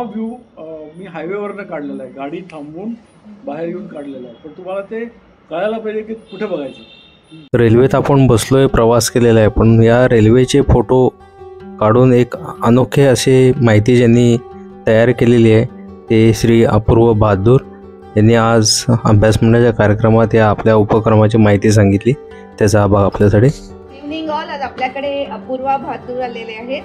View मी हायवेवरनं काढलेला आहे, गाडी थांबवून बाहेर येऊन काढलेला आहे. पण तुम्हाला ते कळायला पाहिजे की कुठे बघायचं. रेल्वेत आपण बसलोय, प्रवास केलेला आहे, पण या रेल्वेचे फोटो काढून एक अनोखे असे माहिती ज्यांनी तयार केलेली आहे ते श्री अपूर्व बहादूर यांनी आज अभ्यास मंडळाच्या कार्यक्रमात या आपल्या उपक्रमाची माहिती सांगितली. त्याचा आभार आपल्यासाठी. Evening all. आज आपल्याकडे अपूर्वा बहादूर आलेले आहेत.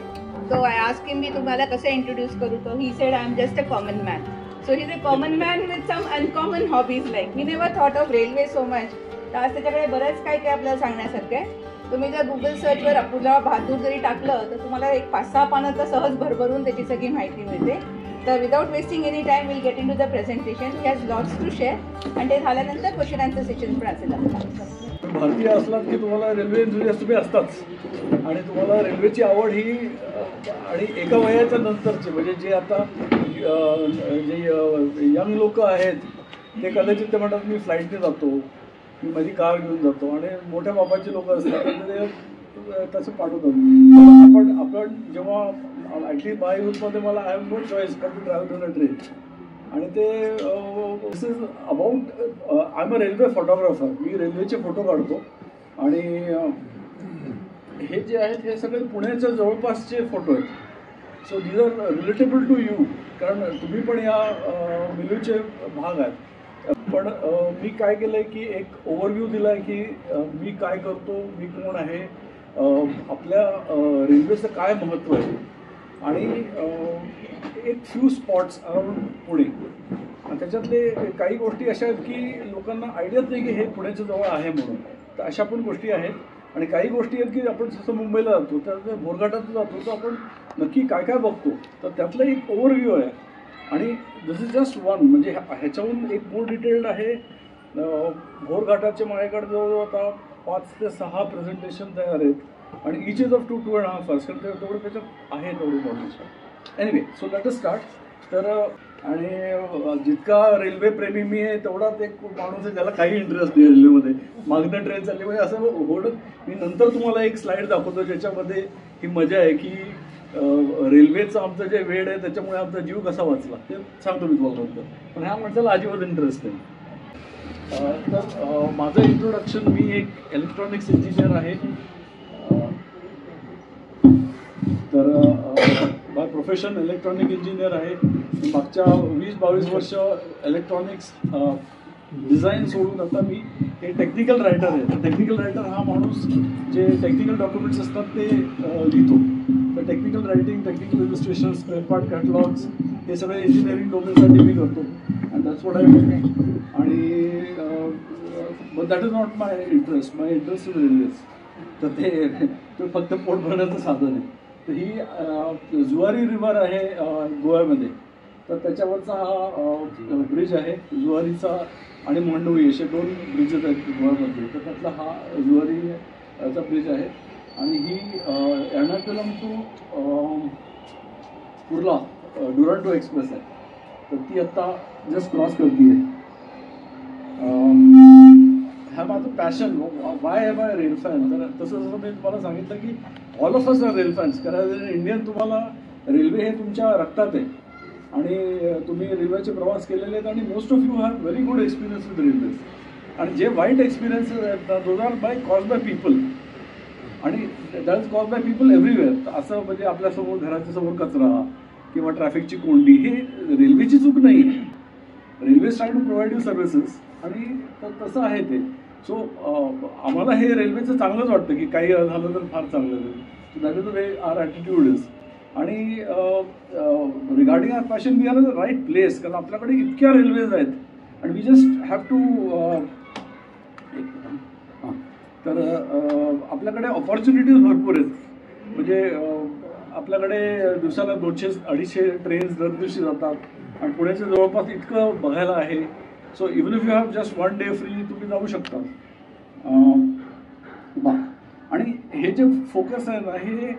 तो आय आस्क हिम मी तुम्हाला कसं इंट्रोड्यूस करू. तो he said I am just a common man. So he is a common man with some uncommon hobbies. Like he never thought of railway so much. तर आज त्याच्याकडे बरंच काय काय आपल्याला सांगण्यासारखं आहे. तुम्ही जर गुगल सर्चवर अपूर्वा बहादूर जरी टाकलं तर तुम्हाला एक 5-6 पानं तर सहज भरभरून त्याची सगळी माहिती मिळते. तर without wasting any time will get into the presentation. He has lots to share आणि ते झाल्यानंतर क्वेश्चन आन्सर सेशन पण असेल आपल्याला. भारतीय असलात की तुम्हाला रेल्वे एन्थुसियास्ट तुम्ही असताच आणि तुम्हाला रेल्वेची आवड ही आणि एका वयाच्या नंतरचे म्हणजे जे आता जे यंग लोक आहेत ते कदाचित ते म्हणतात मी फ्लाईटने जातो, मी माझी कार घेऊन जातो. आणि मोठ्या बाबाचे लोक असतात ते तसं पाठवतात. आपण जेव्हा ॲटलीस्ट माय यूथमध्ये मला I have no choice but to travel on a train. आणि ते this is about I am a railway photographer. मी रेल्वेचे फोटो काढतो आणि हे जे आहेत हे सगळे पुण्याच्या जवळपासचे फोटो आहेत. So these are relatable to you, कारण तुम्ही पण या मिलूचे भाग आहेत. पण मी काय केलं आहे की एक ओव्हरव्ह्यू दिला आहे की मी काय करतो, मी कोण आहे, आपल्या रेल्वेचं काय महत्त्व आहे आणि एक फ्यू स्पॉट्स अराउंड पुणे. आणि त्याच्यातले काही गोष्टी अशा आहेत की लोकांना आयडियाच नाही की हे पुण्याच्या जवळ आहे म्हणून. तर अशा पण गोष्टी आहेत. आणि काही गोष्टी आहेत की आपण जसं मुंबईला जातो तर बोरघाटात जातो तर आपण नक्की काय काय बघतो. तर त्यातलं एक ओव्हरव्ह्यू आहे आणि दिस इज जस्ट वन. म्हणजे ह्याच्याहून एक मोर डिटेल्ड आहे. बोरघाटाचे माझ्याकडे जवळजवळ आता 5 ते 6 प्रेझेंटेशन तयार आहेत आणि इच इज ऑफ 2-2.5 hours. कारण तेवढं त्याच्यात आहे तेवढी knowledge. Anyway, so let us start. तर आणि जितका रेल्वे प्रेमी मी आहे तेवढाच एक माणूस आहे ज्याला काही इंटरेस्ट नाही रेल्वेमध्ये. मागणं ट्रेन चालली म्हणजे असं होणं. मी नंतर तुम्हाला एक स्लाईड दाखवतो ज्याच्यामध्ये ही मजा आहे की रेल्वेचं आमचं जे वेळ आहे त्याच्यामुळे आमचा जीव कसा वाचला ते सांगतो मी तुम्हाला नंतर. पण ह्या माणसाला अजिबात इंटरेस्ट नाही. तर माझं इंट्रोडक्शन, मी एक इलेक्ट्रॉनिक्स इंजिनियर आहे. तर बाय प्रोफेशन इलेक्ट्रॉनिक इंजिनियर आहे. मागच्या 20-22 वर्ष इलेक्ट्रॉनिक्स डिझाईन सोडून आता मी हे टेक्निकल रायटर आहे. टेक्निकल रायटर हा माणूस जे टेक्निकल डॉक्युमेंट्स असतात ते लिहितो. तर technical writing, technical illustration, spare part catalogues हे सगळे इंजिनिअरिंग डोमेनसाठी मी करतो. And that's what I do. आणि but that is not my interest. My interest is railways. तर ते फक्त पोट भरण्याचं साधन आहे. तर ही जुवारी रिव्हर आहे गोव्यामध्ये. तर त्याच्यावरचा हा ब्रिज आहे जुवारीचा आणि मांडवी असे 2 ब्रिजेस आहेत गोव्यामध्ये. तर त्यातला हा जुवारीचा ब्रिज आहे. आणि ही एर्नाकुलम टू कुर्ला डुरांटो एक्सप्रेस आहे. तर ती आत्ता जस्ट क्रॉस करते आहे. हा माझं passion. Why am I rail fan. तर तसं जसं मी तुम्हाला सांगितलं की all of us are rail fans. कारण इंडियन तुम्हाला रेल्वे हे तुमच्या रक्तात आहे आणि तुम्ही रेल्वेचे प्रवास केलेले आहेत आणि most of you have very good experience with railways. आणि जे वाईट एक्सपिरियन्सेस आहेत ना those are cause by people. आणि that is cause by people everywhere. असं म्हणजे आपल्यासमोर घराच्या समोर कचरा किंवा ट्रॅफिकची कोंडी हे रेल्वेची चूक नाही आहे. Railway try to provide you services आणि तसं आहे ते. सो आम्हाला हे रेल्वेचं चांगलंच वाटतं की काही झालं तर फार चांगलं आहे. So that is the way our attitude is. आणि regarding our passion we are in the right place. कारण आपल्याकडे इतक्या रेल्वेज आहेत आणि वी जस्ट हॅव टू तर आपल्याकडे ऑपॉर्च्युनिटीज भरपूर आहेत. म्हणजे आपल्याकडे दिवसाला 200-250 ट्रेन्स दर दिवशी जातात आणि पुण्याच्या जवळपास इतकं बघायला आहे. So even if you have just 1 day free तुम्ही जाऊ शकता. आणि हे जे फोकस आहे ना हे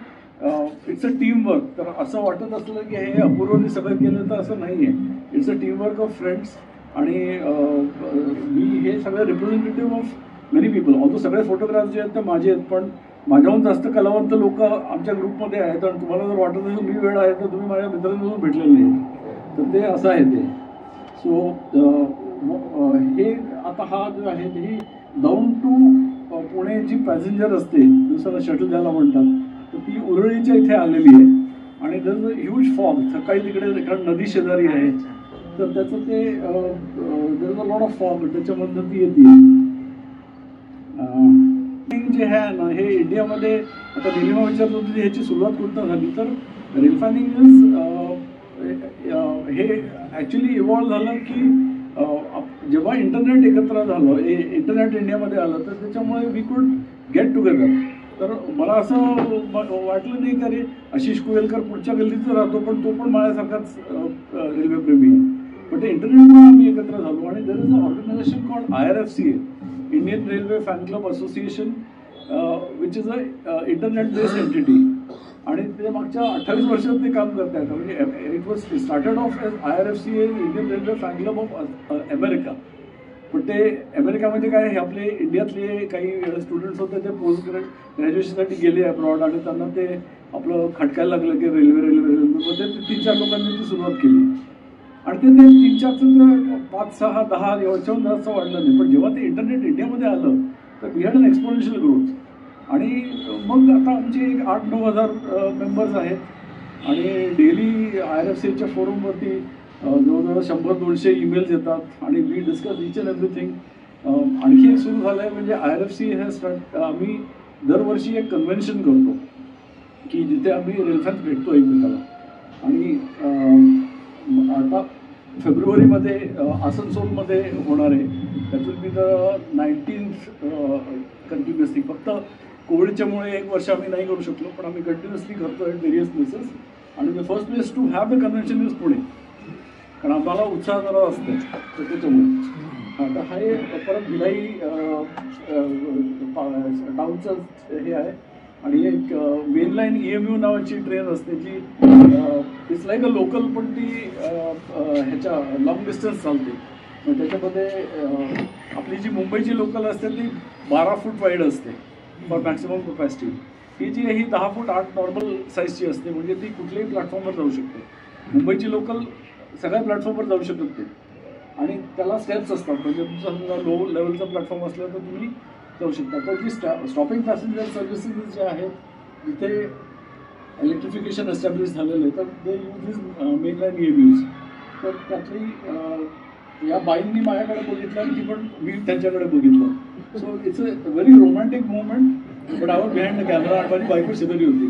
इट्स अ टीमवर्क. तर असं वाटत असलं की हे अपूर्वने सगळं केलं तर असं नाही आहे. It's a teamwork of friends. आणि मी हे सगळं representative of many people. Also सगळे फोटोग्राफ्स जे आहेत ते माझे आहेत. पण माझ्याहून जास्त कलावंत लोक आमच्या ग्रुपमध्ये आहेत. आणि तुम्हाला जर वाटत असेल मी वेळ आहे तर तुम्ही माझ्या मित्रांपासून भेटलेले नाही. तर ते असं आहे ते. सो हे आता हा जो आहे ही डाऊन टू पुणे जी पॅसेंजर असते दुसऱ्याला शटल द्यायला म्हणतात, तर ती उरळीच्या इथे आलेली आहे. आणि there is a huge fog. सकाळी तिकडे कारण नदी शेजारी आहे, तर त्याचं ते there is a lot of fog, त्याच्यामधनं ती येते. जे आहे ना हे इंडियामध्ये आता निलिमा विचारत होती ह्याची सुरुवात कुठं झाली, तर रिफायनिंग इज हे ॲक्च्युली इव्हॉल्व झालं की जेव्हा इंटरनेट एकत्र झालं, इंटरनेट इंडियामध्ये आलं, तर त्याच्यामुळे वी कुड गेट टुगेदर. तर मला असं वाटलं नाही का रे आशिष कुवेलकर पुढच्या गल्लीतच राहतो, पण तो पण माझ्यासारखाच रेल्वेप्रेमी आहे. पण ते इंटरनेटमुळे आम्ही एकत्र झालो. आणि there is a organisation called IRFCA, Indian Railway Fan Club Association, which is a internet based entity. आणि ते मागच्या 28 वर्षात ते काम करत आहेत. म्हणजे it was started off as IRFCA, Indian Railway Fan Club of America. पण ते अमेरिकामध्ये काय हे आपले इंडियातले काही स्टुडंट्स होते, ते पोस्ट ग्रॅज्युएशनसाठी गेले अब्रॉड, आणि त्यांना ते आपलं खटकायला लागलं की रेल्वे. मग ते 3-4 लोकांनी ती सुरुवात केली. आणि ते 3-4चं 5, 6, 10 याच्याहून जास्त वाढलं नाही. पण जेव्हा ते इंटरनेट इंडियामध्ये आलं, तर we had an exponential growth. आणि मग आता आमचे 8-9 हजार मेंबर्स आहेत. आणि डेली IRFCAच्या फोरमवरती जवळजवळ 100-200 ईमेल्स येतात, आणि we discuss each and everything. आणखी एक सुरू झालं आहे म्हणजे IRFCA हे आम्ही दरवर्षी एक कन्व्हेन्शन करतो की जिथे आम्ही रेल्फॅन्स भेटतो एकमेकाला. आणि आता फेब्रुवारीमध्ये आसनसोलमध्ये होणार आहे. That will be the 19th continuously. फक्त कोविडच्यामुळे 1 वर्ष आम्ही नाही करू शकलो, पण आम्ही कंटिन्युअसली करतो at various places. And the first place to have the convention is Pune, कारण आम्हाला उत्साह जरा असतो, तर त्याच्यामुळे. आता हा परत भिलाई टाऊनचं हे आहे. आणि एक मेन लाईन EMU नावाची ट्रेन असते जी इट्स लाईक अ लोकल, पण ती ह्याच्या लॉंग डिस्टन्स चालते. मग त्याच्यामध्ये आपली जी मुंबईची लोकल असते ती 12 फूट वाईड असते फॉर मॅक्सिमम कपॅसिटी. ही जी आहे ही 10 फूट 8 नॉर्मल साईजची असते, म्हणजे ती कुठल्याही प्लॅटफॉर्मवर जाऊ शकते. मुंबईची लोकल सगळ्या प्लॅटफॉर्मवर जाऊ शकत नाही, आणि त्याला स्टेप्स असतात. म्हणजे तुमचा समजा लो लेवलचा प्लॅटफॉर्म असला तर तुम्ही जाऊ शकता. तर जी स्टॉपिंग पॅसेंजर सर्व्हिसेस जे आहेत जिथे इलेक्ट्रिफिकेशन एस्टॅब्लिश झालेलं आहे, तर they use is main line EMUs. तर त्यातली या बाईंनी माझ्याकडे बघितलं आणि ती पण मी त्यांच्याकडे बघितलं. So it's a very romantic movement. But I was behind the camera, आणि माझी बायको शेजारी होती.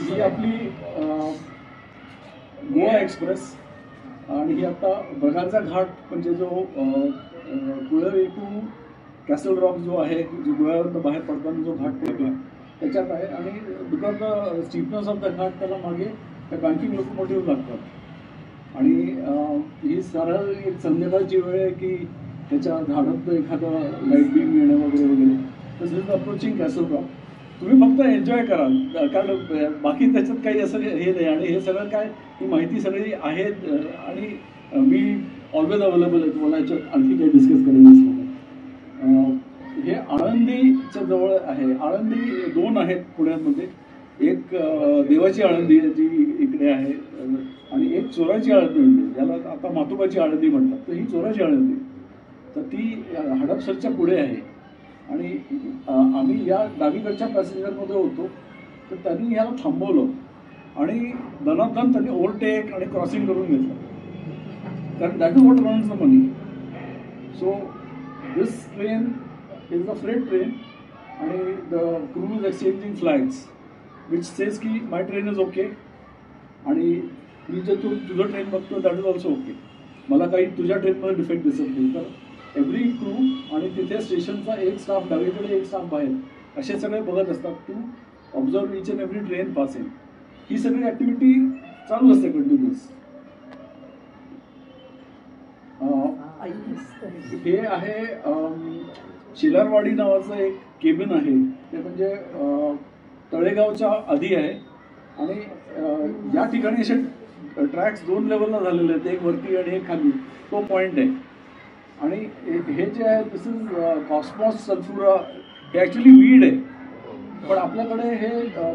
ही आपली गोवा एक्सप्रेस. आणि ही आता बगाचा घाट म्हणजे जो कुळवे टू कॅसल रॉक जो आहे, जो गोव्यावरनं बाहेर पडताना जो घाट पडला त्याच्यात आहे. आणि because the steepness of the ghat त्याला मागे त्या बँकिंग लोकोमोटिव्ह लागतात. आणि ही सरळ एक संध्याकाळची वेळ आहे की त्याच्या झाडात एखादं लाईट बीम येणं वगैरे वगैरे. दिस इज अप्रोचिंग कॅसल रॉक. तुम्ही फक्त एन्जॉय करा, कारण बाकी त्याच्यात काही असं हे नाही. आणि हे सगळं काय ही माहिती सगळी आहे, आणि मी ऑलवेज अवेलेबल आहे तुम्हाला याच्यात आणखी काही डिस्कस करायचं असलं. हे आळंदीच्या जवळ आहे. आळंदी 2 आहेत पुण्यामध्ये. एक देवाची आळंदी जी इकडे आहे, आणि एक चोराची आळंदी म्हणजे ज्याला आता मातोबाची आळंदी म्हणतात. तर ही चोराची आळंदी, तर ती हडपसरच्या पुढे आहे. आणि आम्ही या डावीकडच्या पॅसेंजरमध्ये होतो, तर त्यांनी याला थांबवलं आणि दनादन त्यांनी ओव्हरटेक आणि क्रॉसिंग करून घेतलं, कारण that is what runs the money. So this train is a freight train, आणि the crew is exchanging flags which says की माय ट्रेन इज ओके, आणि मी जे तुझं ट्रेन बघतो दॅट इज ऑल्सो ओके. मला काही तुझ्या ट्रेनमध्ये डिफेक्ट दिसत नाही. तर एव्हरी क्रू आणि तिथे स्टेशनचा एक स्टाफ डावीकडे एक स्टाफ बाहेर असे सगळे बघत असतात to observe each and every train passing. ही सगळी ॲक्टिव्हिटी चालू असते कंटिन्युअस. हे आहे शिलारवाडी नावाचं एक केबिन आहे. ते म्हणजे तळेगावच्या आधी आहे. आणि या ठिकाणी असे ट्रॅक्स 2 लेवलला झालेले आहेत, एक वरती आणि एक खाली. तो पॉईंट आहे. आणि हे जे आहे दिस इज कॉस्मॉस सल्फुरा. हे ॲक्च्युली वीड आहे. पण आपल्याकडे हे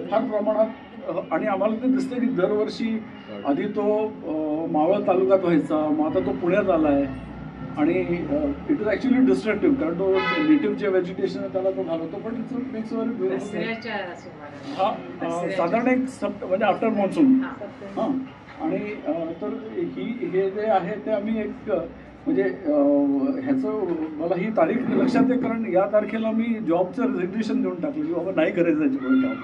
फार प्रमाणात आणि आम्हाला ते दिसतं की दरवर्षी आधी तो मावळ तालुक्यात व्हायचा, मग आता तो पुण्यात आला आहे आणि इट इज ॲक्च्युली डिस्ट्रक्टिव्ह कारण तो नेटिव्ह जे व्हेजिटेशन आहे त्याला तो घालवतो, पण इट्स मेक्स व्हेरी ब्युटिफुल. हा साधारण एक म्हणजे आफ्टर मॉन्सून. हां आणि तर हे जे आहे ते आम्ही एक म्हणजे ह्याचं मला ही तारीख लक्षात आहे कारण या तारखेला मी जॉबचं रेजिग्नेशन देऊन टाकलं की बाबा नाही करायचं त्याच्यापुढे काम.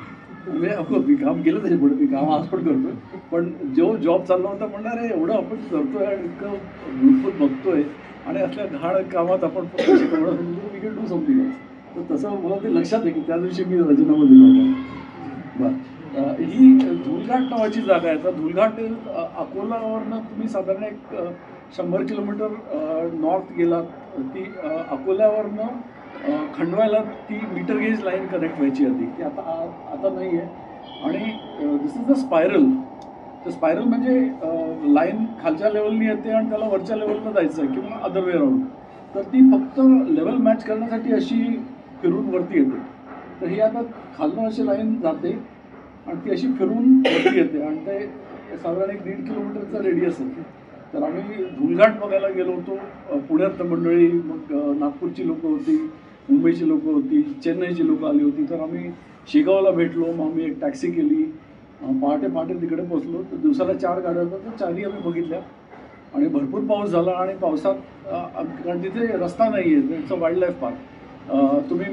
म्हणजे अफकोर्स मी काम केलं त्याच्यापुढे, मी काम आज पण करतोय, पण जो जॉब चालला होता म्हणणार आहे एवढं आपण करतोय आणि इतकं ब्युटिफुल बघतोय आणि असल्या घाण कामात आपण शिकवणं we can do something else. तर तसं मला ते लक्षात आहे की त्या दिवशी मी राजीनामा दिला होता. बरं, ही धुलघाट नावाची जागा आहे. तर धुलघाट अकोलावरनं तुम्ही साधारण एक 100 किलोमीटर नॉर्थ गेलात, ती अकोल्यावरनं खंडवायला ती मीटर गेज लाईन कनेक्ट व्हायची आधी, ती आता नाही आहे. आणि दिस इज द स्पायरल. तर स्पायरल म्हणजे लाईन खालच्या लेवलनी येते आणि त्याला वरच्या लेवलला जायचं आहे किंवा अदर वे राऊंड. तर ती फक्त लेवल मॅच करण्यासाठी अशी फिरून वरती येते. तर ही आता खालनं अशी लाईन जाते आणि ती अशी फिरून वरती येते आणि ते साधारण एक 1.5 किलोमीटरचा रेडियस आहे. तर आम्ही धुलघाट बघायला गेलो होतो. पुण्यात मंडळी, मग नागपूरची लोकं होती, मुंबईची लोकं होती, चेन्नईची लोकं आली होती. तर आम्ही शेगावला भेटलो, मग आम्ही एक टॅक्सी केली, पहाटे तिकडे पोचलो. तर दिवसाला 4 गाड्या होत्या, तर 4ही आम्ही बघितल्या. आणि भरपूर पाऊस झाला आणि पावसात कारण तिथे रस्ता नाही आहे, it's a wild life park. तुम्ही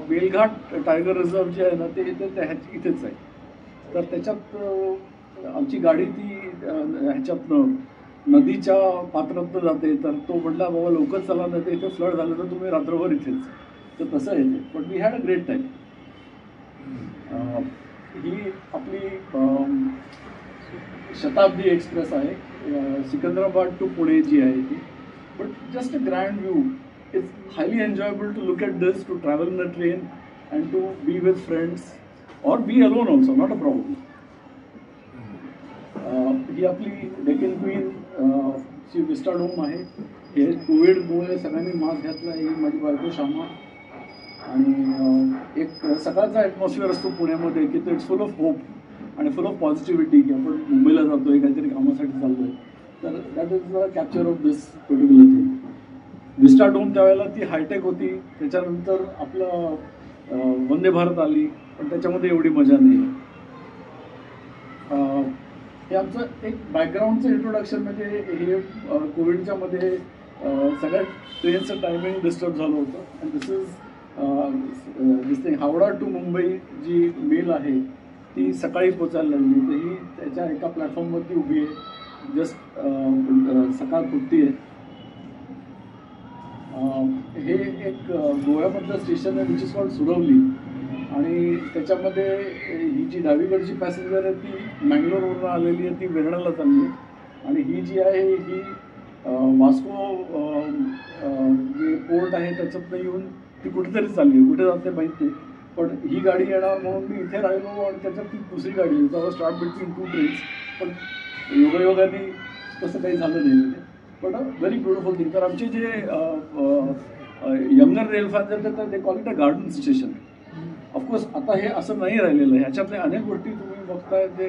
मेलघाट टायगर रिझर्व जे आहे ना ते इथेच आहे. तर त्याच्यात आमची गाडी ती ह्याच्यातनं नदीच्या पात्रातनं जाते. तर तो म्हटला बाबा लवकर चला, नाही तर इथे फ्लड झालं तर तुम्ही रात्रभर इथेच. तर तसं आहे ते, पण we had a great time. ही आपली शताब्दी एक्सप्रेस आहे, सिकंदराबाद टू पुणे जी आहे ती. But just a grand view. It's highly enjoyable to look at this, to travel in the train and to be with friends or be alone also, not a problem. ही आपली Deccan queen ची vistadome आहे. हे कोविडमुळे सगळ्यांनी mask घातला. ही माझी बायको श्यामा. आणि एक सकाळचा ॲटमॉस्फिअर असतो पुण्यामध्ये की इट्स फुल ऑफ होप आणि फुल ऑफ पॉझिटिव्हिटी की आपण मुंबईला जातो आहे, काहीतरी कामासाठी चाललो आहे. तर that is the capture of this particular thing. Vistadome त्यावेळेला ती हायटेक होती. त्याच्यानंतर आपलं वंदे भारत आली, पण त्याच्यामध्ये एवढी मजा नाही. हे आमचं एक बॅकग्राऊंडचं इंट्रोडक्शन. म्हणजे हे कोविडच्या मध्ये सगळ्या ट्रेनचं टायमिंग डिस्टर्ब झालं होतं. And this thing Howrah to Mumbai जी मेल आहे ती सकाळी पोचायला लागली. तर ही त्याच्या एका प्लॅटफॉर्मवरती उभी आहे, जस्ट सकाळ फुटती आहे. हे एक गोव्यामधलं स्टेशन आहे विच इज कॉल्ड सुरवली. आणि त्याच्यामध्ये ही जी डावीकडची पॅसेंजर आहे ती मँगलोरवरून आलेली आहे, ती वेर्णाला चालली आहे. आणि ही जी आहे ही वास्को जे पोर्ट आहे त्याच्यातनं येऊन ती कुठेतरी चालली आहे, कुठे जाते माहीत नाही. पण ही गाडी येणार म्हणून मी इथे राहिलो आणि त्याच्यात ती दुसरी गाडी आहे, स्टार्ट बिटवीन 2 ट्रेन्स. पण योगायोगाने तसं काही झालं नाही. पण व्हेरी ब्युटिफुल थिंग. तर आमचे जे यंगर रेल फॅन्स आहेत तर ते call it a garden station. Of course आता हे असं नाही राहिलेलं आहे. ह्याच्यातल्या अनेक गोष्टी तुम्ही बघताय ते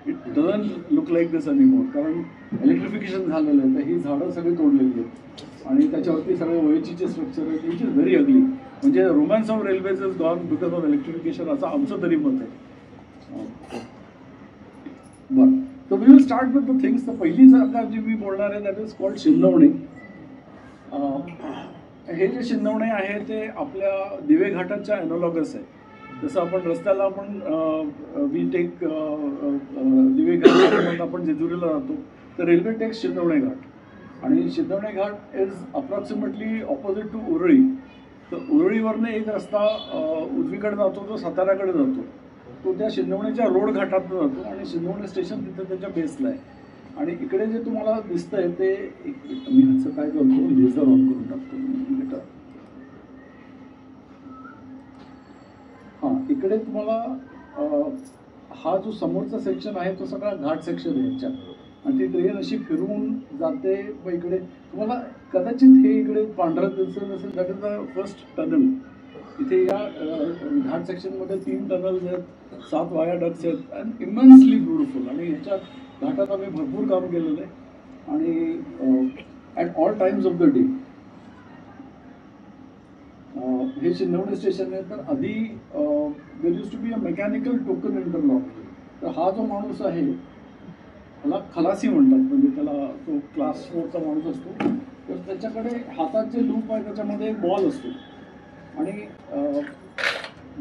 it doesn't look like this anymore, कारण इलेक्ट्रिफिकेशन झालेलं आहे. तर ही झाडं सगळी तोडलेली आहेत आणि त्याच्यावरती सगळे ओएचचे स्ट्रक्चर आहे, विच इज व्हेरी अगली. म्हणजे romance of railways is gone because of electrification, असं आमचं तरी मत आहे. बरं, तर we will start with the things. तर पहिली जर जी मी बोलणार आहे दॅट इज कॉल्ड शिंदवणे. हे जे शिंदवणे आहे ते आपल्या दिवे घाटाच्या ॲनॉलॉगस आहे. जसं आपण रस्त्याला आपण वी टेक दिवे घाट आपण जेजुरीला जातो, तर रेल्वे टेक्स शिंदवणे घाट. आणि Shindawane Ghat is approximately opposite to Urali. तर उरळीवरनं एक रस्ता उजवीकडे जातो, तो साताऱ्याकडे जातो. तो त्या शिंदवणेच्या रोड घाटातून जातो आणि शिंदवणे स्टेशन तिथं त्याच्या बेसला आहे. आणि इकडे जे तुम्हाला दिसतंय ते मी ह्याचं काय करतो, लेझर ऑन करून टाकतो. हां, इकडे तुम्हाला हा जो समोरचा सेक्शन आहे तो सगळा घाट सेक्शन आहे ह्याच्यात. आणि ती ट्रेन अशी फिरून जाते. मग इकडे तुम्हाला कदाचित हे इकडे पांढरं दिसत असेल, that is the first tunnel. इथे या घाट सेक्शनमध्ये 3 टनल्स आहेत, 7 वायाडक्ट्स आहेत अँड इमेन्सली ब्युटिफुल. आणि ह्याच्या घाटात आम्ही भरपूर काम केलेलं आहे आणि at all times of the day. हे शिंदवणे स्टेशन आहे. तर आधी there used to be a mechanical token interlock. तर हा जो माणूस आहे त्याला खलासी म्हणतात, म्हणजे त्याला तो क्लास 4चा माणूस असतो. तर त्याच्याकडे हातात जे लूप आहे त्याच्यामध्ये एक बॉल असतो आणि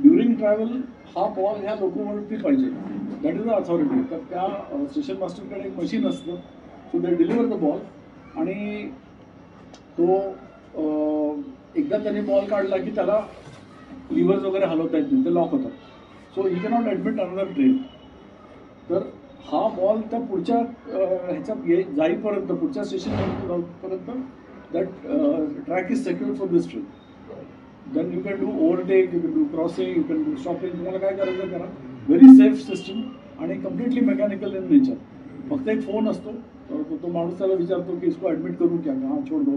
ड्युरिंग ट्रॅव्हल हा बॉल ह्या लोकोमोटिव्हवरती पाहिजे. That is the authority. तर त्या स्टेशन मास्टरकडे एक मशीन असतं. So they deliver the ball आणि तो एकदा त्याने बॉल काढला की त्याला लिव्हर्स वगैरे हलवता येत नाही, ते लॉक होतात. So he cannot admit another train. तर हा बॉल त्या पुढच्या ह्याच्यात जाईपर्यंत, पुढच्या स्टेशनपर्यंत जाऊपर्यंत that track is secured for this train. Then you can do overtake, you can do crossing, you can do stopping. तुम्हाला काय करायचं करा. व्हेरी सेफ सिस्टम आणि कम्प्लिटली मेकॅनिकल इन नेचर. फक्त एक फोन असतो. तो माणूस त्याला विचारतो की इसको ॲडमिट करू क्या, हां छोड दो.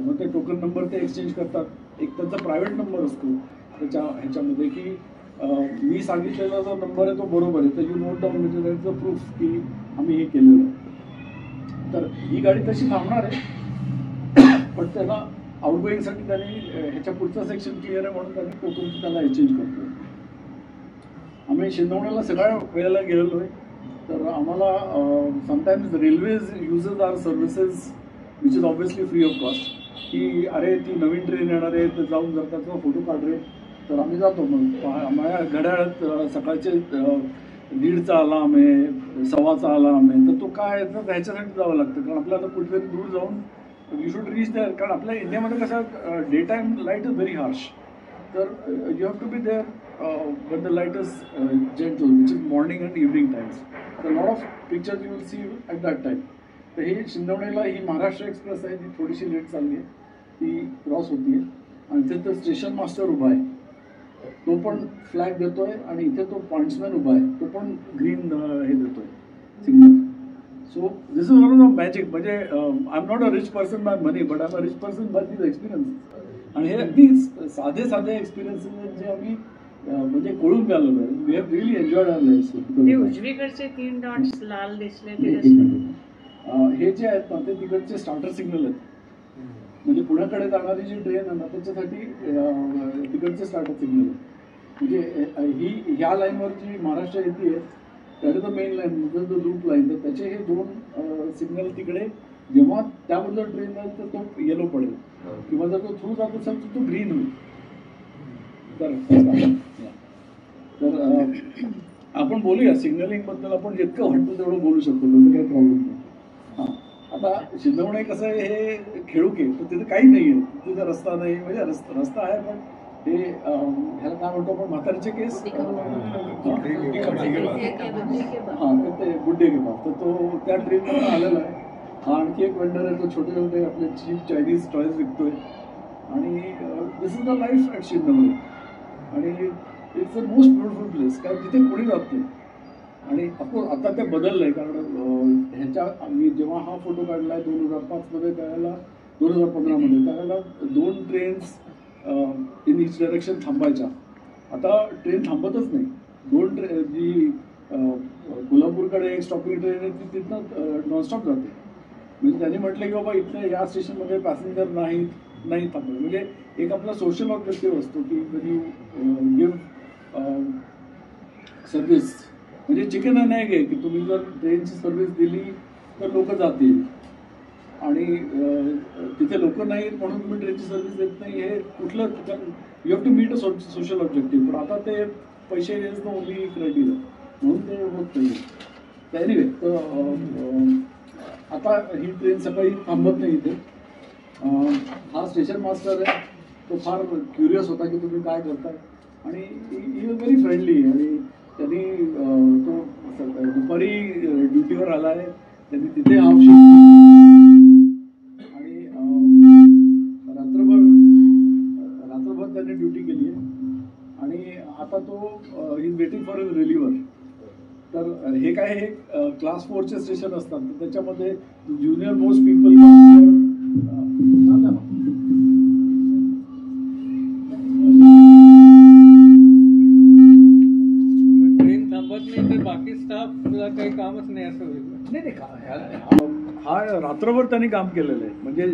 मग ते टोकन नंबर ते एक्सचेंज करतात. एक त्यांचा प्रायव्हेट नंबर असतो त्याच्या ह्याच्यामध्ये की मी सांगितलेला जो नंबर आहे तो बरोबर आहे. तर यू नोट डाऊन, म्हणजे दॅट्स द प्रूफ की आम्ही हे केलेलं आहे. तर ही गाडी तशी थांबणार आहे, पण त्याला आउटगोईंगसाठी त्यांनी ह्याच्या पुढचं सेक्शन क्लिअर आहे म्हणून त्यांनी टोकन त्याला एक्सचेंज करतो. आम्ही शिंदवण्याला सगळ्या वेळेला गेलेलो आहे. तर आम्हाला sometimes railways uses our services which is obviously free of cost. की अरे ती नवीन ट्रेन येणार आहे तर जाऊन जर त्याचा फोटो काढ रे. तर आम्ही जातो. मग माझ्या घड्याळात सकाळचे 1:30चा अलार्म आहे, 1:15चा अलार्म आहे. तर तो काय तर ह्याच्यासाठी जावं लागतं, कारण आपल्याला कुठेतरी दूर जाऊन यू शुड रीच देअर. कारण आपल्या इंडियामध्ये कसं day time light is very harsh. तर you have to be there when the light is gentle, which is morning and evening times. So a lot of pictures you will see at that time. तर हे शिंदवणीला ही Maharashtra express आहे, ती थोडीशी late चालली आहे, ती cross होती आहे. आणि इथे तर स्टेशन मास्टर उभा आहे, तो पण फ्लॅग देतोय. आणि इथे तो पॉइंट्समॅन उभा आहे, तो पण ग्रीन हे देतोय signal. So this is one of the magic. म्हणजे I am not a rich person by money, but I am a rich person by this experience. आणि हे अगदी साधे एक्सपिरियन्सेस जे आम्ही म्हणजे कळून गेलेलो आहे. We have really enjoyed our life. उजवीकडचे 3 डॉट्स लाल दिसले हे जे आहेत ना ते तिकडचे स्टार्टर सिग्नल आहेत. म्हणजे पुण्याकडे जाणारी जी ट्रेन आहे ना त्याच्यासाठी तिकडचे स्टार्टर सिग्नल आहे. म्हणजे ही ह्या लाईनवर जी महाराष्ट्र येते त्याने तर मेन लाईन जो लूप लाईन, तर त्याचे हे 2 सिग्नल तिकडे जेव्हा त्याबद्दल ट्रेन जाईल तर तो येलो पडेल, किंवा जर तो थ्रू जात असेल तर तो ग्रीन होईल. तर आपण बोलूया सिग्नलिंग बद्दल. आपण जितकं वाटतं तेवढं बोलू शकतो, त्याचं काही प्रॉब्लेम नाही. हां, आता शिंदवणे कसं आहे, हे खेळूक आहे. तर तिथे काही नाही आहे, तिथे रस्ता नाही. म्हणजे रस्ता आहे पण हे ह्याला काय म्हणतो आपण, म्हातारीचे केस. हां, तर ते गुड्डे के बाद. तर तो त्या ट्रेनमध्ये आलेला आहे. हा आणखी एक वेंडर आहे, तो छोटे छोटे आपले चीप चायनीज टॉयज विकतोय. आणि this is the life at Shindawane. आणि it's a most beautiful place, कारण तिथे कोणी जात नाही. आणि ऑफकोर्स आता ते बदललं आहे, कारण ह्याच्या मी जेव्हा हा फोटो काढला आहे 2005मध्ये, त्यावेळेला 2015मध्ये, त्यावेळेला 2 ट्रेन्स इन ईच डायरेक्शन थांबायच्या. आता ट्रेन थांबतच नाही. 2 जी कोल्हापूरकडे एक स्टॉपिंग ट्रेन आहे ती तिथनं नॉनस्टॉप जाते. म्हणजे त्यांनी म्हटलं की बाबा इथल्या या स्टेशनमध्ये पॅसेंजर नाही थांबत. म्हणजे एक आपला सोशल ऑब्जेक्टिव्ह असतो की वेन यू गिव्ह सर्व्हिस, म्हणजे चिकन अँड एग आहे की तुम्ही जर ट्रेनची सर्व्हिस दिली तर लोक जातील. आणि तिथे लोक नाहीत म्हणून तुम्ही ट्रेनची सर्व्हिस देत नाही, हे कुठलं you have to meet a social objective. पण आता ते पैसे इज द ओनली क्रायटेरिया, म्हणून ते होत नाही. तर एनिवे, तर आता ही ट्रेन सकाळी थांबत नाही इथे. हा स्टेशन मास्टर आहे, तो फार क्युरियस होता की तुम्ही काय करताय. आणि ही वॉज व्हेरी फ्रेंडली. आणि त्यांनी तो दुपारी ड्युटीवर आला आहे, त्यांनी तिथे हाफ शिफ्ट आणि रात्रभर त्यांनी ड्युटी केली आहे. आणि आता तो इज वेटिंग फॉर हिज रिलिव्हर. तर हे काय, हे क्लास 4चे स्टेशन असतात, तर त्याच्यामध्ये ज्युनियर मोस्ट पीपल बाकी स्टाफला काही कामच नाही असं होईल. नाही हा रात्रभर त्यांनी काम केलेलं आहे. म्हणजे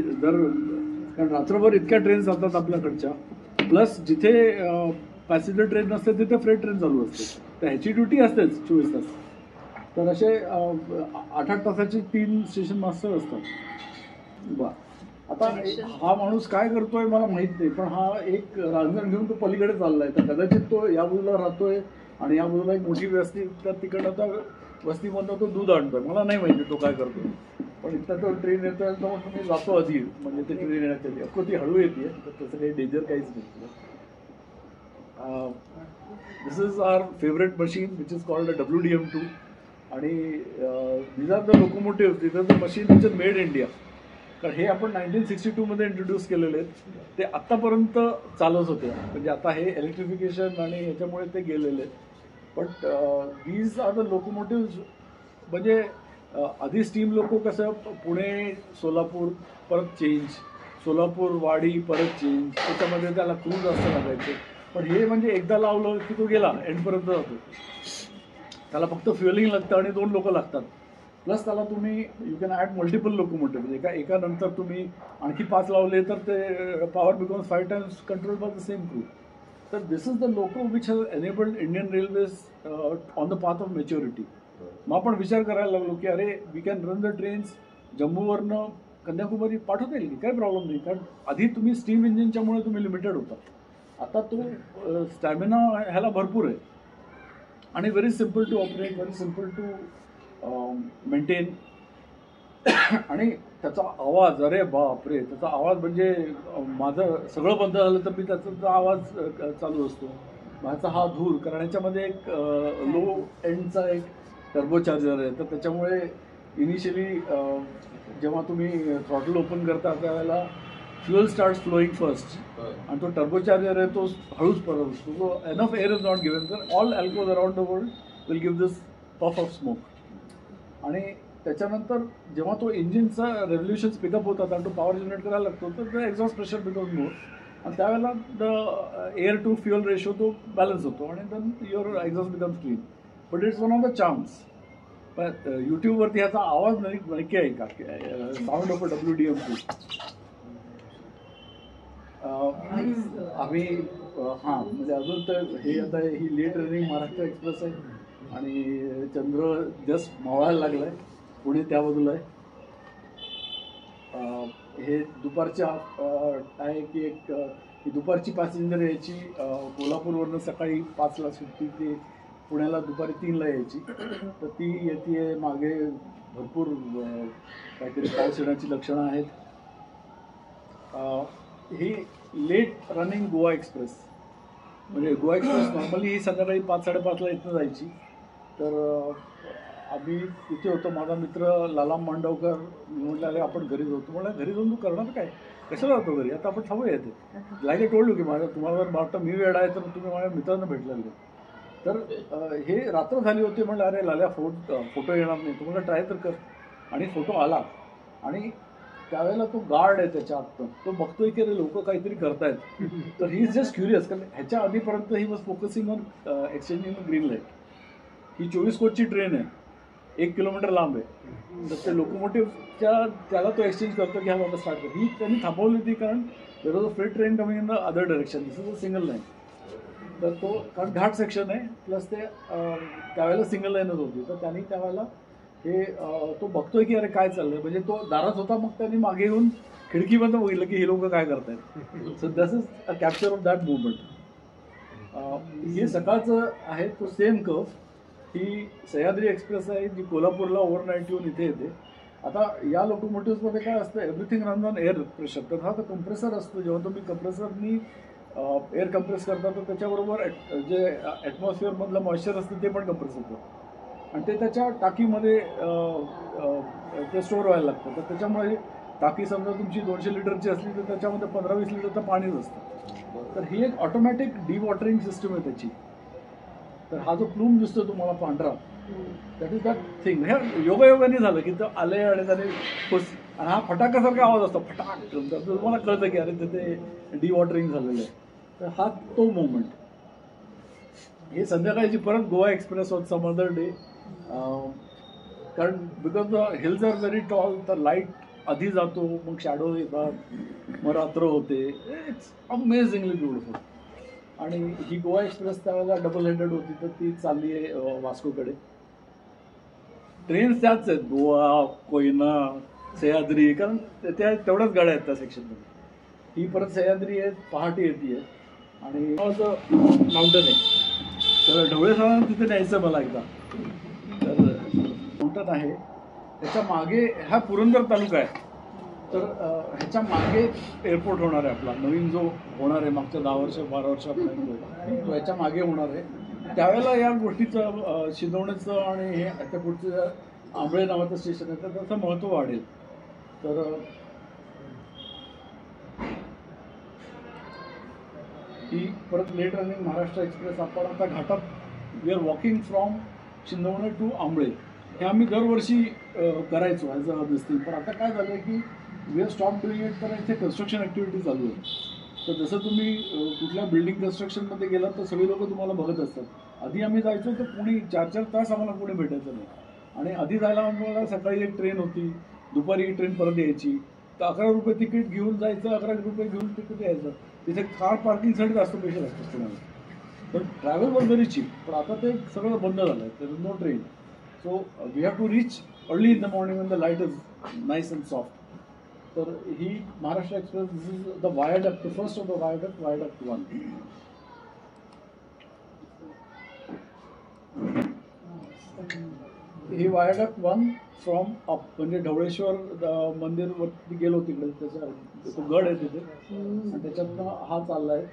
कारण रात्रभर इतक्या ट्रेन जातात आपल्याकडच्या, प्लस जिथे पॅसेंजर ट्रेन नसते तिथे फ्रेट ट्रेन चालू असते, तर ह्याची ड्युटी असतेच 24 तास. तर असे 8-8 तासाचे 3 स्टेशन मास्टर असतात. बा आता हा माणूस काय करतोय मला माहित नाही, पण हा एक रांजण घेऊन तो पलीकडे चाललाय. तर कदाचित तो या बाजूला राहतोय आणि या बाजूला एक मोठी वस्ती, तर तिकडनं आता वस्तीमधनं तो दूध आणतोय. मला नाही माहिती तो काय करतो, पण इथं तो ट्रेन येतोय तर मग मी जातो आधी, म्हणजे ते ट्रेन येण्याच्या आधी. अफकोर्स ती हळू येते, तर तसं काही डेंजर काहीच नाही. This is our favourite machine which is called WDM2. आणि these are the locomotive, these are the machine which is made India. कारण हे आपण 1962 मध्ये इंट्रोड्यूस केलेले आहेत. ते आत्तापर्यंत चालत होते, म्हणजे आता हे इलेक्ट्रिफिकेशन आणि ह्याच्यामुळे ते गेलेले आहेत. But these are the locomotive. म्हणजे आधी स्टीम लोको कसं पुणे सोलापूर परत चेंज, सोलापूर वाडी परत चेंज, त्याच्यामध्ये त्याला क्रूज असं लागायचे. पण हे म्हणजे एकदा लावलं की तो गेला, एंडपर्यंत जातो. त्याला फक्त फ्युएलिंग लागतं आणि 2 लोक लागतात. प्लस त्याला तुम्ही you can add multiple locomotive, म्हणजे एका नंतर तुम्ही आणखी 5 लावले तर ते power becomes 5 times control by the same crew. तर this is the loco which has enabled Indian railways on the path of maturity. मग आपण विचार करायला लागलो की अरे we can run the trains जम्मूवरनं कन्याकुमारी पाठवता येईल की, काही प्रॉब्लेम नाही. कारण आधी तुम्ही स्टीम इंजिनच्यामुळे तुम्ही लिमिटेड होता, आता तो स्टॅमिना ह्याला भरपूर आहे आणि very simple to operate, very simple to maintain. आणि त्याचा आवाज, अरे बापरे, त्याचा आवाज म्हणजे माझं सगळं बंद झालं तर मी त्याचा आवाज चालू असतो. माझा हा धूर, कारण याच्यामध्ये एक लो एंडचा एक टर्बोचार्जर आहे. तर त्याच्यामुळे इनिशियली जेव्हा तुम्ही थ्रॉटल ओपन करता त्यावेळेला फ्युएल स्टार्ट फ्लोईंग फर्स्ट, आणि तो टर्बोचार्जर आहे तो हळूच परत असतो. So enough air is not given, तर all alcohol around the world will give this puff of smoke. आणि त्याच्यानंतर जेव्हा तो इंजिनचा रेव्होल्युशन्स पिकअप होतात आणि तो पॉवर जनरेट करायला लागतो, तर the exhaust pressure becomes more, आणि त्यावेळेला the air to fuel ratio तो बॅलन्स होतो आणि then your exhaust becomes clean. But it's one of the charms. पण यूट्यूबवरती ह्याचा आवाज नक्की आहे का, साऊंड ऑफ अ WDM2. आम्ही हां, म्हणजे अजून तर हे आता ही लेट रनिंग महाराष्ट्र एक्सप्रेस आहे आणि चंद्र जस्ट मावळायला लागला आहे, पुणे त्या बाजूला आहे. हे दुपारच्या आहे की ही दुपारची पॅसेंजर यायची कोल्हापूरवरनं सकाळी 5ला सुट्टी, ते पुण्याला दुपारी 3ला यायची. तर ती येते मागे भरपूर काहीतरी पाऊस येण्याची लक्षणं आहेत. ही लेट रनिंग गोवा एक्सप्रेस, म्हणजे गोवा एक्सप्रेस नॉर्मली ही संध्याकाळी 5-5:30ला इथनं जायची. तर आम्ही तिथे होतो, माझा मित्र लालाम मांडवकर म्हटलं अरे आपण घरी जाऊ. तुम्हाला घरी जाऊन तू करणार काय, कशाला जातो घरी, आता आपण थांबूया येते. लाईक टोल्ड की तुम्हाला जर वाटतं मी वेळ आहे तर तुम्ही माझ्या मित्रांना भेटलेले. तर हे रात्र झाली होती, म्हटलं अरे लाल्या फोटो येणार नाही, तुम्हाला ट्राय तर कर. आणि फोटो आला आणि त्यावेळेला तो गार्ड आहे त्याच्या आत, तो बघतोय की अरे लोक काहीतरी करतायत. तर ही इज जस्ट क्युरियस, कारण ह्याच्या आधीपर्यंत he was focusing on exchanging green light. ही 24 कोचची ट्रेन आहे, 1 किलोमीटर लांब आहे. तर ते लोकोमोटिव्हच्या त्याला तो एक्सचेंज करतो की हा बाबा स्टार्ट कर. ही त्यांनी थांबवली होती कारण there was a freight train coming in the other direction, this is a single line. तर तो कारण घाट सेक्शन आहे, प्लस ते त्यावेळेला सिंगल लाईनच होती. तर त्यांनी त्यावेळेला हे तो बघतोय की अरे काय चाललंय, म्हणजे तो दारात होता, मग त्यांनी मागे येऊन खिडकीमध्ये बघितलं की हे लोक काय करतायत. So this is a capture of that movement. हे सकाळचं आहे, तो सेम कर्व. ही सह्याद्री एक्सप्रेस आहे जी कोल्हापूरला ओव्हरनाईट येऊन इथे येते. आता या लोकोमोटिव्हमध्ये काय असतं, everything run on air pressure. तर हा तो कंप्रेसर असतो, जेव्हा तुम्ही कंप्रेसरनी एअर कंप्रेस करता तर त्याच्याबरोबर जे ॲटमॉस्फिअरमधलं मॉइश्चर असतं ते पण कंप्रेस होतं आणि ते त्याच्या टाकीमध्ये ते स्टोअर व्हायला लागतं. तर त्याच्यामुळे टाकी समजा तुमची 200 लिटरची असली तर त्याच्यामध्ये 15-20 लिटरचं पाणीच असतं. तर ही एक ऑटोमॅटिक डिवॉटरिंग सिस्टम आहे त्याची. तर हा जो प्लूम दिसतो तुम्हाला पांढरा, दॅट इज दॅट थिंग. हे योगायोगाने झालं की तो आले आणि त्याने खुश, आणि हा फटाक्यासारखा आवाज असतो, फटाक. तर तुम्हाला कळतं की अरे तिथे डिवॉटरिंग झालेलं आहे. तर हा तो मोमेंट. हे संध्याकाळची परत गोवा एक्सप्रेस होत सम अदर डे कारण because the hills are very tall, तर लाईट आधी जातो, मग शॅडो येतात, मग रात्र होते. It's amazingly beautiful. आणि ही गोवा एक्सप्रेस त्यावेळेला डबल हेडेड होती, तर ती चालली आहे वास्कोकडे. ट्रेन्स त्याच आहेत, गोवा, कोयना, सह्याद्री, कारण त्या तेवढ्याच गाड्या आहेत त्या सेक्शनमध्ये. ही परत सह्याद्री आहे, पहाटे येते आणि माउंटन आहे. तर ढवळे सरांना तिथे न्यायचं मला एकदा. तर माउंटन आहे, त्याच्या मागे हा पुरंदर तालुका आहे. तर ह्याच्या मागे एअरपोर्ट होणार आहे आपला, नवीन जो होणार आहे मागच्या 10 वर्ष 12 वर्षापर्यंत, तो ह्याच्या मागे होणार आहे. त्यावेळेला या गोष्टीचं शिजवण्याचं आणि हे त्या पुढचं आंबळे नावाचं स्टेशन आहे, तर त्याचं महत्त्व वाढेल. तर ही परत लेट रनिंग महाराष्ट्र एक्सप्रेस. आपण आता घाटात we are walking from Shindawane to Ambale. हे आम्ही दरवर्षी करायचो ॲज अ दिस थिंग. पण आता काय झालं की we are stop doing it, तर इथे कन्स्ट्रक्शन ॲक्टिव्हिटी चालू आहे. तर जसं तुम्ही कुठल्या बिल्डिंग कन्स्ट्रक्शनमध्ये गेलात तर सगळी लोकं तुम्हाला बघत असतात. आधी आम्ही जायचो तर कोणी 4-4 तास आम्हाला कोणी भेटायचं नाही. आणि आधी जायला आम्हाला सकाळी एक ट्रेन होती, दुपारी एक ट्रेन परत यायची. तर 11 रुपये तिकीट घेऊन जायचं, 11 रुपये घेऊन तिकीट यायचं. तिथे कार पार्किंगसाठी जास्त पैसे लागतात तुम्हाला. पण ट्रॅव्हल वॉज व्हेरी चीप. पण आता ते सगळं बंद झालं आहे, तर no train. So we have to reach early in the morning when the light is nice and soft. तर ही Maharashtra express, this is the viaduct, the first of the viaduct, viaduct 1. ही वायडक्ट 1 फ्रॉम अप, म्हणजे ढवळेश्वर मंदिरवरती गेलो तिकडे, त्याचा तो गड आहे तिथे, आणि त्याच्यातनं हा चालला आहे.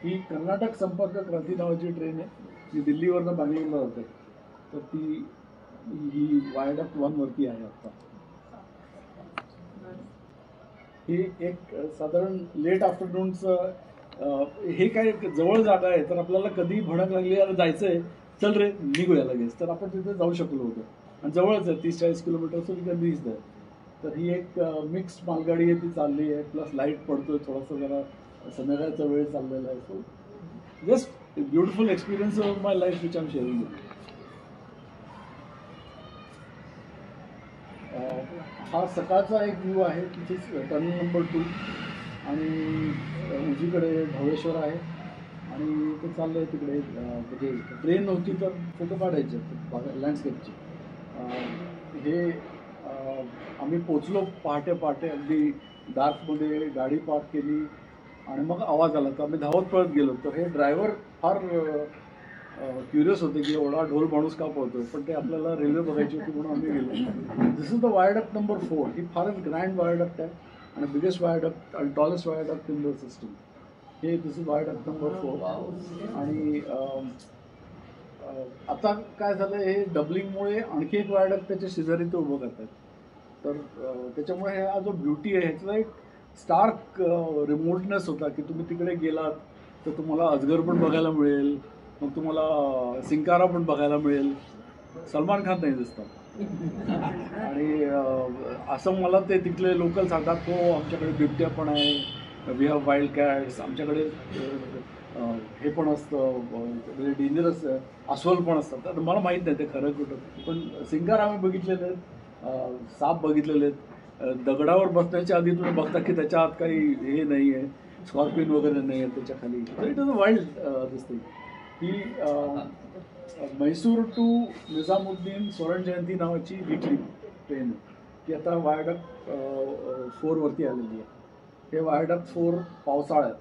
ही कर्नाटक संपर्क क्रांती नावाची ट्रेन आहे, जी दिल्लीवरनं बँगलोरला जाते. तर ती ही वायडक्ट 1 वरती आहे आत्ता. ही एक साधारण लेट आफ्टरनूनचं, हे काय जवळ जागा आहे, तर आपल्याला कधी भडक लागली यार जायचं आहे, चल रे निघूया लगेच, तर आपण तिथे जाऊ शकलो होतो. आणि जवळच आहे, 30-40 kilometre, so we can reach there. तर ही एक मिक्स मालगाडी आहे, ती चालली आहे, प्लस लाईट पडतोय, थोडासा जरा संध्याकाळचा वेळ चाललेला आहे. So just beautiful experience of my life which I am sharing. हा सकाळचा एक व्ह्यू आहे, तिथे टर्नल नंबर 2, आणि उजवीकडे ढवळेश्वर आहे, आणि ते चाललं आहे तिकडे. म्हणजे ट्रेन नव्हती तर फोटो काढायचे लँडस्केपचे. हे आम्ही पोचलो पहाटे पहाटे, अगदी डार्कमध्ये गाडी पार्क केली, आणि मग आवाज आला, तर आम्ही धावत पळत गेलो. तर हे ड्रायव्हर फार क्युरियस होते की एवढा ढोल माणूस का पळतोय, पण ते आपल्याला रेल्वे बघायची होती म्हणून आम्ही गेलो. दिस इज द वायडक्ट नंबर 4. ही फारच ग्रँड वायडक्ट आहे, आणि बिगेस्ट वायडक्ट आणि tallest viaduct in the system. हे दिस इज वायडक्ट नंबर 4. आणि आता काय झालं, हे डबलिंगमुळे आणखी एक वायडक्ट त्याच्या शेजारी ते उभं करतात. तर त्याच्यामुळे हा जो ब्युटी आहे ह्याचा एक स्टार्क रिमोटनेस होता, की तुम्ही तिकडे गेलात तर तुम्हाला अजगर पण बघायला मिळेल, मग तुम्हाला सिंकारा पण बघायला मिळेल, सलमान खान नाही दिसतात. आणि असं मला ते तिथले लोकल सांगतात, हो आमच्याकडे बिबट्या पण आहे, वी हॅव वाईल्ड कॅट्स, आमच्याकडे हे पण असतं, म्हणजे डेंजरस अस्वल पण असतात. तर मला माहीत नाही ते खरं कुठं, पण सिंगार आम्ही बघितलेले आहेत, साप बघितलेले आहेत. दगडावर बसण्याच्या आधी तुम्ही बघता की त्याच्या आत काही हे नाही आहे, स्कॉर्पिन वगैरे नाही आहे त्याच्या खाली. तर इट इज अ वाईल्ड दिसते. ही म्हैसूर टू निजामुद्दीन स्वर्ण जयंती नावाची वीकली ट्रेन आहे, ती आता वायडक्ट 4 वरती आलेली आहे. हे वायडक्ट 4 पावसाळ्यात.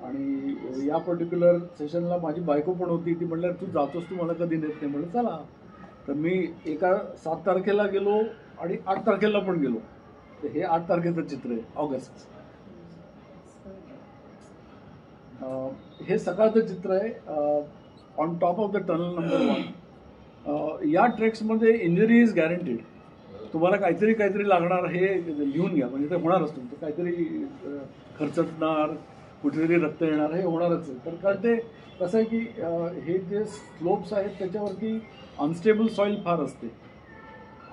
आणि या पर्टिक्युलर सेशनला माझी बायको पण होती, ती म्हणलं तू जातोस, तू मला कधी नेत नाही. म्हणलं चला. तर मी एका 7 तारखेला गेलो आणि 8 तारखेला पण गेलो. तर हे 8 तारखेचं चित्र आहे, ऑगस्ट. हे सकाळचं चित्र आहे on top of the tunnel number 1. या ट्रेक्समध्ये इंजरी इज गॅरंटीड. तुम्हाला काहीतरी लागणार हे लिहून घ्या, म्हणजे ते होणारच. तुमचं काहीतरी खर्चणार, कुठेतरी रक्त येणार, हे होणारच आहे. तर कारण ते कसं आहे की हे जे स्लोप्स आहेत त्याच्यावरती अनस्टेबल सॉईल फार असते,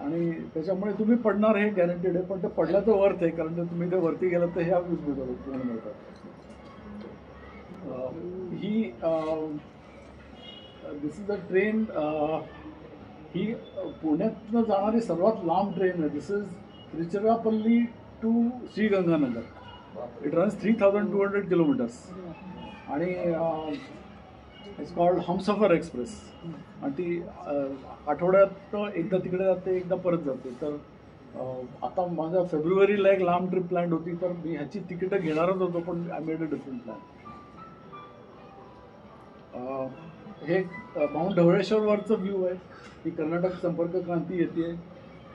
आणि त्याच्यामुळे तुम्ही पडणार हे गॅरंटीड आहे. पण ते पडल्याचं वर्थ आहे, कारण जर तुम्ही ते वरती गेलात तर ह्या पूर्ण मिळतात. ही दिस इज अ ट्रेन ही पुण्यातनं जाणारी सर्वात लांब ट्रेन आहे. This is Tiruchirappalli to Sriganganagar. It runs 3200 kilometres आणि इट्स कॉल्ड हमसफर एक्सप्रेस. आणि ती आठवड्यात एकदा तिकडे जाते, एकदा परत जाते. तर आता माझ्या फेब्रुवारीला एक लांब ट्रिप प्लॅन होती, तर मी ह्याची तिकीटं घेणारच होतो, पण I made a different plan. हे माउंट ढवळेश्वरवरचं व्ह्यू आहे. ही कर्नाटक संपर्क क्रांती येते.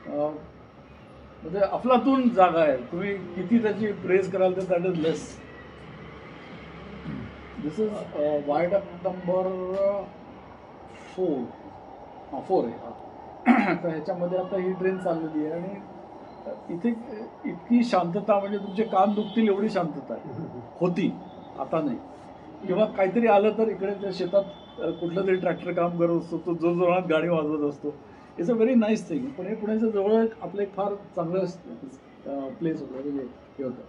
म्हणजे अफलातून जागा आहे. तुम्ही किती त्याची प्रेस कराल तर that is less. This is viaduct number 4 आहे. तर ह्याच्यामध्ये आता ही ट्रेन चाललेली आहे आणि इथे इतकी शांतता, म्हणजे तुमचे कान दुखतील एवढी शांतता आहे. होती, आता नाही. किंवा काहीतरी आलं तर इकडे त्या शेतात कुठलं तरी ट्रॅक्टर काम करत असतो, तो जो जोरात गाडी वाजवत असतो. It's a very nice thing. पण हे पुण्याच्या जवळ आपलं एक फार चांगलं प्लेस होतं, म्हणजे हे होतं.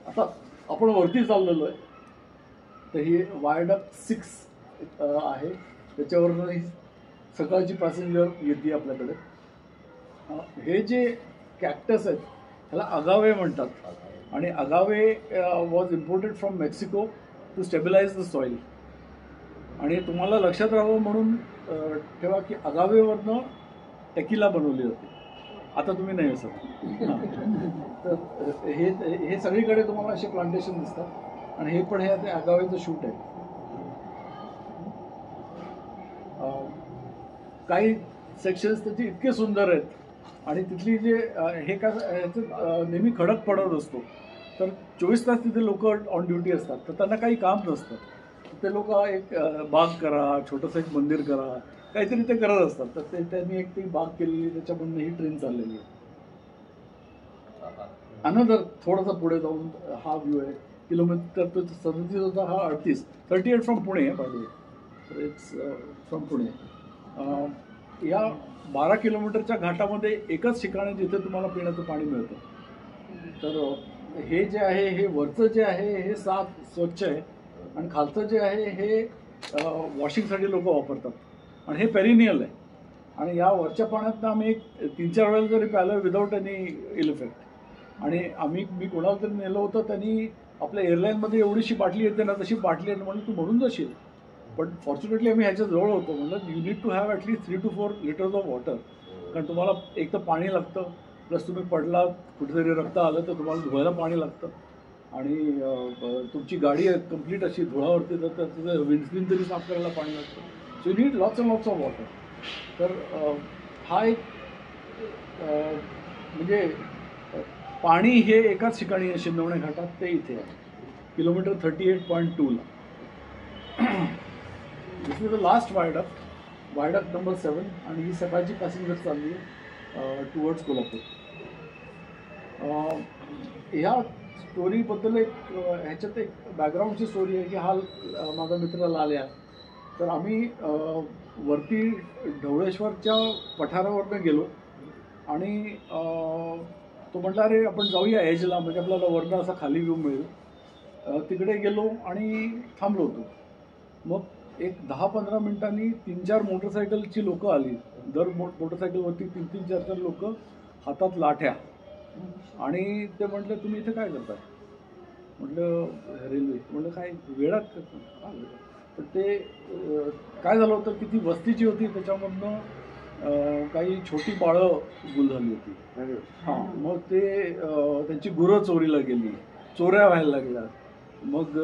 आता आपण वरती चाललेलो आहे. तर ही वायडक्ट 6 आहे. त्याच्यावरनं ही सकाळची पॅसेंजर येते आपल्याकडे. हे जे कॅक्टस आहेत ह्याला अगावे म्हणतात. आणि agave was imported from Mexico to stabilise the soil. आणि तुम्हाला लक्षात राहावं म्हणून ठेवा की अगावेवरनं टेकिला बनवली जाते. आता तुम्ही नाही असं. तर हे सगळीकडे तुम्हाला असे प्लांटेशन दिसतात. आणि हे पण हे अगावेचं शूट आहे. काही सेक्शन्स त्याचे इतके सुंदर आहेत आणि तिथली जे हे काय ह्याचं नेहमी खडक पडत असतो. तर 24 तास तिथे लोक ऑन ड्युटी असतात. तर त्यांना काही काम नसतं. ते लोक एक बाग करा, छोटंसं एक मंदिर करा, काहीतरी ते करत असतात. तर ते त्यांनी एक ती बाग केलेली, त्याच्यामधून ही ट्रेन चाललेली आहे. अनदर थोडासा पुढे जाऊन हा व्ह्यू आहे. किलोमीटर तो 37 होता, हा 38 from Pune. By the way, तर इट्स फ्रॉम पुणे. या 12 किलोमीटरच्या घाटामध्ये एकच ठिकाणी जिथे तुम्हाला पिण्याचं पाणी मिळतं. तर हे जे आहे, हे वरचं जे आहे हे साफ स्वच्छ आहे आणि खालचं जे आहे हे वॉशिंगसाठी लोक वापरतात. आणि हे पेरिनियल आहे. आणि या वरच्या पाण्यातनं आम्ही एक 3-4 वेळेला जरी प्यायलं विदाऊट एनी इल इफेक्ट. आणि मी कोणाला तरी नेलं होतं, त्यांनी आपल्या एअरलाईनमध्ये एवढीशी बाटली येते ना, तशी बाटली आहे म्हणून तू म्हणून जाशील. पण फॉर्च्युनेटली आम्ही ह्याच्या जवळ होतो. म्हणलं you need to have at least 3 to 4 litres of water. कारण तुम्हाला एक तर पाणी लागतं, प्लस तुम्ही पडला, कुठेतरी रक्त आलं तर तुम्हाला धुवायला पाणी लागतं. आणि तुमची गाडी कम्प्लीट अशी धुळावरती तर तुझं विंडस्क्रीन तरी साफ करायला पाणी लागतं. So you need lots and lots of water. तर हा एक म्हणजे पाणी हे एकाच ठिकाणी आहे शिंदवणे घाटात, ते इथे आहे. किलोमीटर 38.2ला. This is the last viaduct number 7. आणि ही सकाळची पॅसेंजर चालली आहे टुवर्ड्स कोल्हापूर. ह्या स्टोरीबद्दल एक ह्याच्यात एक बॅकग्राऊंडची स्टोरी आहे की हा माझा मित्र लाल्या. तर आम्ही वरती ढवळेश्वरच्या पठारावरनं गेलो आणि तो म्हटला अरे आपण जाऊया एजला, म्हणजे आपल्याला वरनं असा खाली व्ह्यू मिळेल. तिकडे गेलो आणि थांबलो होतो. मग एक 10-15 मिनिटांनी 3-4 मोटरसायकलची लोकं आली. दर मोटरसायकलवरती 3-4 लोक हातात लाठ्या. आणि ते म्हटलं तुम्ही इथे काय करताय? म्हटलं रेल्वे. म्हटलं काय वेळात करतो? तर ते काय झालं होतं की ती वस्तीची होती, त्याच्यामधनं काही छोटी बाळं गुल झाली होती. हां, मग ते त्यांची गुरं चोरीला गेली, चोऱ्या व्हायला लागल्या. मग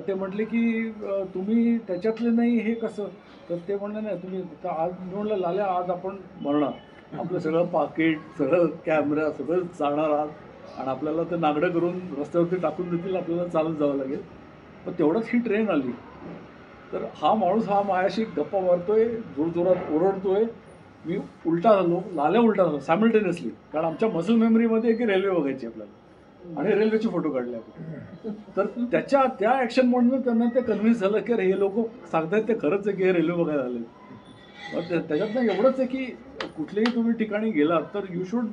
ते म्हटले की तुम्ही त्याच्यातले नाही, हे कसं? तर ते म्हणलं नाही तुम्ही आज. म्हणलं लाल्या आज आपण मरणार, आपलं सगळं पाकिट, सगळं कॅमेरा सगळं जाणार आज, आणि आपल्याला ते नागडं करून रस्त्यावरती टाकून देतील, आपल्याला चालत जावं लागेल. पण तेवढंच ही ट्रेन आली. तर हा माणूस हा माझ्याशी गप्पा मारतोय, जोरजोरात ओरडतोय. मी उलटा झालो, लाल्या उलटा झालो सायमल्टेनियसली. कारण आमच्या मसल मेमरीमध्ये की रेल्वे बघायची आपल्याला आणि रेल्वेचे फोटो काढले आपण. तर त्या ॲक्शनमधून त्यांना ते कन्व्हिन्स झालं की हे लोक सांगतायत ते खरंच आहे की हे रेल्वे बघायला आले. मग त्याच्यातनं एवढंच आहे की कुठल्याही तुम्ही ठिकाणी गेलात तर you should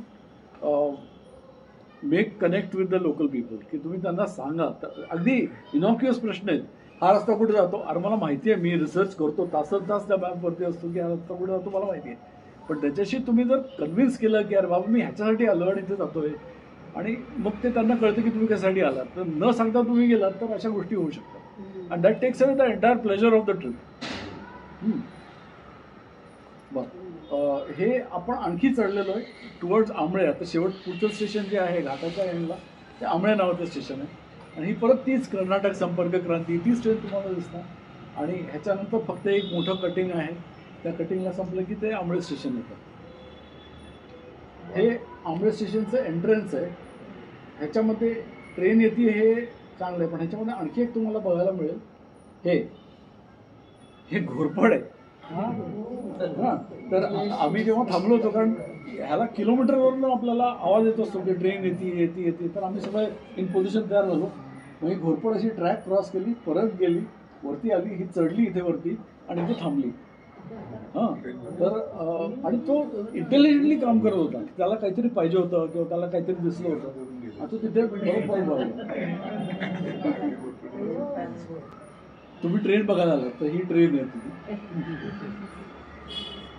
make connect with the local people, की तुम्ही त्यांना सांगा. अगदी इनॉक्युअस प्रश्न आहेत. हा रस्ता कुठे जातो? अरे मला माहिती आहे, मी रिसर्च करतो, तासन तास त्या मॅपवरती असतो की हा रस्ता कुठे जातो मला माहिती आहे. पण त्याच्याशी तुम्ही जर कन्व्हिन्स केलं की अरे बाबा मी ह्याच्यासाठी आलो आणि इथे जातोय, आणि मग ते त्यांना कळतं की तुम्ही कशासाठी आलात, तर न सांगता तुम्ही गेलात तर अशा गोष्टी होऊ शकतात. And that takes away the entire pleasure of the trip. बरं, हे आपण आणखी चढलेलो आहे टुवर्ड्स आंबळे. आता पुढचं स्टेशन जे आहे घाटाच्या एंडला ते आंबळे नावाचं स्टेशन आहे. आणि ही परत तीच कर्नाटक संपर्क क्रांती, तीच ट्रेन तुम्हाला दिसणार. आणि ह्याच्यानंतर फक्त एक मोठं कटिंग आहे, त्या कटिंगला संपलं की ते आंबळे स्टेशन येतं. हे आंबळे स्टेशनचं एंट्रन्स आहे. ह्याच्यामध्ये ट्रेन येते हे चांगलं आहे, पण ह्याच्यामध्ये आणखी एक तुम्हाला बघायला मिळेल, हे घोरपड आहे. हां, तर आम्ही जेव्हा थांबलो होतो, कारण ह्याला किलोमीटरवरून आपल्याला आवाज येत असतो की ट्रेन येते, तर आम्ही सगळं इन पोझिशन तयार झालो. मग ही घोरपड अशी ट्रॅक क्रॉस केली, परत गेली, वरती आली, ही चढली इथे वरती आणि इथे थांबली. हां, तर आणि तो इंटेलिजंटली काम करत होता. त्याला काहीतरी पाहिजे होतं किंवा त्याला काहीतरी दिसलं होतं, आता तिथे बरोबर बघा. तुम्ही ट्रेन बघायला आलात तर ही ट्रेन आहे ती.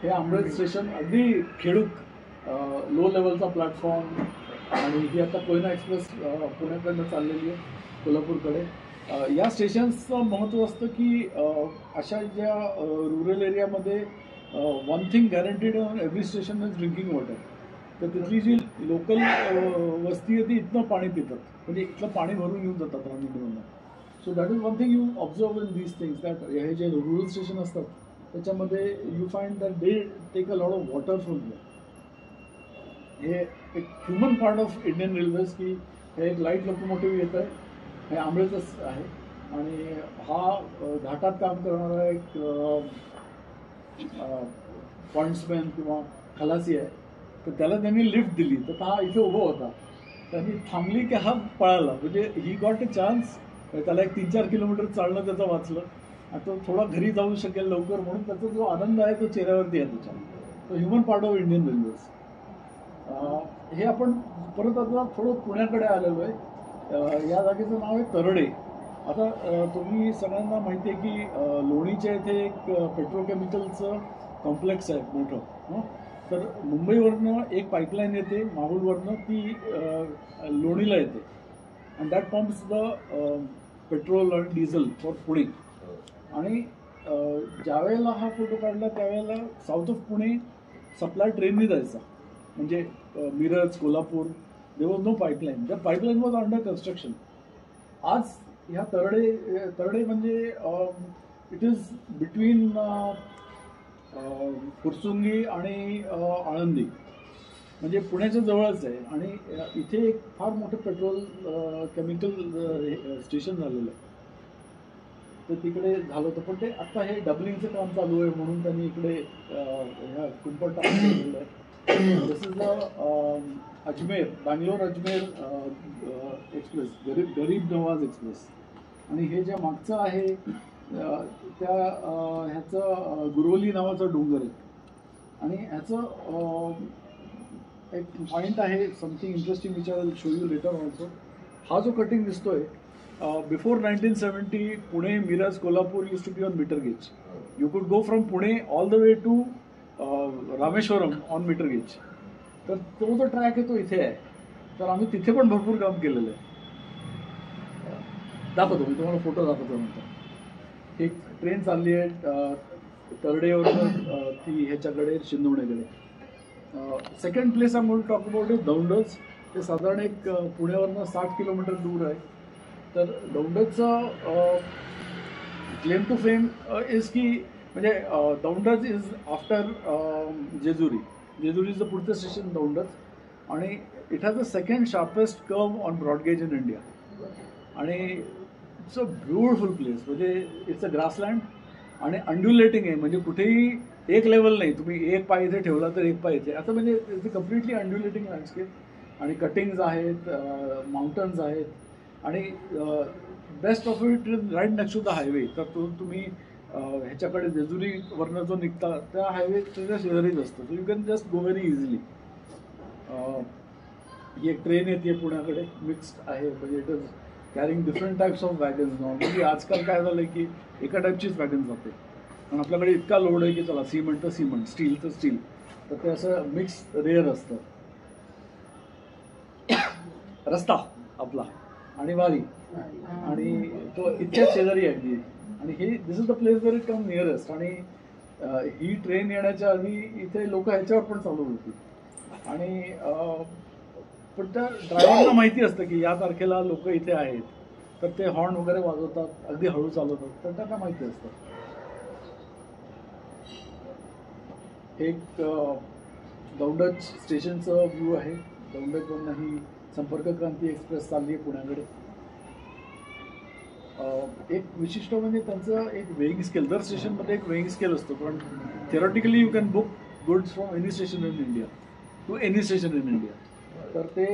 हे आंबळे स्टेशन अगदी खेडूक लो लेवलचा प्लॅटफॉर्म. आणि ही आता कोयना एक्सप्रेस पुण्याकडनं चाललेली आहे कोल्हापूरकडे. या स्टेशन्सचं महत्त्व असतं की अशा ज्या रुरल एरियामध्ये one thing guaranteed on every station is drinking water. तर तिथली जी लोकल वस्ती आहे ती इथनं पाणी पितात, म्हणजे इथलं पाणी भरून घेऊन जातात रामनगरमधून. So that is one thing you observe in these things, that हे जे रुरल स्टेशन असतात त्याच्यामध्ये you find that they take a lot of water from here. हे एक human part of Indian railways की हे एक लाईट लोकोमोटिव्ह येतं आहे, हे आंबळेचंच आहे. आणि हा घाटात काम करणारा एक पॉइंट्समॅन किंवा खलासी आहे. तर त्याला त्यांनी लिफ्ट दिली, तर हा इथे उभा होता. त्यांनी थांबली की हा पळाला, म्हणजे ही गॉट अ चान्स. त्याला एक 3-4 किलोमीटर चालणं त्याचं वाचलं. आणि तो थोडा घरी जाऊ शकेल लवकर, म्हणून त्याचा जो आनंद आहे तो चेहऱ्यावरती आहे त्याच्या. तो human part of Indian railways. हे आपण परत आता थोडं पुण्याकडे आलेलो आहे. या जागेचं नाव आहे तरडे. आता तुम्ही सगळ्यांना माहिती आहे की लोणीच्या इथे एक पेट्रोकेमिकलचं कॉम्प्लेक्स आहे मोठं. तर मुंबईवरनं एक पाईपलाईन येते माहूलवरनं, ती लोणीला येते. And that pumps the petrol आणि डिझेल फॉर पुणे. आणि ज्यावेळेला हा फोटो काढला त्यावेळेला साऊथ ऑफ पुणे सप्लाय ट्रेननी जायचा, म्हणजे Miraj, Kolhapur. There was no pipeline. The pipeline was under construction. आज ह्या तरडे म्हणजे इट इज बिटवीन फुरसुंगी आणि आळंदी, म्हणजे पुण्याच्या जवळच आहे. आणि इथे एक फार मोठं पेट्रोल केमिकल स्टेशन झालेलं आहे. तर तिकडे झालं होतं, पण ते आता हे डबलिंगचं काम चालू आहे म्हणून त्यांनी इकडे ह्या कुंपण टाकून ठेवलेलं आहे. This is Ajmer, Bangalore Ajmer express, गरीब नवाज एक्सप्रेस. आणि हे जे मागचं आहे त्या ह्याचं गुरवली नावाचं डोंगर आहे. आणि ह्याचं एक पॉईंट आहे, something interesting which I will show you later also. हा जो कटिंग दिसतोय, before 1970 Pune, Miraj, Kolhapur used to be on meter gauge. You could go from Pune all the way to Rameswaram on metre gauge. तर तो जो ट्रॅक आहे तो इथे आहे. तर आम्ही तिथे पण भरपूर काम केलेलं आहे. दाखवतो मी तुम्हाला, फोटो दाखवतो नंतर. एक ट्रेन चालली आहे तरडेवरनं ती ह्याच्याकडे शिंदवण्याकडे. Second place I going to talk about is Daundaj. ते साधारण एक पुण्यावरनं 60 किलोमीटर दूर आहे. तर दौंडचं क्लेम टू फेम इज की, म्हणजे दौंडच इज आफ्टर जेजुरी. जेजुरीचं पुढचं स्टेशन दौंडच. आणि it has the second sharpest curve on broad gauge in India. आणि इट्स अ ब्युटिफुल प्लेस, म्हणजे इट्स अ ग्रासलँड आणि अंड्युलेटिंग आहे, म्हणजे कुठेही एक लेवल नाही. तुम्ही एक पाय इथे ठेवला तर एक पाय इथे, असं म्हणजे it's a completely undulating landscape. आणि कटिंग्ज आहेत, माउंटन्स आहेत. आणि best of it is right next to the highway. तर तुम्ही ह्याच्याकडे जेजुरीवरनं जो निघता त्या हायवे त्याच्या शेजारीच असतो. So you can just go very easily. ही एक ट्रेन येते पुण्याकडे, मिक्स्ड आहे, म्हणजे it is carrying different types of wagons. Normally आजकाल काय झालं आहे की एका टाईपचीच वॅगन जाते, कारण आपल्याकडे इतका लोड आहे की चला सिमेंट तर सिमेंट, स्टील तर स्टील. तर ते असं मिक्स रेअर असतं. रस्ता आपला आणि वारी आणि तो इतक्याच शेजारी आहे अगदी. आणि हे this is the place where it come nearest. आणि ही ट्रेन येण्याच्या आधी इथे लोक ह्याच्यावर पण चालवत होती. आणि पण त्या ड्रायव्हरला माहिती असतं की या तारखेला लोक इथे आहेत, तर ते हॉर्न वगैरे वाजवतात, अगदी हळू चालवतात, तर त्यांना माहिती असतं. एक दौंडच स्टेशनचं व्ह्यू आहे. दौंडजवरून ही संपर्क क्रांती एक्सप्रेस चालली आहे पुण्याकडे. एक विशिष्ट म्हणजे त्यांचं एक वेइंग स्केल, दर स्टेशनमध्ये एक वेइंग स्केल असतो. पण theoretically you can book goods from any station in India to any station in India. तर ते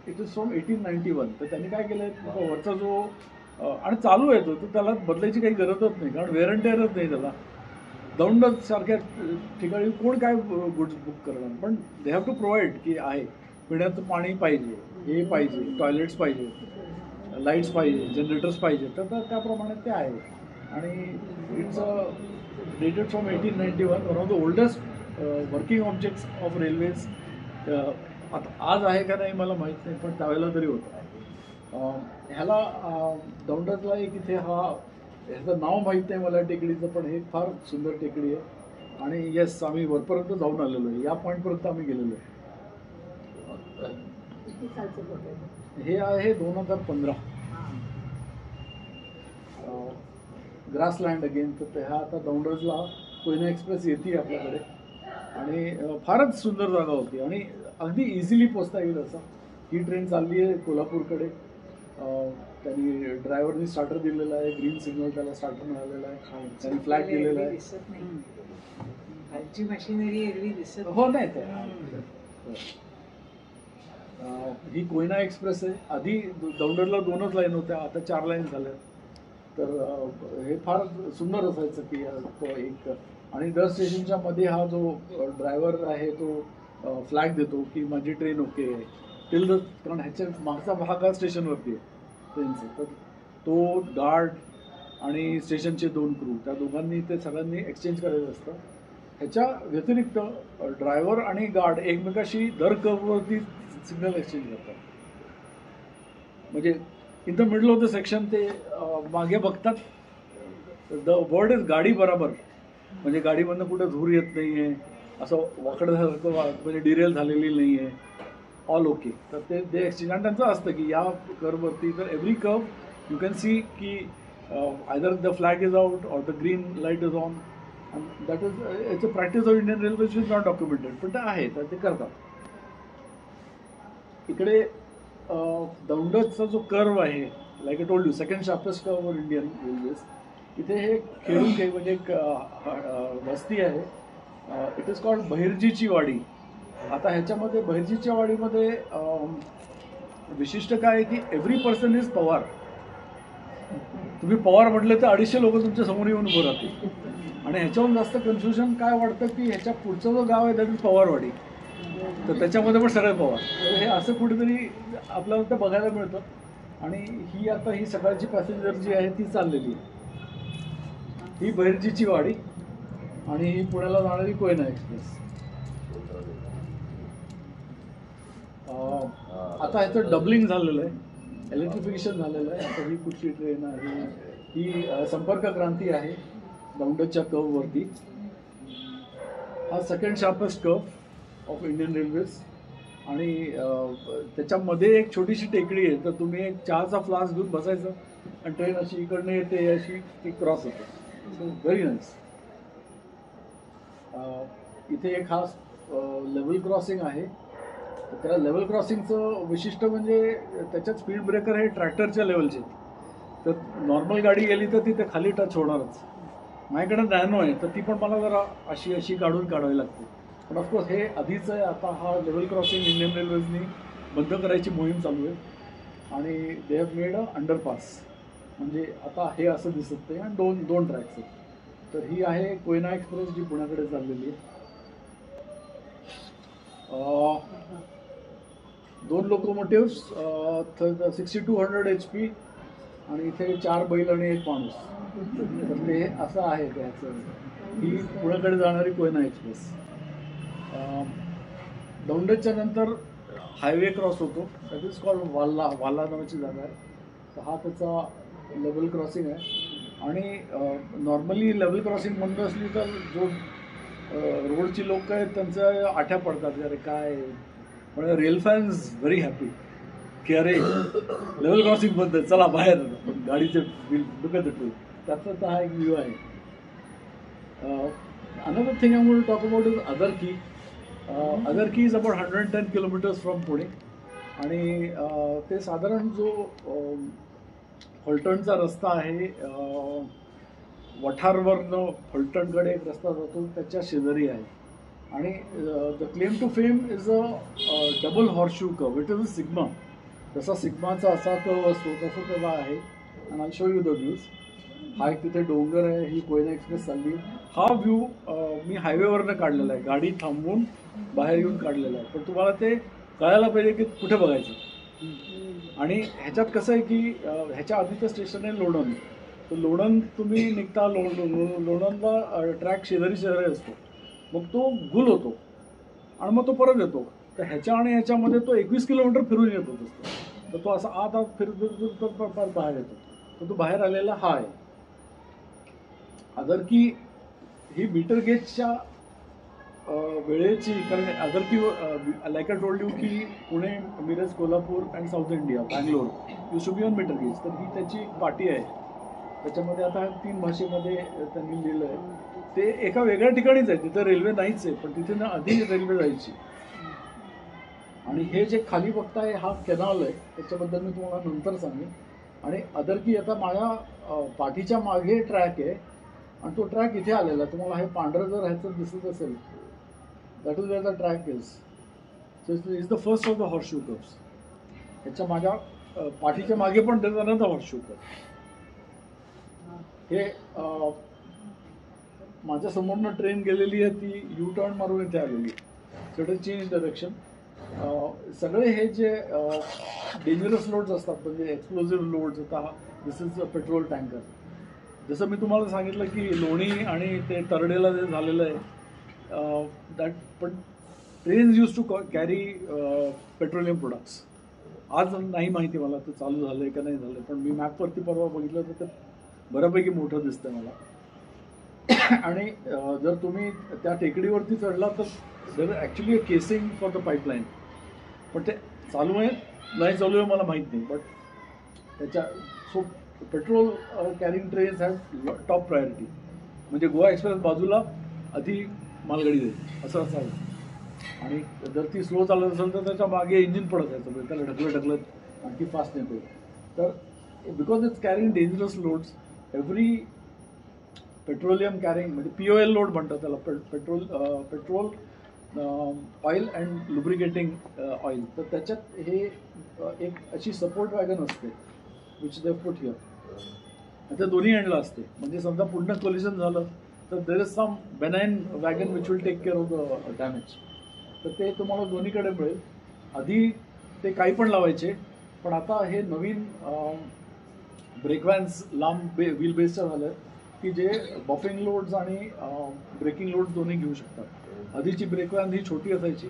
इट इज फ्रॉम 1891. तर त्यांनी काय केलं आहे, वरचा जो आणि चालू आहे तो त्याला बदलायची काही गरजच नाही, कारण वेअर अँड टेअरच नाही त्याला. दौंड सारख्या ठिकाणी कोण काय गुड्स बुक करणार. पण दे हॅव टू प्रोव्हाइड की आहे, पिण्याचं पाणी पाहिजे, हे पाहिजे, टॉयलेट्स पाहिजे, लाईट्स पाहिजे, जनरेटर्स पाहिजे, तर त्याप्रमाणे ते आहे. आणि it's dated from 1891. One of the oldest working objects of railways. आता आज आहे का नाही मला माहीत नाही, पण त्यावेळेला तरी होतं. ह्याला दौंडातला एक इथे ह्याचं नाव माहीत नाही मला टेकडीचं, पण हे फार सुंदर टेकडी आहे. आणि येस, आम्ही वरपर्यंत जाऊन आलेलो आहे, या पॉईंटपर्यंत आम्ही गेलेलो आहे. हे आहे 2015 ग्रासलँड अगेन. तर ह्या आता दौंडजला कोयना एक्सप्रेस येते आपल्याकडे. आणि फारच सुंदर जागा होती आणि अगदी इझिली पोचता येईल असं. ही ट्रेन चालली आहे कोल्हापूरकडे. त्यांनी ड्रायव्हरनी स्टार्टर दिलेला आहे, ग्रीन सिग्नल त्याला स्टार्टर मिळालेला आहे, त्यांनी फ्लॅग दिलेला आहे. खालची मशिनरी एरवी दिसत हो नाही ते ही कोयना एक्सप्रेस आहे. आधी दौंडला 2च लाईन होत्या, आता 4 लाईन झाल्या. तर हे फार सुंदर असायचं की तो एक. आणि दर स्टेशनच्या मध्ये हा जो ड्रायव्हर आहे तो फ्लॅग देतो की माझी ट्रेन ओके आहे टिल द, कारण ह्याच्या मागचा भाग हा स्टेशनवरती आहे ट्रेनचं. तर तो गार्ड आणि स्टेशनचे 2 क्रू, त्या दोघांनी ते सगळ्यांनी एक्सचेंज करायचं असतं. ह्याच्या व्यतिरिक्त ड्रायव्हर आणि गार्ड एकमेकाशी दर कर्ववरती सिग्नल एक्सचेंज करतात. म्हणजे in the middle of the section ते मागे बघतात, द वर्ड इज गाडी बराबर, म्हणजे गाडीमधनं कुठं धूर येत नाही आहे, असं वाकडं म्हणजे डिरेल झालेली नाही आहे, ऑल ओके. तर ते एक्सचेंज. आणि त्यांचं असतं की या कर्ववरती तर every curve you can see की either the flag is out और the green light is on. That is it's a practice of Indian railway which is not documented, पण ते आहे, तर ते करतात. इकडे दौंडचा जो कर्व आहे, like I told you, second sharpest curve of Indian railways. इथे हे खेळून काही म्हणजे एक वस्ती आहे. इट इज कॉल्ड बहिर्जीची वाडी. आता ह्याच्यामध्ये बहिर्जीच्या वाडीमध्ये विशिष्ट काय आहे की एव्हरी पर्सन इज पवार. तुम्ही पवार म्हटलं तर 250 लोक तुमच्या समोर येऊन उभं राहतील. आणि ह्याच्याहून जास्त कन्फ्युजन काय वाटतं की ह्याच्या पुढचा जो गाव आहे दॅट इज पवारवाडी, तर त्याच्यामध्ये पण सगळे पवार. तर हे असं कुठेतरी आपल्याला तर बघायला मिळतं. आणि ही आता ही सकाळची पॅसेंजर जी आहे ती चाललेली आहे, ही बहिर्जीची वाडी आणि ही पुण्याला जाणारी कोयना एक्सप्रेस. आता ह्याचं डबलिंग झालेलं आहे, इलेक्ट्रिफिकेशन झालेलं आहे. आता ही कुठली ट्रेन आहे, ही संपर्क क्रांती आहे दौंडच्या कर्ववरती. हा second sharpest curve of Indian railways. आणि त्याच्यामध्ये एक छोटीशी टेकडी आहे, तर तुम्ही एक चहाचा फ्लास्क घेऊन बसायचं आणि ट्रेन अशी इकडनं येते, अशी ती क्रॉस होते. So very nice. इथे एक खास लेवल क्रॉसिंग आहे. तर त्या लेवल क्रॉसिंगचं वैशिष्ट्य म्हणजे त्याच्यात स्पीड ब्रेकर हे ट्रॅक्टरच्या लेवलचे. तर नॉर्मल गाडी गेली तर ती ते खाली टच होणारच. माझ्याकडे नॅनो आहे, तर ती पण मला जरा अशी काढावी लागते. पण ऑफकोर्स हे आधीच आहे. आता हा लेवल क्रॉसिंग इंडियन रेल्वेजनी बंद करायची मोहीम चालू आहे. आणि they have made a underpass, म्हणजे आता हे असं दिसत नाही. आणि दोन ट्रॅक्स आहेत. तर ही आहे कोयना एक्सप्रेस जी पुण्याकडे चाललेली आहे. 2 लोकोमोटिव्स, 6200 HP आणि इथे 4 बैल आणि 1 माणूस. तर ते असं आहे त्याचं. ही पुण्याकडे जाणारी कोयना एक्सप्रेस. दौंडच्या नंतर हायवे क्रॉस होतो, दॅट इज कॉल्ड वाला नावाची जागा आहे. तर हा त्याचा लेवल क्रॉसिंग आहे. आणि नॉर्मली लेवल क्रॉसिंग बंद असली तर जो रोडची लोक आहेत त्यांच्या आठ्या पडतात, अरे काय. म्हणजे रेल फॅन्स व्हेरी हॅपी की अरे लेवल क्रॉसिंग बंद आहे, चला बाहेर गाडीचे बिल दुखत येतो. त्याचा हा एक व्ह्यू आहे. Another thing I want to talk about is Adarki. Adarki is about 110 kilometres from Pune. आणि ते साधारण जो फलटणचा रस्ता आहे, वठारवरनं फलटणकडे एक रस्ता जातो, त्याच्या शेजारी आहे. आणि the claim to fame is a double horseshoe curve. It is a sigma. जसा सिग्माचा असा कर्व असतो तसं त्याला आहे. आणि I show you the views. हा एक तिथे डोंगर आहे, ही कोयना एक्सप्रेस चालली. हा व्ह्यू मी हायवेवरनं काढलेला आहे, गाडी थांबवून बाहेर येऊन काढलेला आहे. पण तुम्हाला ते कळायला पाहिजे की कुठे बघायचं. आणि ह्याच्यात कसं आहे की ह्याच्या आधीचं स्टेशन आहे लोणंद. तर लोणंद तुम्ही निघता, लोणंदला ट्रॅक शेजारी असतो, मग तो गुल होतो आणि मग तो परत येतो. तर ह्याच्या आणि ह्याच्यामध्ये तो 21 किलोमीटर फिरून येत होत असतो. तर तो असा आत फिरत बाहेर येतो. तर तो बाहेर आलेला हा आहे. अदरकी ही मीटर गेजच्या वेळेची, कारण अदरकी लाईक आय टोल्ड यू की Pune, Miraj, Kolhapur and South India, Bangalore used to be on metre gauge. तर ही त्याची एक पाटी आहे. त्याच्यामध्ये आता 3 भाषेमध्ये त्यांनी लिहिलं आहे. ते एका वेगळ्या ठिकाणीच आहे, तिथं रेल्वे नाहीच आहे, पण तिथे ना आधी रेल्वे जायची. आणि हे जे खाली बघताय हा केनाल आहे, त्याच्याबद्दल मी तुम्हाला नंतर सांगेन. आणि अदरकी आता माझ्या पाठीच्या मागे ट्रॅक आहे आणि तो ट्रॅक इथे आलेला. तुम्हाला हे पांढरं जर ह्याचं दिसत असेल, that is where the track is. So is the first of the horseshoe curves. ह्याच्या माझ्या पाठीच्या मागे पण त्याचा द हॉर्सशू कर्व. हे माझ्या समोरनं ट्रेन गेलेली आहे, ती यू टर्न मारून इथे आलेली आहे. So it is change direction. सगळे हे जे डेंजरस लोड्स असतात, म्हणजे एक्सप्लोजिव्ह लोड्स, आता दिस इज अ पेट्रोल टँकर. जसं मी तुम्हाला सांगितलं की लोणी आणि ते तरडेला जे झालेलं आहे, दॅट पण trains used to carry petroleum products. आज नाही माहिती मला ते चालू झालं आहे का नाही झालं, पण मी मॅपवरती परवा बघितलं तर ते बऱ्यापैकी मोठं दिसतंय मला. आणि जर तुम्ही त्या टेकडीवरती चढला तर there actually a casing for the pipeline. पण ते चालू आहे नाही चालू आहे मला माहीत नाही. बट त्याच्या so petrol carrying trains have top priority. म्हणजे गोवा एक्सप्रेस बाजूला आधी मालगाडी जाईल असं असावं. आणि जर ती स्लो चालत असेल तर त्याच्या मागे इंजिन पडत आहे, त्याला ढकलत आणखी फास्ट नेतो. तर because it's carrying dangerous loads, every petroleum carrying, म्हणजे POL लोड म्हणतात त्याला, petrol oil and lubricating oil. तर त्याच्यात हे एक अशी सपोर्ट वॅगन असते विच दे पुट हिअर. त्या दोन्ही एंडला असते. म्हणजे समजा पूर्ण कोलिजन झालं तर there is some benign wagon which will take care of the damage. तर ते तुम्हाला दोन्हीकडे मिळेल. आधी ते काही पण लावायचे, पण आता हे नवीन ब्रेकवॅन्स लांब व्हील बेसच्या झाल्या की जे बफिंग लोड्स आणि ब्रेकिंग लोड्स दोन्ही घेऊ शकतात. आधीची ब्रेकवॅन ही छोटी असायची,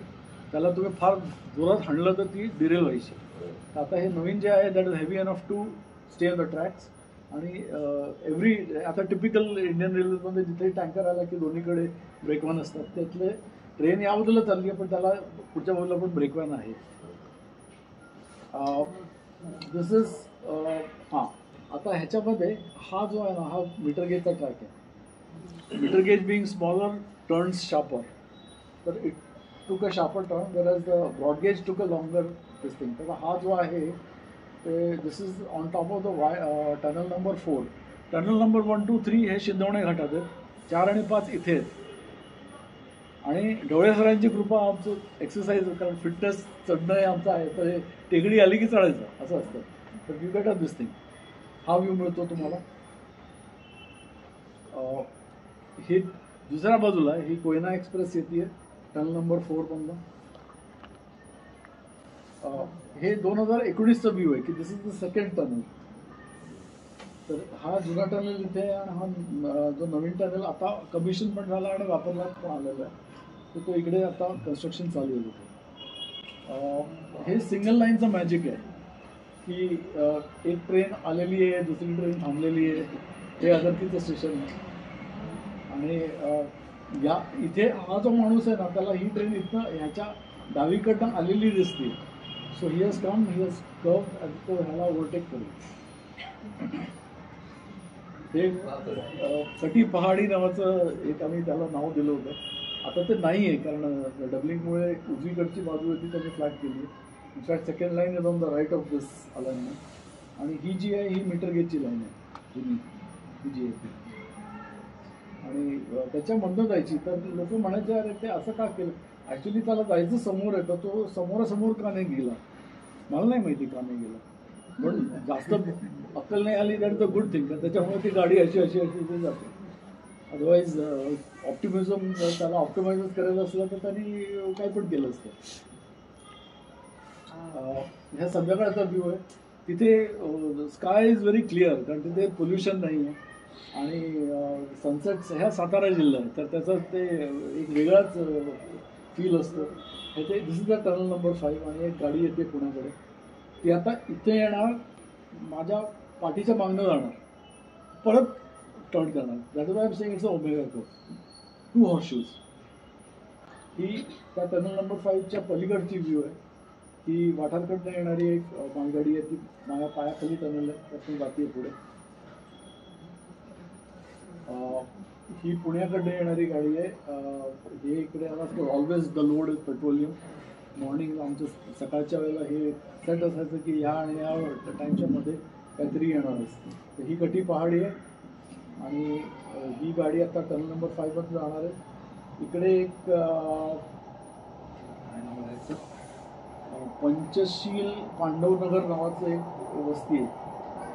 त्याला तुम्ही फार जोरात हाणलं तर ती डिरेल व्हायची. तर आता हे नवीन जे आहे that is heavy enough to stay on the tracks. आणि आता टिपिकल इंडियन रेल्वेमध्ये जिथे टँकर आला की दोन्हीकडे ब्रेकवॅन असतात, त्यातले ट्रेन या बाजूला चालली आहे पण त्याला पुढच्या बाजूला पण ब्रेकवॅन आहे. दिस इज आता ह्याच्यामध्ये हा जो आहे ना, हा मीटर गेजचा ट्रॅक आहे. Metre gauge being smaller turns sharper, तर it took a sharper turn, whereas the broad gauge took a longer this thing. तर हा जो आहे ते this is on top of the tunnel number 4. Tunnel number 1, 2, 3 हे शिंदवणे घाटात आहेत, 4 आणि 5 इथे आहेत. आणि ढवळे सरांची कृपा आमचं एक्सरसाइज, कारण फिटनेस चढणं हे आमचं आहे, तर हे टेकडी आली की चढायचं असं असतं. तर you get a this thing. हा व्ह्यू मिळतो तुम्हाला. ही दुसऱ्या बाजूला ही कोयना एक्सप्रेस येते टनल नंबर 4 मधलं. हे 2019चं व्ह्यू आहे की दिस इज द सेकंड टनल. तर हा जुना टनल इथे आहे आणि हा जो नवीन टनल आता कमिशन पण झाला आणि वापरण्यात पण आलेला आहे. तर तो इकडे आता कन्स्ट्रक्शन चालू आहे तिथे. हे सिंगल लाईनचं मॅजिक आहे की एक ट्रेन आलेली आहे, दुसरी ट्रेन थांबलेली आहे, हे अगरकीचं स्टेशन आहे. आणि या इथे हा जो माणूस आहे ना, त्याला ही ट्रेन इथनं ह्याच्या डावीकडनं आलेली दिसते. So he has come, he has come आणि तो ह्याला ओव्हरटेक करेल. हे कटी पहाडी नावाचं एक आम्ही त्याला नाव दिलं होतं. आता ते नाही आहे, कारण डबलिंगमुळे उजवीकडची बाजू आहे ती त्यांनी फ्लॅट केली आहे. In fact second line is on the right of this alignment. आणि ही जी आहे ही मीटर गेजची लाईन आहे जुनी, ही जी आहे ती. आणि त्याच्यामधनं जायची. तर लोक म्हणायचे अरे ते असं का केलं. ॲक्च्युली त्याला जायचं समोर आहे, तर तो समोरासमोर का नाही गेला मला नाही माहिती का नाही गेला. पण जास्त अक्कल नाही आली that is a good thing. त्याच्यामुळे ती गाडी अशी अशी अशी इथे जाते. अदरवाईज ऑप्टिमिझम त्याला ऑप्टिमाइज करायचं असलं तर त्यांनी काय पण केलं असतं. ह्या संध्याकाळचा व्ह्यू आहे. तिथे स्काय इज व्हेरी क्लिअर, कारण तिथे पोल्युशन नाही आहे. आणि सनसेट्स ह्या सातारा जिल्हा आहे, तर त्याचं ते एक वेगळाच फील असतं. ह्याचे दिस इज द टनल नंबर 5. आणि एक गाडी येते पुण्याकडे, ती आता इथे येणार, माझ्या पाठीच्या मागणं जाणार, परत टर्न करणार. That is I am saying it's a omega curve, 2 हॉर्सशूज. ही त्या टनल नंबर 5च्या पलीकडची व्ह्यू आहे. ही वाठारकडनं येणारी एक मालगाडी आहे, ती माझ्या पायाखाली टनल आहे, त्यातून जाते पुढे. ही पुण्याकडे येणारी गाडी आहे. हे इकडे always the load is petroleum. Morning आमचं सकाळच्या वेळेला हे सेट असायचं की ह्या आणि या टाईमच्या मध्ये काहीतरी येणारच. तर ही कटी पहाडी आहे. आणि ही गाडी आता टनल नंबर 5 जाणार आहे. इकडे एक काय नाव आहे, पंचशील पांडवनगर नावाचं एक वस्ती आहे.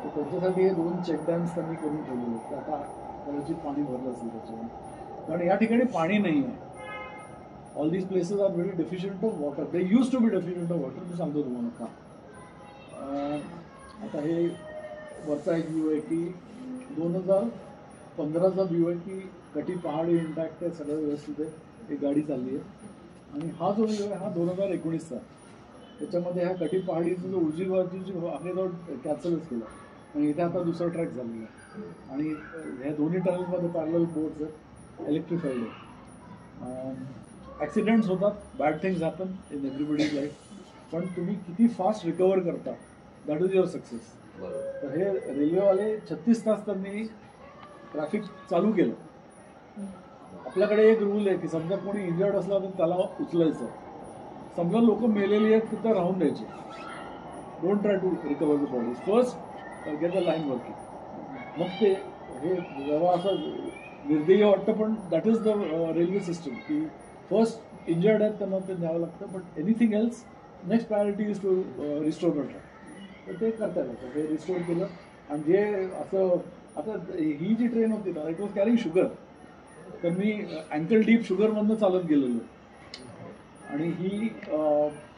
तर त्यांच्यासाठी हे 2 चेक डॅम्स त्यांनी करून ठेवलेले आहेत. आता कदाचित पाणी भरलं असेल त्याच्यामुळे, कारण या ठिकाणी पाणी नाही आहे. All these places are very deficient of water. They used to be deficient of water. मी सांगतो तुम्हाला का. आता हे वरचा एक व्ह्यू आहे की 2015चा व्ह्यू आहे की कटी पहाडी इंटॅक्ट आहे, सगळं व्यवस्थित आहे, एक गाडी चालली आहे. आणि हा जो व्ह्यू आहे हा 2019चा. त्याच्यामध्ये ह्या कटी पहाडीचा जो उजवी बाजू जो आहे तो कॅन्सलच केला आणि इथे आता दुसरा ट्रॅक झालेला आहे. आणि ह्या दोन्ही टनल्समध्ये पॅरलल बोर्ड्स आहेत, इलेक्ट्रिफाईड आहे. ॲक्सिडेंट्स होतात, bad things happen in everybody's life, पण तुम्ही किती फास्ट रिकवर करता दॅट इज युअर सक्सेस. तर हे रेल्वेवाले 36 तास त्यांनी ट्रॅफिक चालू केलं. आपल्याकडे एक रूल आहे की समजा कोणी इंजर्ड असला तर त्याला उचलायचं. समजा लोक मेलेली आहेत तिथं राहून द्यायचे. Don't try to recover the bodies, first get the line working. मग ते हे जरा असं निर्दयी वाटतं, पण that is the railway system की फर्स्ट इंजर्ड आहेत त्यांना ते न्यावं लागतं. But anything else next priority is to restore the track. तर ते करता येतं, हे रिस्टोर केलं. आणि जे असं आता ही जी ट्रेन होती ना, इट वॉज कॅरिंग शुगर. तर मी अँकल डीप शुगरमधनं चालत गेलेलो. आणि ही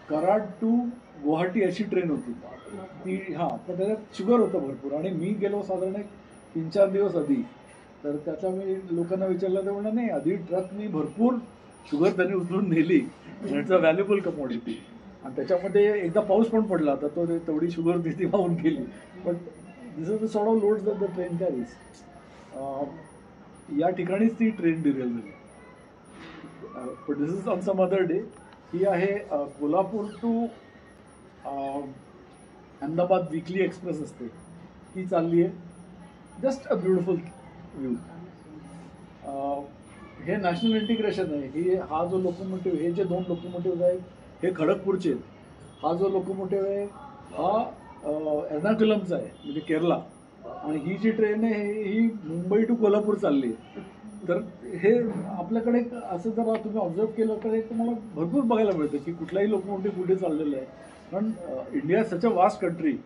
कराड टू गुवाहाटी अशी ट्रेन होती ती. हां, पण त्याच्यात शुगर होतं भरपूर. आणि मी गेलो साधारण एक 3-4 दिवस आधी. तर त्याचा मी लोकांना विचारलं, तर म्हणलं नाही, आधी ट्रकनी भरपूर शुगर त्यांनी उचलून नेली. It's a valuable commodity. आणि त्याच्यामध्ये एकदा पाऊस पण पडला तर तो तेवढी शुगर तिथे वाहून गेली. But this is the sort of loads that the train carries. या ठिकाणीच ती ट्रेन डिरेल झाली. पण this is on some other day. ही आहे Kolhapur to Ahmedabad weekly express असते, ती चालली आहे. Just a beautiful view. हे नॅशनल इंटिग्रेशन आहे. हा जो लोकोमोटिव्ह, हे जे 2 लोकोमोटिव्ह आहेत हे खडगपूरचे आहेत. हा जो लोकोमोटिव्ह आहे हा एर्नाकुलमचा आहे, म्हणजे केरला. आणि ही जी ट्रेन आहे ही मुंबई टू कोल्हापूर चालली आहे. तर हे आपल्याकडे असं जर तुम्ही ऑब्झर्व केलं तर तुम्हाला भरपूर बघायला मिळतं की कुठलाही लोकोमोटिव्ह कुठे चाललेलं आहे. कारण India such a vast country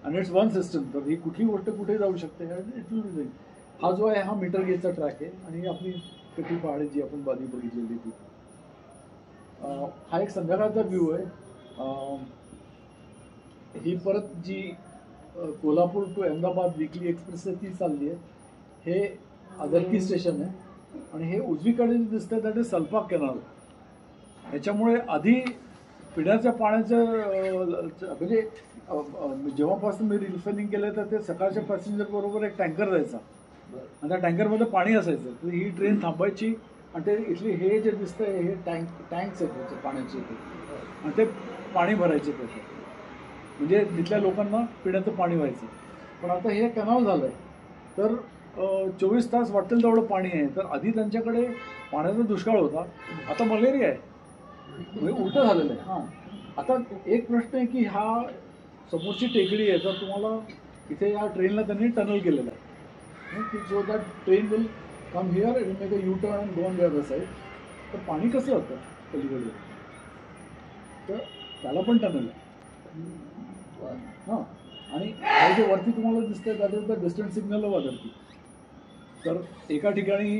आणि इट्स वन सिस्टम. तर ही कुठली गोष्ट कुठे जाऊ शकते. It will be. हा जो आहे हा मीटर गेजचा ट्रॅक आहे. आणि आपली कटी पहाडी जी आपण बाधी बघितलेली ती. हा एक संध्याकाळचा व्ह्यू आहे. ही परत जी Kolhapur to Ahmedabad weekly express आहे ती चालली आहे. हे अगरकी स्टेशन आहे. आणि हे उजवीकडे जे दिसतं दॅट इज सल्पा कॅनाल. ह्याच्यामुळे आधी पिण्याच्या पाण्याचं म्हणजे जेव्हापासून मी रिफिलिंग केलं तर ते सकाळच्या पॅसेंजर बरोबर एक टँकर जायचा आणि त्या टँकरमध्ये पाणी असायचं. तर ही ट्रेन थांबायची आणि ते इथली हे जे दिसतंय हे टँक्स आहेत त्याचे पाण्याचे ते आणि ते पाणी भरायचे त्याचे म्हणजे तिथल्या लोकांना पिण्याचं पाणी व्हायचं. पण आता हे कॅनॉल झालं आहे तर 24 तास वाटेल तेवढं पाणी आहे. तर आधी त्यांच्याकडे पाण्याचा दुष्काळ होता, आता मलेरिया आहे, म्हणजे उलटं झालेलं आहे. हां, आता एक प्रश्न आहे की हा समोरची टेकडी आहे तर तुम्हाला इथे या ट्रेनला त्यांनी टनल केलेलं आहे की so that train will come here it make a U turn and go on the other side. तर पाणी कसं होतं पलीकडे तर त्याला पण टनल आहे. हां, आणि हे जे वरती तुम्हाला दिसतंय that is the distance signal of Adarki. तर एका ठिकाणी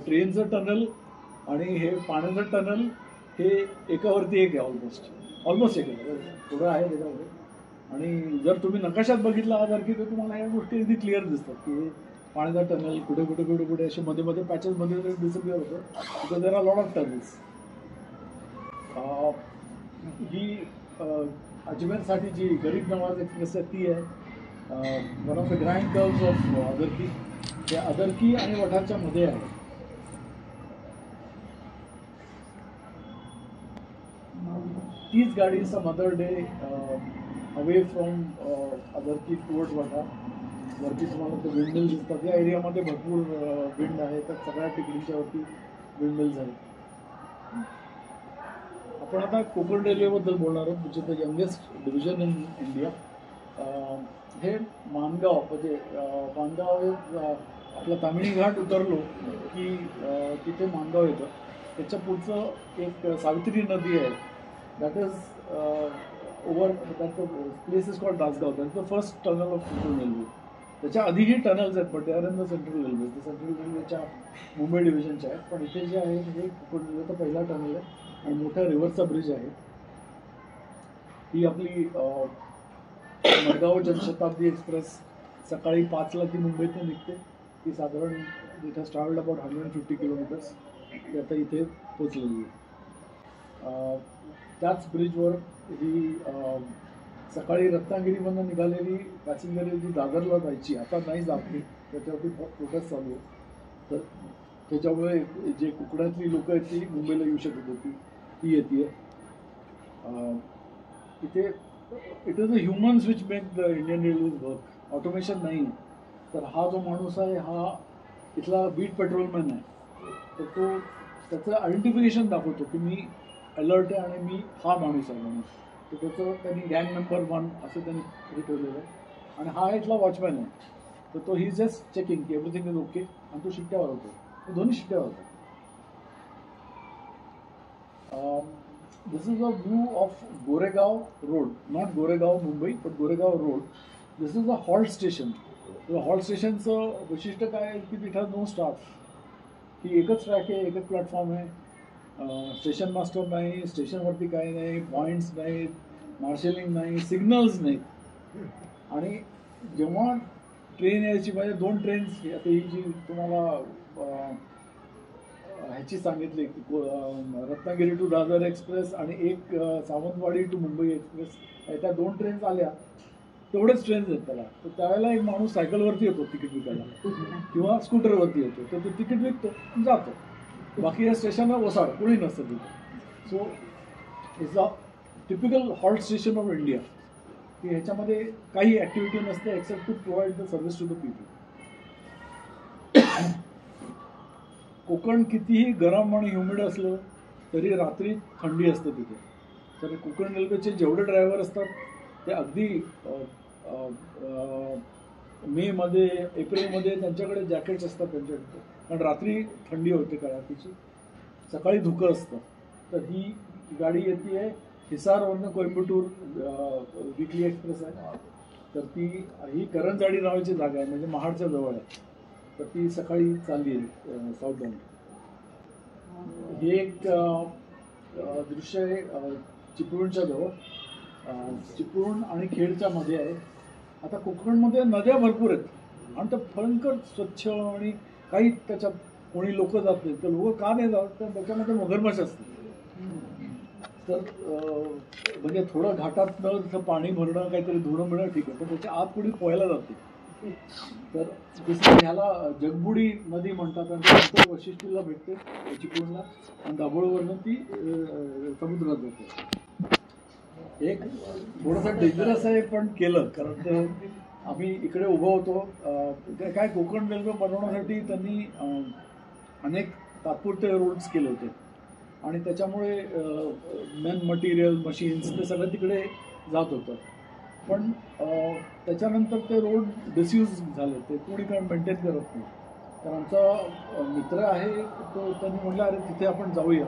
ट्रेनचं टनल आणि हे पाण्याचं टनल हे एकावरती एक आहे ऑलमोस्ट एक आहे, थोडं आहे त्याच्यामध्ये. आणि जर तुम्ही नकाशात बघितला अदरकी तर तुम्हाला या गोष्टी अगदी क्लिअर दिसतात की हे पाण्याचा टनल कुठे कुठे कुठे कुठे असे मध्ये मध्ये पॅचेसमध्ये डिसअपिअर होतं because there are lot of tunnels. ही अजमेरसाठी जी गरीब नवाज एक्सप्रेस आहे ती आहे one of the grand curves of Adarki. ते अदरकी आणि वठारच्या मध्ये आहे. तीच गाडी some other day away from Adarki towards Wathar. वरती तुम्हाला ते विंडमिल दिसतात. या एरियामध्ये भरपूर विंड आहे तर सगळ्या टेकडीच्या वरती विंडमिल्स आहेत. आपण आता कोकण रेल्वेबद्दल बोलणार आहोत which is the youngest division in India. हे माणगाव म्हणजे माणगाव हे आपला तामिणी घाट उतरलो की तिथे माणगाव येतं. त्याच्या पुढचं एक सावित्री नदी आहे that is over that place is called Dasgaon. That is the first tunnel of Konkan railway. त्याच्या आधीही टनल्स आहेत पण ते are in the central railway. ते सेंट्रल रेल्वेच्या मुंबई डिव्हिजनच्या आहेत पण इथे जे आहे हे कोकण रेल्वेचा पहिला टनल आहे आणि मोठा रिव्हरचा ब्रिज आहे. ही आपली मडगाव जनशताब्दी एक्सप्रेस सकाळी 5ला ती मुंबईतून निघते. ती साधारण it has travelled about 150 kilometres. ती आता इथे पोचलेली आहे. त्याच ब्रिजवर ही सकाळी रत्नागिरीमधून निघालेली पॅसेंजर जी दादरला जायची आता नाही जात नाही त्याच्यावरती प्रोटेस्ट चालू आहे. तर त्याच्यामुळे जे कोकणातली लोक आहेत ती मुंबईला येऊ शकत होती ती येते. इथे it is the humans which make the Indian railways work. Automation नाही. तर हा जो माणूस आहे हा इथला बीट पेट्रोलमॅन आहे. तर तो त्याचं आयडेंटिफिकेशन दाखवतो की मी अलर्ट आहे आणि मी हा माणूस आहे म्हणून. तर त्याचं त्यांनी गँग नंबर 1 असं त्यांनी हे ठेवलेलं आहे. आणि हा इथला वॉचमॅन आहे. तर तो ही जस्ट चेकिंग की एव्हरीथिंग इज ओके आणि तो शिट्ट्यावर होतो. तो दोन्ही शिट्ट्यावर होतो. This is a view of Goregaon Road, not Goregaon, Mumbai, but Goregaon Road. This is a halt station. The halt stationचं वैशिष्ट्य काय आहे की इट हॅज नो स्टाफ. ही एकच ट्रॅक आहे, एकच प्लॅटफॉर्म आहे. स्टेशन मास्टर नाही, स्टेशनवरती काही नाही, पॉईंट्स नाहीत, मार्शलिंग नाही, सिग्नल्स नाहीत. आणि जेव्हा ट्रेन यायची म्हणजे 2 ट्रेन्स आता ही जी तुम्हाला ह्याची सांगितली रत्नागिरी टू दादर एक्सप्रेस आणि एक सावंतवाडी टू मुंबई एक्सप्रेस त्या 2 ट्रेन्स आल्या तेवढेच ट्रेन्स आहेत त्याला. तर त्यावेळेला एक माणूस सायकलवरती येतो तिकीट विकायला किंवा स्कूटरवरती येतो. तर तो तिकीट विकतो जातो. बाकी या स्टेशनला वसाड कोणी नसतं तिथे. So it's a typical halt station of India की ह्याच्यामध्ये काही ॲक्टिव्हिटी नसते except to provide the service to the people. Konkan कितीही गरम आणि ह्युमिड असलं तरी रात्री थंडी असते तिथे. तर कोकण रेल्वेचे जेवढे ड्रायव्हर असतात ते अगदी मेमध्ये एप्रिलमध्ये त्यांच्याकडे जॅकेट्स असतात त्यांच्याकडे कारण रात्री थंडी होते कडाकीची. सकाळी धुकं असतं. तर ही गाडी येते आहे हिसारवरनं कोइंबतूर विकली एक्सप्रेस आहे. तर ती ही करंजाडी नावाची जागा आहे म्हणजे महाडच्या जवळ आहे. तर ती सकाळी चालली आहे साऊथ डाऊन. हे एक दृश्य आहे चिपळूणच्या जवळ. चिपळूण आणि खेडच्या मध्ये आहे. आता कोकणमध्ये नद्या भरपूर आहेत आणि त्या भयंकर स्वच्छ आणि काही त्याच्यात कोणी लोक जात नाहीत. तर लोक का नाही जात तर त्याच्यामध्ये मगरमच्छ असते. तर म्हणजे थोडं घाटातनं तिथं पाणी भरणं काहीतरी धुणं मिळणं ठीक आहे, पण त्याच्या आत पुढे पोहायला जाते. तर दुसरं ह्याला जगबुडी नदी म्हणतात आणि नंतर वशिष्ठीला भेटते चिपळूणला आणि दाभोळवरनं ती समुद्रात जाते. एक थोडंसं डेंजरस आहे पण केलं, कारण ते आम्ही इकडे उभं होतो. काय कोकण रेल्वे बनवण्यासाठी त्यांनी अनेक तात्पुरते रोड्स केले होते आणि त्याच्यामुळे मेन मटेरियल मशीन्स ते सगळं तिकडे जात होतं. पण त्याच्यानंतर ते रोड डिसयूज झाले, ते कोणी काय मेंटेन करत नाही. तर आमचा मित्र आहे तो, त्यांनी म्हटलं अरे तिथे आपण जाऊया.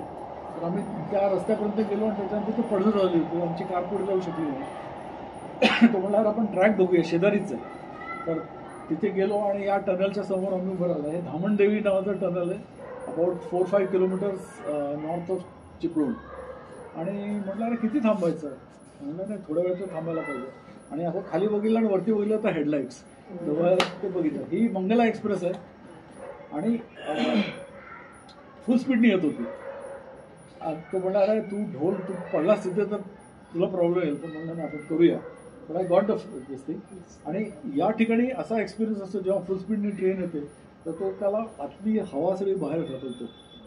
तर आम्ही त्या रस्त्यापर्यंत गेलो आणि त्याच्यानंतर ते पडझड झाली होती, आमची कार पुढे जाऊ शकली नाही. तो म्हटला आपण ट्रॅक बघूया, शेजारीच आहे. तर तिथे गेलो आणि या टनलच्या समोर आम्ही उभं राहिलो. हे धामणदेवी नावाचं टनल आहे, about 4-5 kilometres north of Chiplun. आणि म्हटलं अरे किती थांबायचं? म्हटलं नाही, थोड्या वेळ तर थांबायला पाहिजे. आणि असं खाली बघितलं आणि वरती बघितलं तर हेडलाईट्स ते बघितलं. ही मंगला एक्सप्रेस आहे आणि फुल स्पीडने येत होती. तो म्हणला अरे तू पडलास तिथे तर तुला प्रॉब्लेम येईल. पण म्हणलं नाही, आपण करूया. तर I got the this thing. आणि या ठिकाणी असा एक्सपिरियन्स असतो जेव्हा फुल स्पीडने ट्रेन येते तर तो त्याला आतली हवा सगळी बाहेर ढकलतो.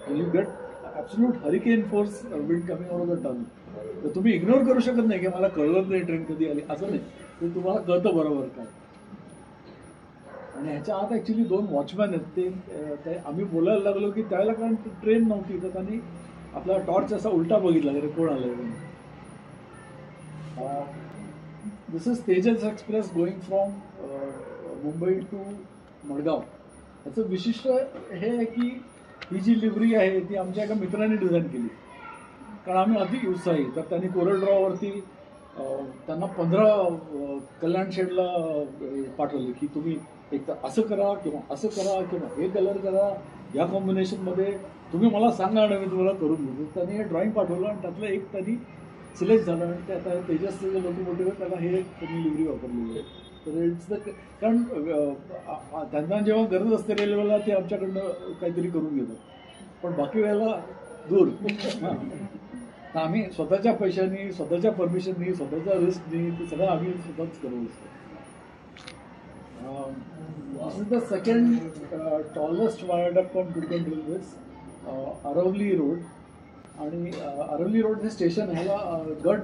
You get absolute hurricane force wind coming out of the tunnel. तर तुम्ही इग्नोर करू शकत नाही की मला कळलं नाही ट्रेन कधी आली, असं नाही. ते तुम्हाला कळतं बरोबर काय. आणि ह्याच्या आत ॲक्च्युली 2 वॉचमॅन आहेत. ते आम्ही बोलायला लागलो की त्यावेळेला, कारण ट्रेन नव्हती, तर त्यांनी आपला टॉर्च असा उलटा बघितला की कोण आलं. This is Tejas express going from Mumbai to Madgaon. याचं विशिष्ट हे आहे की ही जी लिव्हरी आहे ती आमच्या एका मित्राने डिझाईन केली, कारण आम्ही अति उत्साही. तर त्यांनी कोरल ड्रॉवरती त्यांना 15 कल्याण शेडला पाठवले की तुम्ही एक तर असं करा किंवा असं करा किंवा हे कलर करा, या कॉम्बिनेशनमध्ये तुम्ही मला सांगा आणि मी तुम्हाला करून देतो. त्यांनी हे ड्रॉइंग पाठवलं आणि त्यातलं एक त्यांनी सिलेक्ट झालं आणि ते आता तेजसचं जे लोकोमोटिव्ह आहे त्याला हे त्यांनी लिव्हरी वापरलेली आहे. तर इट्स द, कारण त्यांना जेव्हा गरज असते रेल्वेला ते आमच्याकडनं काहीतरी करून घेतात, पण बाकी वेळेला दूर. हां, आम्ही स्वतःच्या पैशांनी, स्वतःच्या परमिशननी, स्वतःच्या रिस्कनी ते सगळं आम्ही स्वतःच करू असतो. This is the second tallest viaduct on Konkan railways, Aravali road. आणि अरवली रोड हे स्टेशन, ह्याला गड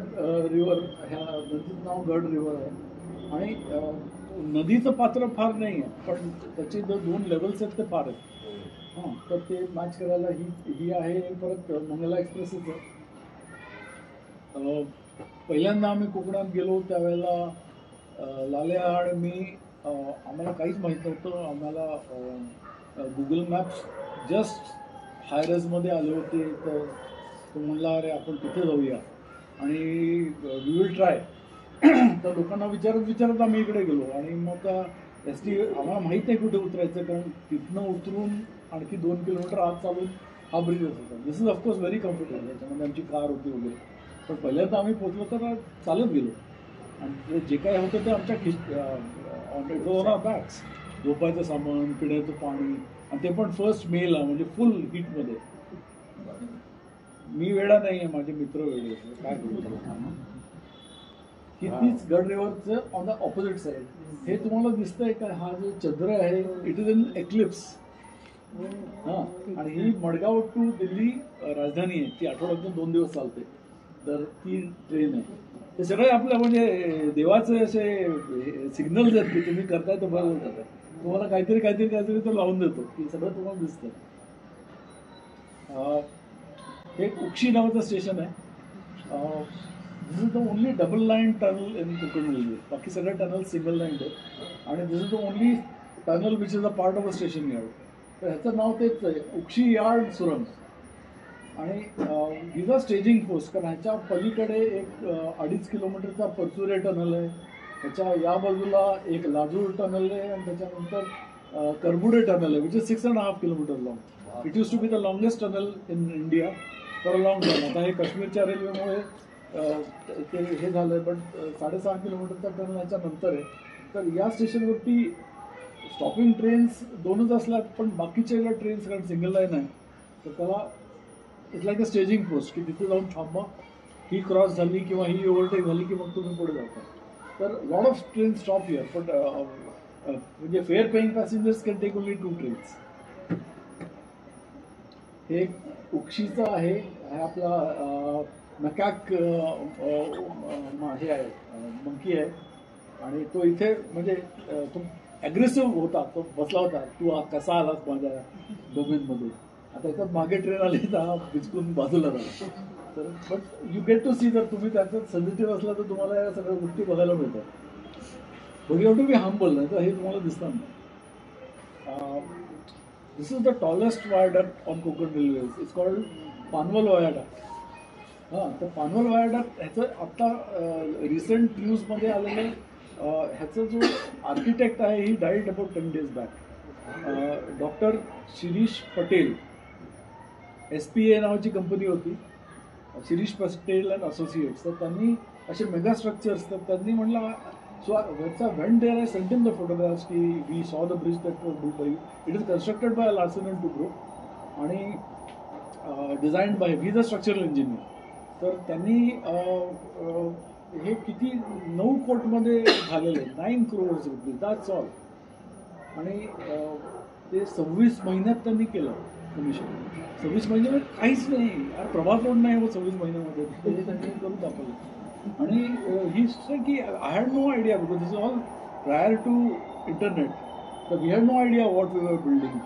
रिव्हर, ह्या नदीचं नाव गड रिव्हर आहे. आणि नदीचं पात्र फार नाही आहे, पण त्याचे जे 2 लेवल्स आहेत ते फार आहेत. हां, तर ते मॅच करायला ही आहे. परत मंगला एक्सप्रेसच आहे. पहिल्यांदा आम्ही कोकणात गेलो त्यावेळेला लाल्या आणि मी, आम्हाला काहीच माहीत नव्हतं. आम्हाला गुगल मॅप्स जस्ट हायरेजमध्ये आले होते. तर तो म्हणला अरे आपण तिथे जाऊया आणि वी विल ट्राय. तर लोकांना विचारत आम्ही इकडे गेलो आणि मग त्या ST आम्हाला माहीत नाही कुठे उतरायचं, कारण तिथनं उतरून आणखी 2 किलोमीटर आत चालून हा ब्रिज होता. दिस इज ऑफकोर्स व्हेरी कम्फर्टेबल. त्याच्यामध्ये आमची कार होती वगैरे. पण पहिल्यांदा आम्ही पोचलो तर चालत गेलो आणि जे काय होतं ते आमच्या बॅग्स, झोपायचं सामान, पिण्याचं पाणी, आणि ते पण फर्स्ट मेला, म्हणजे फुल हीटमध्ये. मी वेळा नाही आहे, माझे मित्र वेळे, काय करू. ही तीच गड रिव्हरचं ऑन द ऑपोजिट साईड. हे तुम्हाला दिसतंय का, हा जो चंद्र आहे इट इज इन एक्लिप्स. हां, आणि ही मडगाव टू दिल्ली राजधानी आहे, ती आठवड्यातून 2 दिवस चालते. तर ती ट्रेन आहे. हे सगळे आपल्या म्हणजे देवाचे असे सिग्नल्स आहेत की तुम्ही करताय तर बरोबर करताय. तुम्हाला काहीतरी तो लावून देतो की सगळं तुम्हाला दिसतं. हे उक्षी नावाचं स्टेशन आहे. This is the only double line tunnel in Konkan railway. बाकी सगळे टनल सिंगल लाईन आहेत आणि this is the only tunnel which is a part of a station yard. तर ह्याचं नाव तेच आहे, उक्षी यार्ड सुरंग. आणि हिज अ स्टेजिंग पोस्ट, कारण ह्याच्या पलीकडे एक 2.5 किलोमीटरचा परचुरे टनल आहे. ह्याच्या या बाजूला एक लाजूर टनल आहे आणि त्याच्यानंतर करबुडे टनल आहे विच इज 6.5 kilometre long. It use to be the longest tunnel in India for a long time. आता हे काश्मीरच्या रेल्वेमुळे ते हे झालं आहे, पण 6.5 किलोमीटरचा टनल ह्याच्या नंतर आहे. तर या स्टेशनवरती स्टॉपिंग ट्रेन्स 2च असल्यात, पण बाकीच्या ज्या ट्रेन्स, कारण सिंगल लाईन आहे, तर त्याला it's like a staging post की तिथे जाऊन थांबा ही क्रॉस झाली किंवा ही ओव्हरटेक झाली की मग तुम्ही पुढे जाता. तर lot of train stop here, पण म्हणजे fare paying passengers can take only 2 trains. हे उक्षीचा आहे, हे आपला मकॅक हे आहे, मंकी आहे, आणि तो इथे म्हणजे तो ॲग्रेसिव्ह होता, तो बसला होता, तू कसा आलास माझ्या डोमेनमध्ये. आता याच्यात मागे ट्रेन आली तर हा बिचकून बाजूला झाला. तर but you get to see, जर तुम्ही त्याच्यात सेन्सिटिव्ह असला तर तुम्हाला या सगळ्या गोष्टी बघायला मिळतात. But you have to be humble, नाही तर हे तुम्हाला दिसणार नाही. This is the tallest viaduct on Konkan railways. It's called Panval viaduct. हां, तर पानवल वायडक्ट ह्याचं आत्ता रिसेंट न्यूजमध्ये आलेलं ह्याचं जो आर्किटेक्ट आहे he died about 10 days back. Doctor Shirish Patel, SPA नावाची कंपनी होती, शिरीष पटेल अँड असोसिएट्स. तर त्यांनी असे मेगा स्ट्रक्चर्स, तर त्यांनी म्हटलं, so when there I sent in the photographs की we saw the bridge that was built by you. It is constructed by Larsen and Toubro आणि designed by we the structural engineer. तर त्यांनी हे किती 9 कोटीमध्ये झालेलं आहे, 9 crores रुपीज, दॅट्स ऑल. आणि ते 26 महिन्यात त्यांनी केलं कमिशन. 26 महिन्यामध्ये काहीच नाही, प्रभात रोड नाही हो 26 महिन्यामध्ये, ते त्यांनी करून दाखवलं. आणि ही की I had no idea, because this is all prior to internet. तर we had no idea what we were building.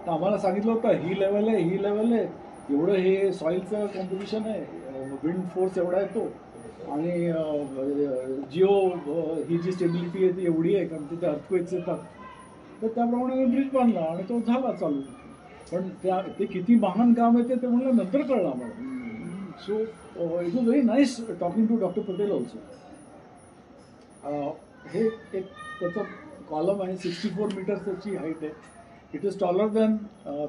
तर आम्हाला सांगितलं होतं ही लेवल आहे, ही लेवल आहे, एवढं हे सॉईलचं कॉम्पिटिशन आहे, विंड फोर्स एवढा येतो, आणि जिओ ही जी स्टेबिलिटी आहे ती एवढी आहे, कारण तिथे अर्थक्वेक्स येतात. तर त्याप्रमाणे ब्रिज बांधला आणि तो झाला चालू. पण ते किती महान काम आहे ते म्हणलं नंतर कळलं आम्हाला. So it was very nice talking to doctor Patel also. हे एक त्याचं कॉलम आहे, 64 meters त्याची हाईट आहे. It is taller than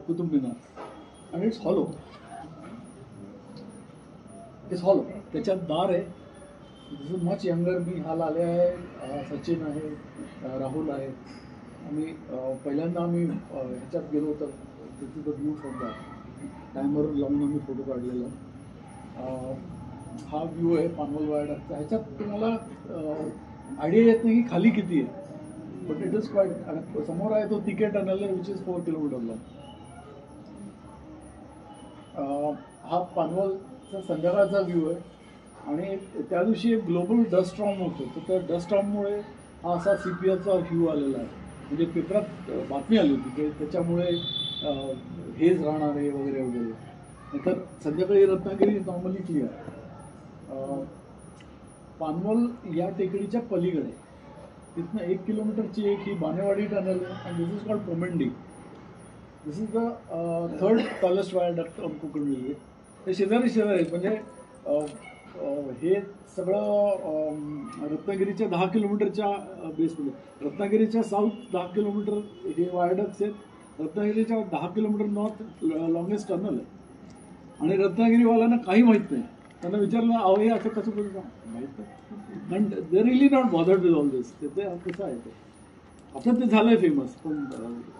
Qutub Minar आणि इट्स हॉलो. इट्स हॉलो, त्याच्यात दार आहे. This is much younger. मी हाल आले आहे, सचिन आहे, राहुल आहे. आम्ही पहिल्यांदा आम्ही ह्याच्यात गेलो होतो, this is the view from that. Timer लावून आम्ही फोटो काढलेला. हा व्ह्यू आहे पानवल वायडक्टचा. ह्याच्यात तुम्हाला आयडिया येत नाही की खाली किती आहे, बट इट इज क्वाईट. समोर आहे तो तिके tunnel which, which is 4 kilometers long. हा पानवलचा संध्याकाळचा व्ह्यू आहे. आणि त्या दिवशी एक ग्लोबल डस्ट स्टॉर्म होतो, तर त्या डस्ट स्टॉर्ममुळे हा असा CPRचा व्ह्यू आलेला आहे. म्हणजे पेपरात बातमी आली होती की त्याच्यामुळे हेच राहणार आहे वगैरे वगैरे. नंतर संध्याकाळी रत्नागिरी नॉर्मली क्लिअर. पानवल या टेकडीच्या पलीकडे तिथनं 1 kilometerची एक ही बानेवाडी टनल आहे, आणि this is called Pomendi. This is the 3rd tallest viaduct on Konkan railway. हे शेजारी आहेत. म्हणजे हे सगळं रत्नागिरीच्या 10 kilometerच्या बेसमध्ये. रत्नागिरीच्या साऊथ 10 kilometer हे वायडक्ट्स आहेत. रत्नागिरीच्या 10 kilometer नॉर्थ लॉंगेस्ट टनल आहे. आणि रत्नागिरीवाल्यांना काही माहीत नाही. त्यांना विचारलं, अहो हे असं कसं कसं माहीत नाही, and they really not bothered with all this. ते कसं आहे ते आता ते झालं आहे फेमस. पण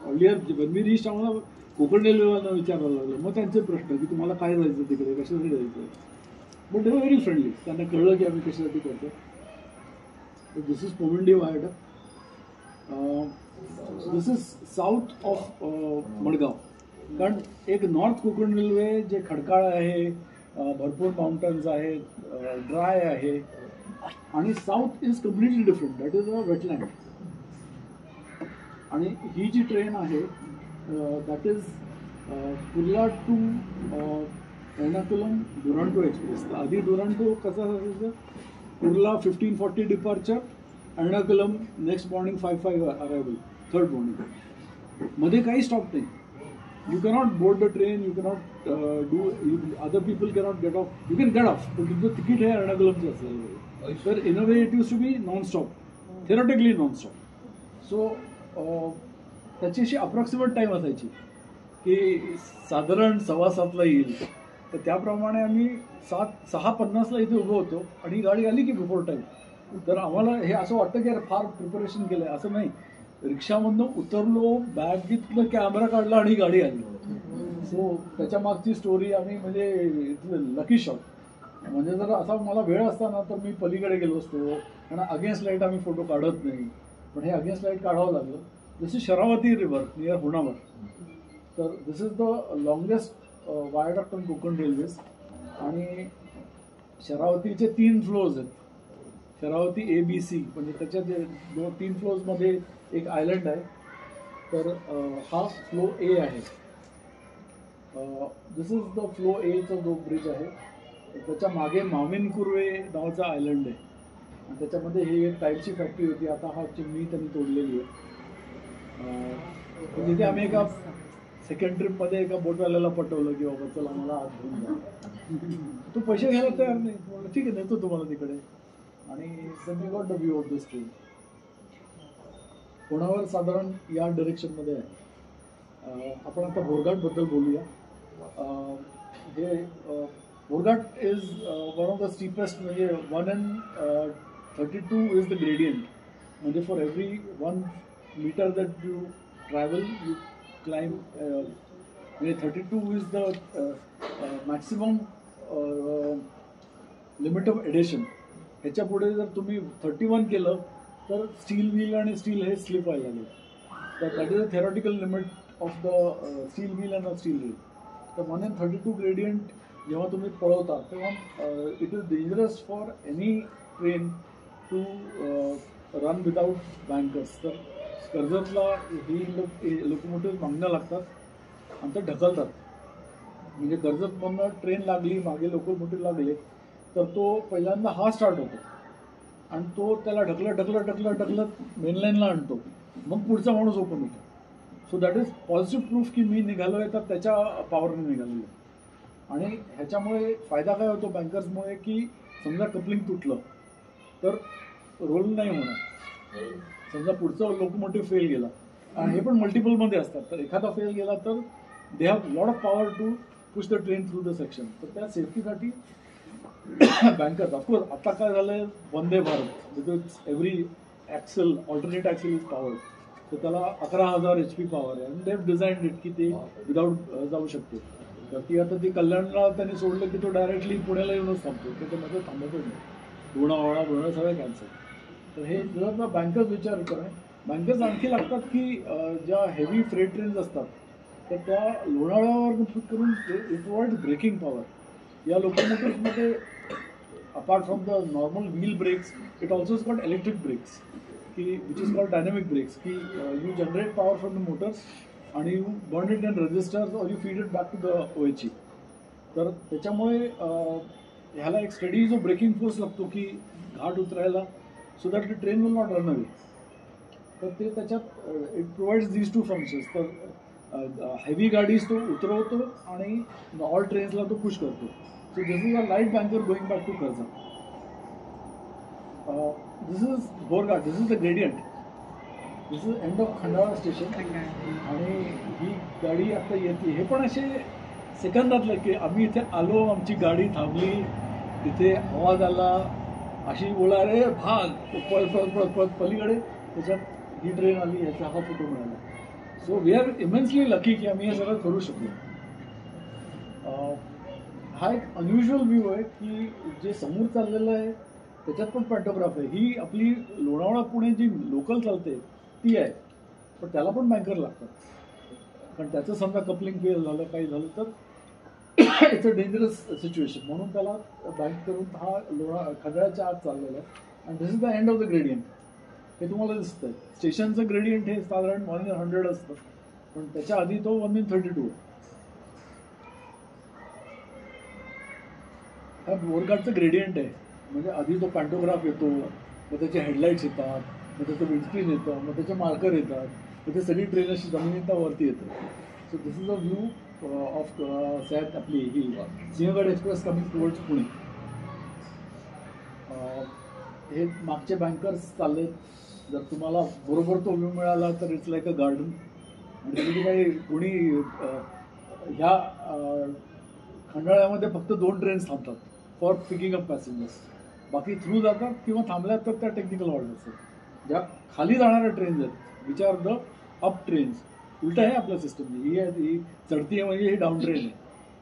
अर्लियर वेन वी रीच आम्हाला कोकण रेल्वेवाल्यांना विचारायला लागलं. मग त्यांचे प्रश्न की तुम्हाला काय जायचं तिकडे, कशासाठी जायचं. बट दे वर व्हेरी फ्रेंडली. त्यांना कळलं की आम्ही कशासाठी करतो. This is Pomendi viaduct. This is south of Madgaon. कारण एक नॉर्थ कोकण रेल्वे जे खडकाळ आहे, भरपूर माउंटन्स आहेत, ड्राय आहे. आणि south is completely different, that is a wetland. आणि ही जी ट्रेन आहे that is Kurla to Ernakulam Duronto express. तर आधी डुरांटो कसा असायचं, Kurla 1540 departure, Ernakulam next morning 5:05 arrival, 3rd morning. मध्ये काही स्टॉप नाही. You cannot board the train, you cannot other people cannot get off. You can get off, but तुमचं तिकीट हे एर्नाकुलमचं असेल. तर in a way it use to be nonstop, theoretically nonstop. So त्याची अशी अप्रॉक्सिमेट टाईम असायची की साधारण 7:15 येईल. तर त्याप्रमाणे आम्ही 6:50 इथे उभं होतो आणि गाडी आली की बिफोर टाईम. तर आम्हाला हे असं वाटतं की यार फार प्रिपरेशन केलं आहे. असं नाही. रिक्षामधनं उतरलो, बॅगीतलं कॅमेरा काढला आणि गाडी आली. सो त्याच्या मागची स्टोरी आम्ही म्हणजे लकी शॉट. म्हणजे जर असा मला वेळ असता तर मी पलीकडे गेलो असतो, कारण अगेन्स्ट लाईट आम्ही फोटो काढत नाही, पण हे अगेन्स्ट लाईट काढावं लागलं. This is Sharavati river near Honavar. तर this is the longest viaduct on Konkan railways. आणि शरावतीचे 3 फ्लोअर्स आहेत. शरावती ABC, म्हणजे त्याच्या जे 3 फ्लोअर्समध्ये एक आयलंड आहे. तर हा फ्लो A आहे. दिस इज द फ्लो Aचा जो ब्रिज आहे, त्याच्या मागे माविन कुर्वे नावाचा आयलंड आहे, आणि त्याच्यामध्ये ही एक टाईलची फॅक्टरी होती. आता हा चिमणी त्यांनी तोडलेली आहे. तिथे आम्ही एका सेकंड ट्रिपमध्ये एका बोटवाल्याला पटवलं की बाबा चला मला आत घेऊन जा. तो पैसे घ्यायला तयार नाही. म्हणलं ठीक आहे, नेतो तुम्हाला तिकडे. आणि we got the view of the street. पुण्यावर साधारण या डिरेक्शनमध्ये आहे. आपण आता बोरघाटबद्दल बोलूया. हे Borghat is one of the steepest, म्हणजे 1:32 इज द ग्रेडियंट. म्हणजे for every 1 metre that you travel you climb, म्हणजे 32 is the maximum limit of adhesion. ह्याच्या पुढे जर तुम्ही 31 केलं तर स्टील व्हील आणि स्टील हे स्लिप व्हायला लागेल. तर that is a theoretical limit of the steel wheel and steel wheel. तर 1:32 ग्रेडियंट जेव्हा तुम्ही पळवता तेव्हा it is dangerous for any train to run without bankers. तर कर्जतला ही लोकोमोटिव्ह मागण्या लागतात आणि ते ढकलतात. म्हणजे कर्जतमधनं ट्रेन लागली, मागे लोकोमोटिव्ह लागले, तर तो पहिल्यांदा हा स्टार्ट होतो आणि तो त्याला ढकलत मेनलाईनला आणतो, मग पुढचा माणूस ओपन होतो. So that is positive proof की मी निघालो आहे तर त्याच्या पॉवरने निघालेलो आहे. आणि ह्याच्यामुळे फायदा काय होतो बँकर्समुळे, की समजा कपलिंग तुटलं तर रोल नाही होणार. समजा पुढचं लोकोमोटिव्ह फेल गेला, आणि हे पण मल्टिपलमध्ये असतात, तर एखादा फेल गेला तर they have lot of power to push the train through the section. तर त्या सेफ्टीसाठी बँकर्स, ऑफकोर्स आता काय झालंय, Vande Bharat because every axle alternate axle is power. तर त्याला 11,000 HP पॉवर आहे, आणि दे हॅव डिझाईन्ड इट की ते विदाऊट जाऊ शकते. तर ती आता ती कल्याणला त्यांनी सोडलं की तो डायरेक्टली पुण्याला येऊनच थांबतो, त्याच्यामध्ये थांबतच नाही. लोणावळा सगळं कॅन्सल. तर हे जर बँकर्स विचार करा. बँकर्स आणखी लागतात की ज्या हेवी फ्रेट ट्रेन्स असतात तर त्या लोणावळ्यावर करून इट प्रोव्हाइड्स ब्रेकिंग पॉवर. या लोकोमोटिव्हमध्ये apart from the normal wheel brakes, it also is called electric brakes, की which is called dynamic brakes, की you generate power from the motors आणि you burn it in resistors और you feed it back to the OHE. तर त्याच्यामुळे ह्याला एक study जो breaking force लागतो की घाट उतरायला, so that the train will not run away. तर ते त्याच्यात इट प्रोव्हाइड्स दीज 2 फंक्शन्स. तर हेवी गाडीज तो उतरवतो आणि ऑल ट्रेन्सला तो पुश करतो. So this is a light banker going back to Karjat. This is Borghat, this is the gradient, this is end of Khandala station. आणि ही गाडी आता येते. हे पण असे सेकंदातलं की आम्ही इथे आलो, आमची गाडी थांबली, तिथे आवाज आला, अशी बोला रे भाग, पळत पलीकडे, त्याच्यात ही ट्रेन आली, ह्याचा हा फोटो मिळाला. So we are immensely lucky की आम्ही हे सगळं करू शकलो. हा एक अनयुज्युअल व्ह्यू आहे की जे समोर चाललेलं आहे त्याच्यात पण पॅन्टोग्राफ आहे. ही आपली लोणावळा पुणे जी लोकल चालते ती आहे, पण त्याला पण बँकर लागतात. कारण त्याचं समजा कपलिंग फेल झालं, काही झालं तर इट्स अ डेंजरस सिच्युएशन. म्हणून त्याला बँक करून हा खंडाळ्याच्या आत चाललेला आहे. And this is the end of the gradient. हे तुम्हाला दिसतंय. स्टेशनचं ग्रेडियंट हे साधारण 1:100 असतं, पण त्याच्या आधी तो 1:32 आहे. हा बोरघाटचं ग्रेडियंट आहे. म्हणजे आधी तो पॅन्टोग्राफ येतो, मग त्याचे हेडलाईट्स येतात, मग त्याचं विंडस्क्रीन येतं, मग त्याचे मार्कर येतात, मग ते सगळी ट्रेन अशी जमिनीता वरती येते. So this is a view of sat आपली ही Sinhagad express coming towards Pune. हे मागचे बँकर्स चालले. जर तुम्हाला बरोबर तो व्ह्यू मिळाला तर इट्स लाईक अ गार्डन. आणि तिथे काही कोणी ह्या खंडाळ्यामध्ये फक्त 2 ट्रेन्स थांबतात फॉर पिकिंग अप पॅसेंजर्स. बाकी थ्रू जातात किंवा थांबल्यात तर त्या टेक्निकल ऑर्डर्स आहेत. ज्या खाली जाणाऱ्या ट्रेन्स आहेत which are the up trains. उलट आहे आपल्या सिस्टमने. ही चढती आहे म्हणजे ही डाऊन ट्रेन आहे.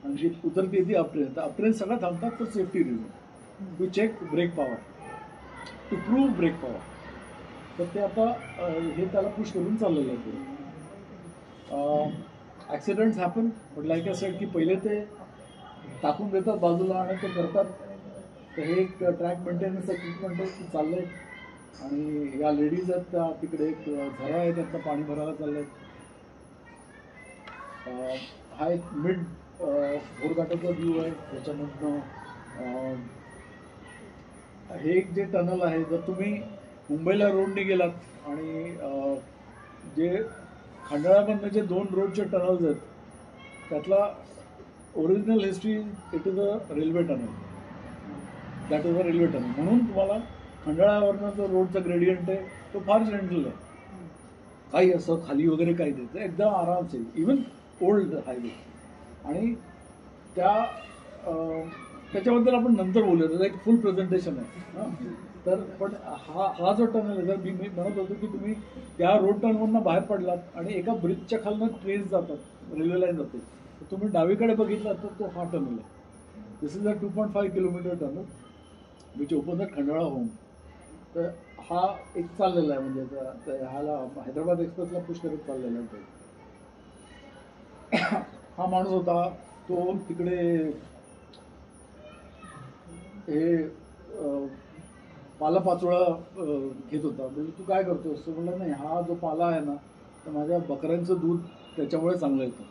आणि जी उतरते ती अप ट्रेन. तर अप ट्रेन सगळं थांबतात तर safety reason to check brake power, to prove brake power. तर ते आता हे त्याला पुश करून चाललेलं आहे पुढे. Accidents happen, but like I said की पहिले ते टाकून देतात बाजूला आणि ते करतात. तर हे एक ट्रॅक मेंटेनन्सचं ट्रीटमेंट आहे की चाललं आहे. आणि या लेडीज आहेत त्या तिकडे एक झरा आहे त्यातनं पाणी भरायला चाललं आहे. हा एक मिड भोरघाटाचा व्ह्यू आहे. त्याच्यामधनं हे एक जे टनल आहे, जर तुम्ही मुंबईला रोडने गेलात आणि जे खंडाळामधनं जे 2 रोडचे टनल्स आहेत त्यातला original history it is a railway tunnel. That is a railway tunnel. म्हणून तुम्हाला खंडाळावरनं जो रोडचा ग्रेडियंट आहे तो फार जेंटल आहे. काही असं खाली वगैरे काही देतं एकदम आरामसे, इवन ओल्ड हायवे. आणि त्याच्याबद्दल आपण नंतर बोलूया, त्याचं एक फुल प्रेझेंटेशन आहे. तर पण हा जो टनल आहे, जर मी म्हणत होतो की तुम्ही त्या रोड टनलवरनं बाहेर पडलात आणि एका ब्रिजच्या खालनं ट्रेन्स जातात, रेल्वे लाईन जाते, तर तुम्ही डावीकडे बघितलात तर तो हा टनल आहे. This is a 2.5 kilometre tunnel which open the Khandala home. तर हा एक चाललेला आहे, म्हणजे ह्याला हैदराबाद एक्सप्रेसला पुश करत चाललेला आहे. हा माणूस होता तो तिकडे हे पालापाचोळा घेत होता. म्हणजे तू काय करतोस? तो म्हणला नाही, हा जो पाला आहे ना तर माझ्या बकऱ्यांचं दूध त्याच्यामुळे चांगलं येतं,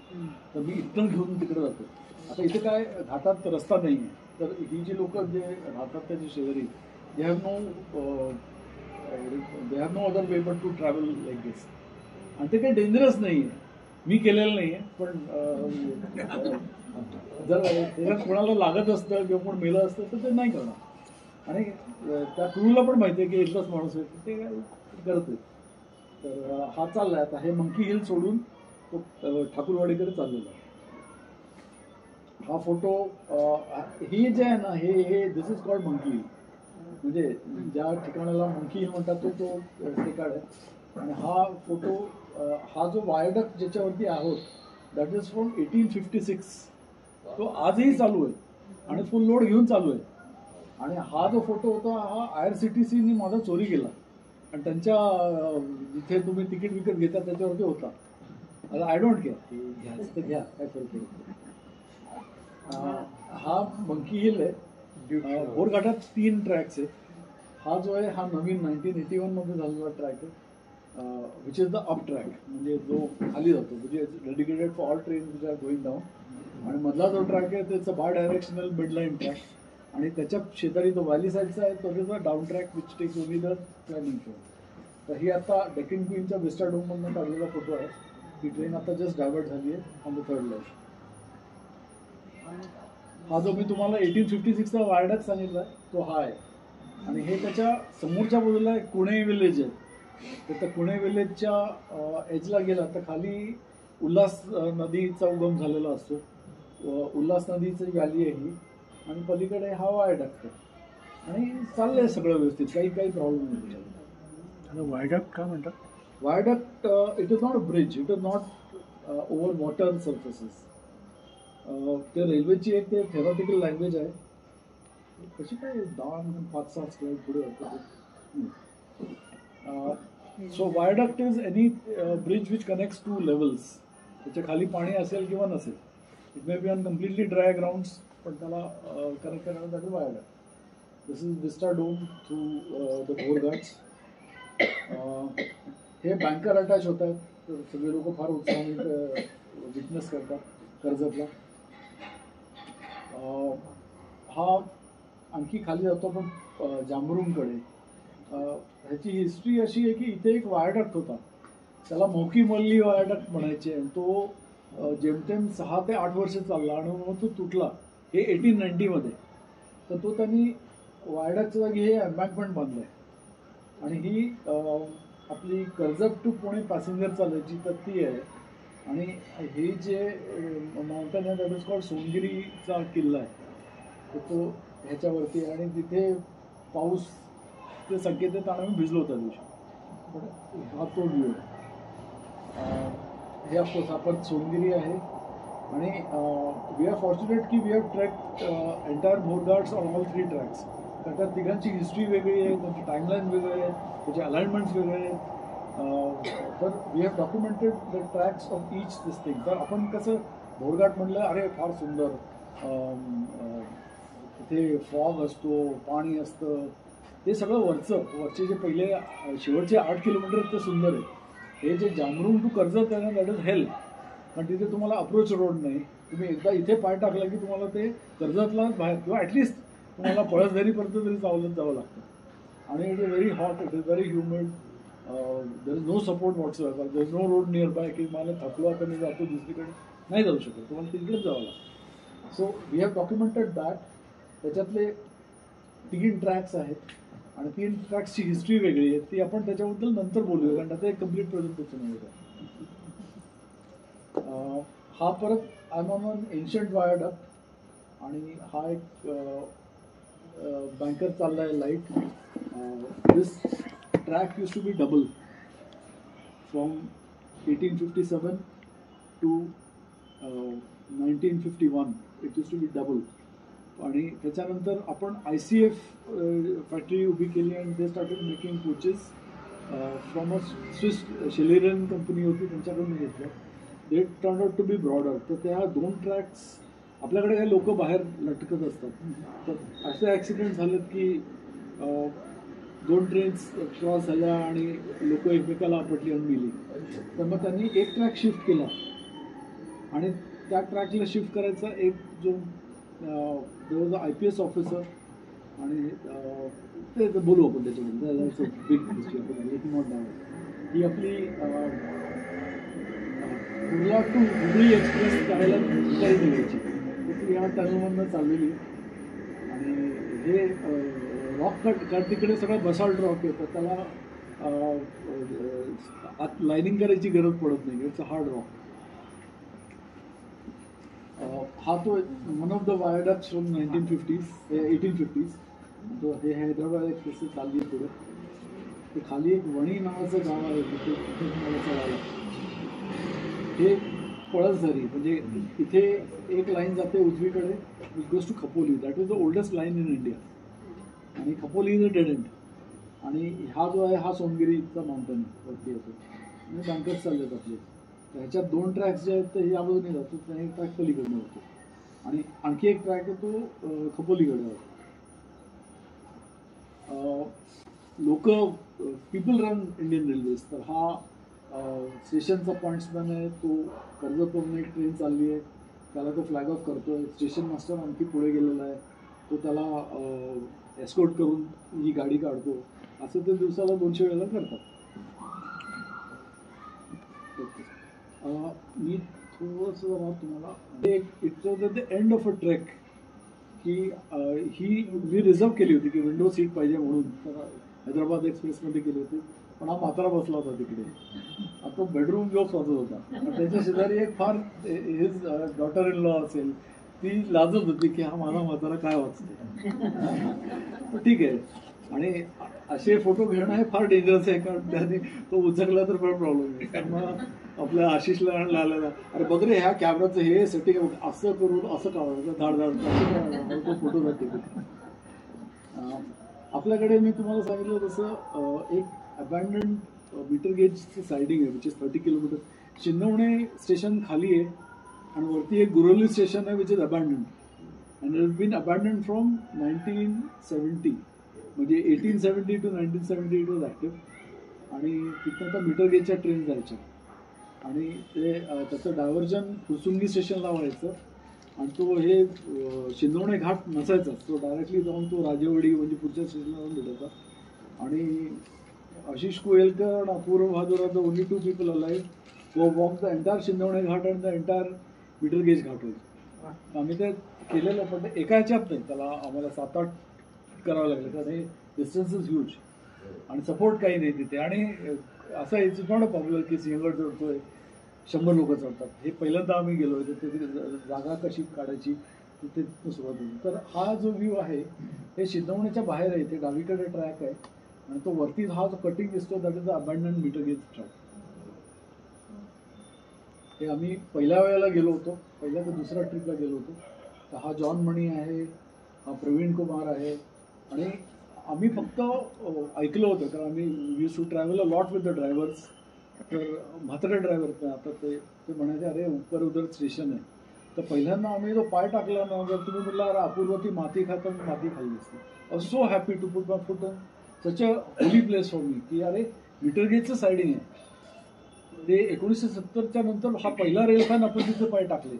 तर मी इथून घेऊन तिकडे जातो. आता इथे काय घाटात रस्ता नाही आहे, तर ही जी लोक जे राहतात त्याची शेजारी they have no other way but to travel like this. आणि ते काही डेंजरस नाही आहे, मी केलेलं नाही आहे. पण जर त्याच्यात कोणाला लागत असतं किंवा कोण मेलं असतं तर ते नाही करणार. आणि त्या क्रूला पण माहिती आहे की इथलाच माणूस आहे, ते काय करते. तर हा चाललाय आता. हे मंकी हिल सोडून तो ठाकूरवाडीकडे चाललेला आहे. हा फोटो ही जे आहे ना, हे this is called monkey hill. म्हणजे ज्या ठिकाणाला मंकी हिल म्हणतात तो ठिकाण आहे. आणि हा फोटो, हा जो वायडक्ट ज्याच्यावरती आहोत दॅट इज फ्रॉम 1856. तो आजही चालू आहे आणि फुल लोड घेऊन चालू आहे. आणि हा जो फोटो होता हा IRCTCने माझा चोरी केला आणि त्यांच्या जिथे तुम्ही तिकीट विकत घेता त्याच्यावरती होता. आता आय डोंट केअर, घ्यायचं तर घ्या, काय फरक पडतो. हा मंकी हिल आहे. भोरघाटात 3 ट्रॅक्स आहेत. हा जो आहे हा नवीन 1981 मध्ये झालेला ट्रॅक आहे, which is the up track, म्हणजे जो खाली जातो, म्हणजे dedicated for all train which are going down. आणि मधला जो ट्रॅक आहे त्याचं बाय डायरेक्शनल मिडलाईन ट्रॅक. आणि त्याच्या शेजारी जो व्हॅली साईडचा आहे तो is a down track which takes only the climbing show. तर ही आता डेक्कन क्वीनच्या विस्टा डोममधून काढलेला फोटो आहे. ही ट्रेन आता जस्ट डायव्हर्ट झाली आहे ऑन द 3rd लाईन. हा जो मी तुम्हाला 1856चा वायडक्ट सांगितला तो हा आहे. आणि हे त्याच्या समोरच्या बाजूला एक कुणे विलेज आहे. तर त्या कुणे विलेजच्या एजला गेला तर खाली उल्हास नदीचा उगम झालेला असतो. उल्हास नदीची व्हॅली आहे ही. आणि पलीकडे हा वायडक्ट आहे. आणि चाललंय सगळं व्यवस्थित, काही प्रॉब्लेम नाही. वायडक्ट का म्हणतात? Viaduct it is not a bridge, it is not over water surfaces. ते रेल्वेची एक ते थेरॉटिकल लँग्वेज आहे. कशी काय 5-6 स्लाईड पुढे होतं. So viaduct is any bridge which connects 2 levels. त्याच्या खाली पाणी असेल किंवा नसेल. It may be on completely dry grounds, पण त्याला कनेक्ट करण्यासाठी viaduct. This is vista dome through the Bhorghats. हे बँकर अटॅच होत आहेत, तर सगळे लोक फार उत्साहाने विटनेस करतात कर्जतला. हा आणखी खाली जातो आपण जांभरुणकडे. ह्याची हिस्ट्री अशी आहे की इथे एक वायडक्ट होता, त्याला मोकी मल्ली वायडक्ट म्हणायचे. आणि तो जेमतेम 6 ते 8 वर्ष चालला आणि मग तो तुटला. हे 1890 तर तो त्यांनी वायडक्टच्या जागी हे एम्बँकमेंट बांधलं आहे. आणि ही आपली कर्जत टू पुणे पॅसेंजर चालायची तर ती आहे. आणि हे जे माउंटन आहे दॅट इज कॉल्ड सोनगिरीचा किल्ला आहे, तर तो ह्याच्यावरती. आणि तिथे पाऊस ते संकेत आहेत आणि आम्ही भिजलो त्या दिवशी. पण हा तो व्ह्यू आहे. हे ऑफकोर्स आपण सोनगिरी आहे. आणि वी आर फॉर्च्युनेट की we have track entire Bhorghats on all 3 tracks. तर त्या तिघांची हिस्ट्री वेगळी आहे, त्यांची टाईमलाईन वेगळी आहे, त्याचे अलाइनमेंट्स वेगळे आहेत. तर we have documented the tracks of each this thing. तर आपण कसं भोरघाट म्हणलं अरे फार सुंदर, तिथे फॉग असतो, पाणी असतं, ते सगळं वरचे जे पहिले शेवटचे 8 किलोमीटर ते सुंदर आहे. हे जे जांभरुण टू कर्जत आहे ना, दॅट इज हेल्थ. कारण तिथे तुम्हाला अप्रोच रोड नाही. तुम्ही एकदा इथे पाय टाकला की तुम्हाला ते कर्जतला बाहेर किंवा ॲटलिस्ट तुम्हाला पळसझरीपर्यंत तरी चालत जावं लागतं. आणि it is very hot, it is very humid, there is no support whatsoever, there is no road near by की मला थकलो आता मी जातो दुसरीकडे, नाही जाऊ शकत, तुम्हाला तिकडेच जावं लागतं. So we have documented that. त्याच्यातले 3 ट्रॅक्स आहेत आणि 3 ट्रॅक्सची हिस्ट्री वेगळी आहे, ती आपण त्याच्याबद्दल नंतर बोलूया, कारण आता एक कम्प्लीट प्रेझेंटेशन आहे. हा परत I am on on ancient viaduct आणि हा एक बँकर चालला आहे light. This track use to be double from 1857 to 1951. It use to be double. आणि त्याच्यानंतर आपण ICF फॅक्टरी उभी केली आणि ते started making coaches from a Swiss Schlieren company होती, त्यांच्याकडून घेतलं. They turn out to be broader. तर त्या 2 ट्रॅक्स आपल्याकडे काही लोक बाहेर लटकत असतात, तर असे ॲक्सिडेंट झालेत की 2 ट्रेन्स क्रॉस झाल्या आणि लोक एकमेकाला आपटली आणि मिली. तर मग त्यांनी एक ट्रॅक शिफ्ट केला आणि त्या ट्रॅकला शिफ्ट करायचा एक जो वॉज IPS ऑफिसर आणि ते बोलू आपण त्याच्यामध्ये बिग हिस्ट्री आपण नॉट डाय. ही आपली कुर्ला टू हुबळी एक्सप्रेस करायला तयारी निघायची, ती या टर्नमधनं चाललेली. आणि हे रॉक कट तिकडे सगळं बसाल्ट रॉक आहे, तर त्याला आत लाईनिंग करायची गरज पडत नाही, इट्स अ हार्ड रॉक. हा तो one of the viaducts from 1850s. तो हे हैदराबाद एक्सप्रेस चालली आहे पुढे. ते खाली एक वणी नावाचं गाव आहे, तिथे तुम्हाला चढायला. हे पळसझरी, म्हणजे इथे एक लाईन जाते उजवीकडे, which goes to Khopoli. That is the oldest line in India. आणि Khopoli is a dead end. आणि हा जो आहे हा सोनगिरीचा माउंटन वरती येतो आणि बँकर्स चाललेत आपले. ह्याच्यात 2 ट्रॅक्स जे आहेत ते या बाजूने जातो, त्या एक ट्रॅक पलीकडनं होतो आणि आणखी एक ट्रॅक आहे तो खपोलीकडे होतो. लोक पीपल रन इंडियन रेल्वेज. तर हा स्टेशनचा पॉईंट्समॅन आहे, तो कर्जतवरून एक ट्रेन चालली आहे, त्याला तो फ्लॅग ऑफ करतोय. स्टेशन मास्टर आणखी पुढे गेलेला आहे, तो त्याला एस्कॉर्ट करून ही गाडी काढतो. असं ते दिवसाला 200 वेळेला करतात. मी थोडंसं तुम्हाला it's the end of a trek की ही मी रिझर्व केली होती की विंडो सीट पाहिजे म्हणून, तर हैदराबाद एक्सप्रेसमध्ये केली होती. पण हा म्हातारा बसला होता तिकडे, तो बेडरूम जोक्स वाचत होता. त्याच्या शेजारी एक फार हिज डॉटर इन लॉ असेल, ती लाजत होती की हा माझा म्हातारा काय वाचतो. ठीक आहे. आणि असे फोटो घेणं हे फार डेंजरस आहे, कारण त्याने तो उचकला तर फार प्रॉब्लेम आहे. कारण मग आपल्या आशिषला आलेला, अरे बघ रे ह्या कॅमेराचं हे सेटिंग असं करून असं काढायचं, धाड तो फोटो जाते. आपल्याकडे मी तुम्हाला सांगितलं तसं एक अबॅन्डन्ड मीटर गेजची सायडिंग आहे, which is 30 kilometre. Shindawane station खाली आहे आणि वरती एक गुरोली स्टेशन आहे, which is abandoned. And it has been abandoned from 1970. म्हणजे 1870 to 1970 इट वॉज ॲक्टिव्ह. आणि तिथं आता मीटर गेजच्या ट्रेन जायच्या आणि ते त्याचं डायव्हर्जन फुरसुंगी स्टेशनला व्हायचं आणि तो हे शिंदवणे घाट नसायचा, तो डायरेक्टली जाऊन तो राजेवाडी म्हणजे पुढच्या स्टेशनला जाऊन भेटायचा. आणि आशिष कोयलकर आणि Apurva Bahadur are the only 2 people alive who walked the entire Shindawane घाट आणि the entire metre gauge ghat होईल. आम्ही ते केलेलं, पण ते एका ह्याच्यात नाही, त्याला आम्हाला 7-8 करावं लागलं, कारण हे डिस्टन्स इज ह्यूज आणि सपोर्ट काही नाही तिथे. आणि असं इट्स नॉट अ पॉप्युलर की सिंहगड चढतोय 100 लोक चढतात. हे पहिल्यांदा आम्ही गेलो आहे, तर तिथे जागा कशी काढायची तिथे सुरुवात होती. तर हा जो व्ह्यू आहे हे शिंदवण्याच्या बाहेर आहे, इथे डावीकडे ट्रॅक आहे आणि तो वरती हा जो कटिंग दिसतो that is the abandoned metre gauge track. हे आम्ही पहिल्या वेळेला गेलो होतो, पहिल्या तर दुसऱ्या ट्रिपला गेलो होतो. तर हा जॉन मणी आहे, हा प्रवीण कुमार आहे. आणि आम्ही फक्त ऐकलं होतं, कारण आम्ही used to travel a lot with the drivers. तर म्हातारे ड्रायव्हर आता ते म्हणायचे अरे ऊपर उधर स्टेशन आहे. तर पहिल्यांदा आम्ही जो पाय टाकला ना, जर तुम्ही म्हटलं अरे अपूर्व ती माती खातं, मी माती खाल्ली असते. I was so happy to put my foot on such a holy place for me, की अरे मीटर गेजचं सायडिंग आहे. ते 1970च्या नंतर हा पहिला रेल फॅन आपण तिथे पाय टाकले.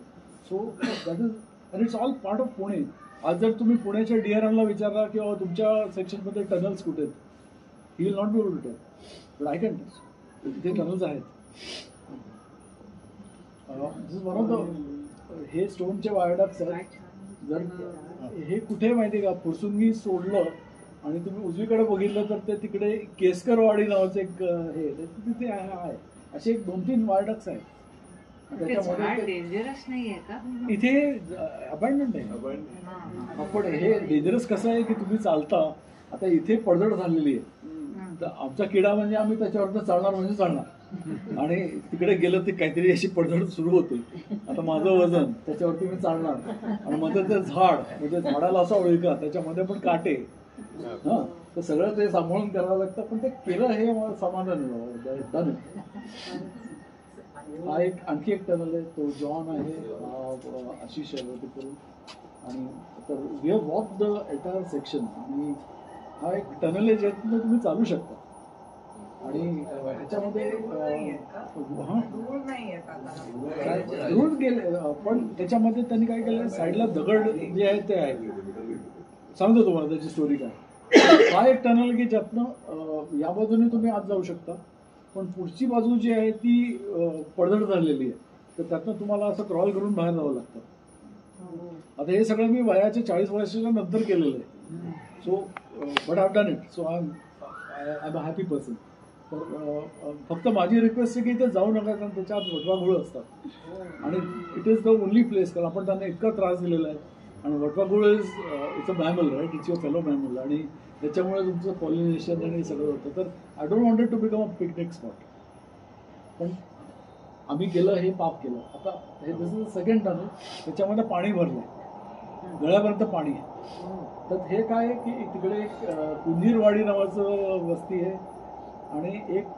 So that is and it's all part of Pune. आज जर तुम्ही पुण्याच्या DRMला विचारला किंवा तुमच्या सेक्शनमध्ये टनल्स कुठे आहेत, he will not be able to tell, but I can tell. तिथे टनल्स आहेत. This is one of the, हे स्टोनचे वायडक्ट्स आहेत. जर हे कुठे माहिती आहे का, फुरसुंगी सोडलं आणि तुम्ही उजवीकडे बघितलं तर ते तिकडे केसकरवाडी नावाचं एक हे तिथे आहे. असे एक 2-3 वायडक्ट्स आहेत. त्याच्यामध्ये डेंजरस नाहीये का? इथे अबॅन्डन्ड आहे. आपण हे डेंजरस कसं आहे की तुम्ही चालता, आता इथे पडझड झालेली आहे, तर आमचा किडा म्हणजे आम्ही त्याच्यावर चालणार म्हणजे चालणार, आणि तिकडे गेलं ते काहीतरी अशी पडझड सुरू होते. आता माझं वजन त्याच्यावरती मी चालणार, आणि मध्ये ते झाड, म्हणजे झाडाला असा ओळखा, त्याच्यामध्ये पण काटे, हां, तर सगळं ते सांभाळून करावं लागतं. पण ते केलं हे मला समाधान डन. हा एक आणखी एक टनल आहे, तो जॉन आहे, आशिष आहे ते करून. आणि तर we have walk the entire section. आणि हा एक टनल आहे ज्यातून तुम्ही चालू शकता. आणि ह्याच्यामध्ये रोड गेले, पण त्याच्यामध्ये त्यांनी काय केलं, साईडला दगड जे आहे ते आहे. सांगतो तुम्हाला त्याची स्टोरी काय. हा एक टनल की ज्यातनं या बाजूने तुम्ही आत जाऊ शकता, पण पुढची बाजू जी आहे ती पडझड झालेली आहे. तर त्यातनं तुम्हाला असं क्रॉल करून बाहेर जावं लागतं. आता हे सगळं मी वयाच्या 40 वर्षाच्या नंतर केलेलं आहे. So but I have done it. So I am a happy person. तर फक्त माझी रिक्वेस्ट आहे की इथे जाऊ नका, कारण त्याच्यात वटवाघुळं असतात. आणि it is the only place, कारण आपण त्यांना इतका त्रास दिलेला आहे. आणि वटवाघुळ it's a mammal, right, it's your fellow mammal. आणि त्याच्यामुळे तुमचं पॉलिनेशन आणि सगळं होतं. तर I don't wanted to become a picnic spot. पण आम्ही केलं, हे पाप केलं. आता हे दिस इज सेकंड टनल, त्याच्यामध्ये पाणी भरलं, गळ्यापर्यंत पाणी आहे. तर हे काय आहे की तिकडे एक कुंजीरवाडी नावाचं वस्ती आहे, आणि एक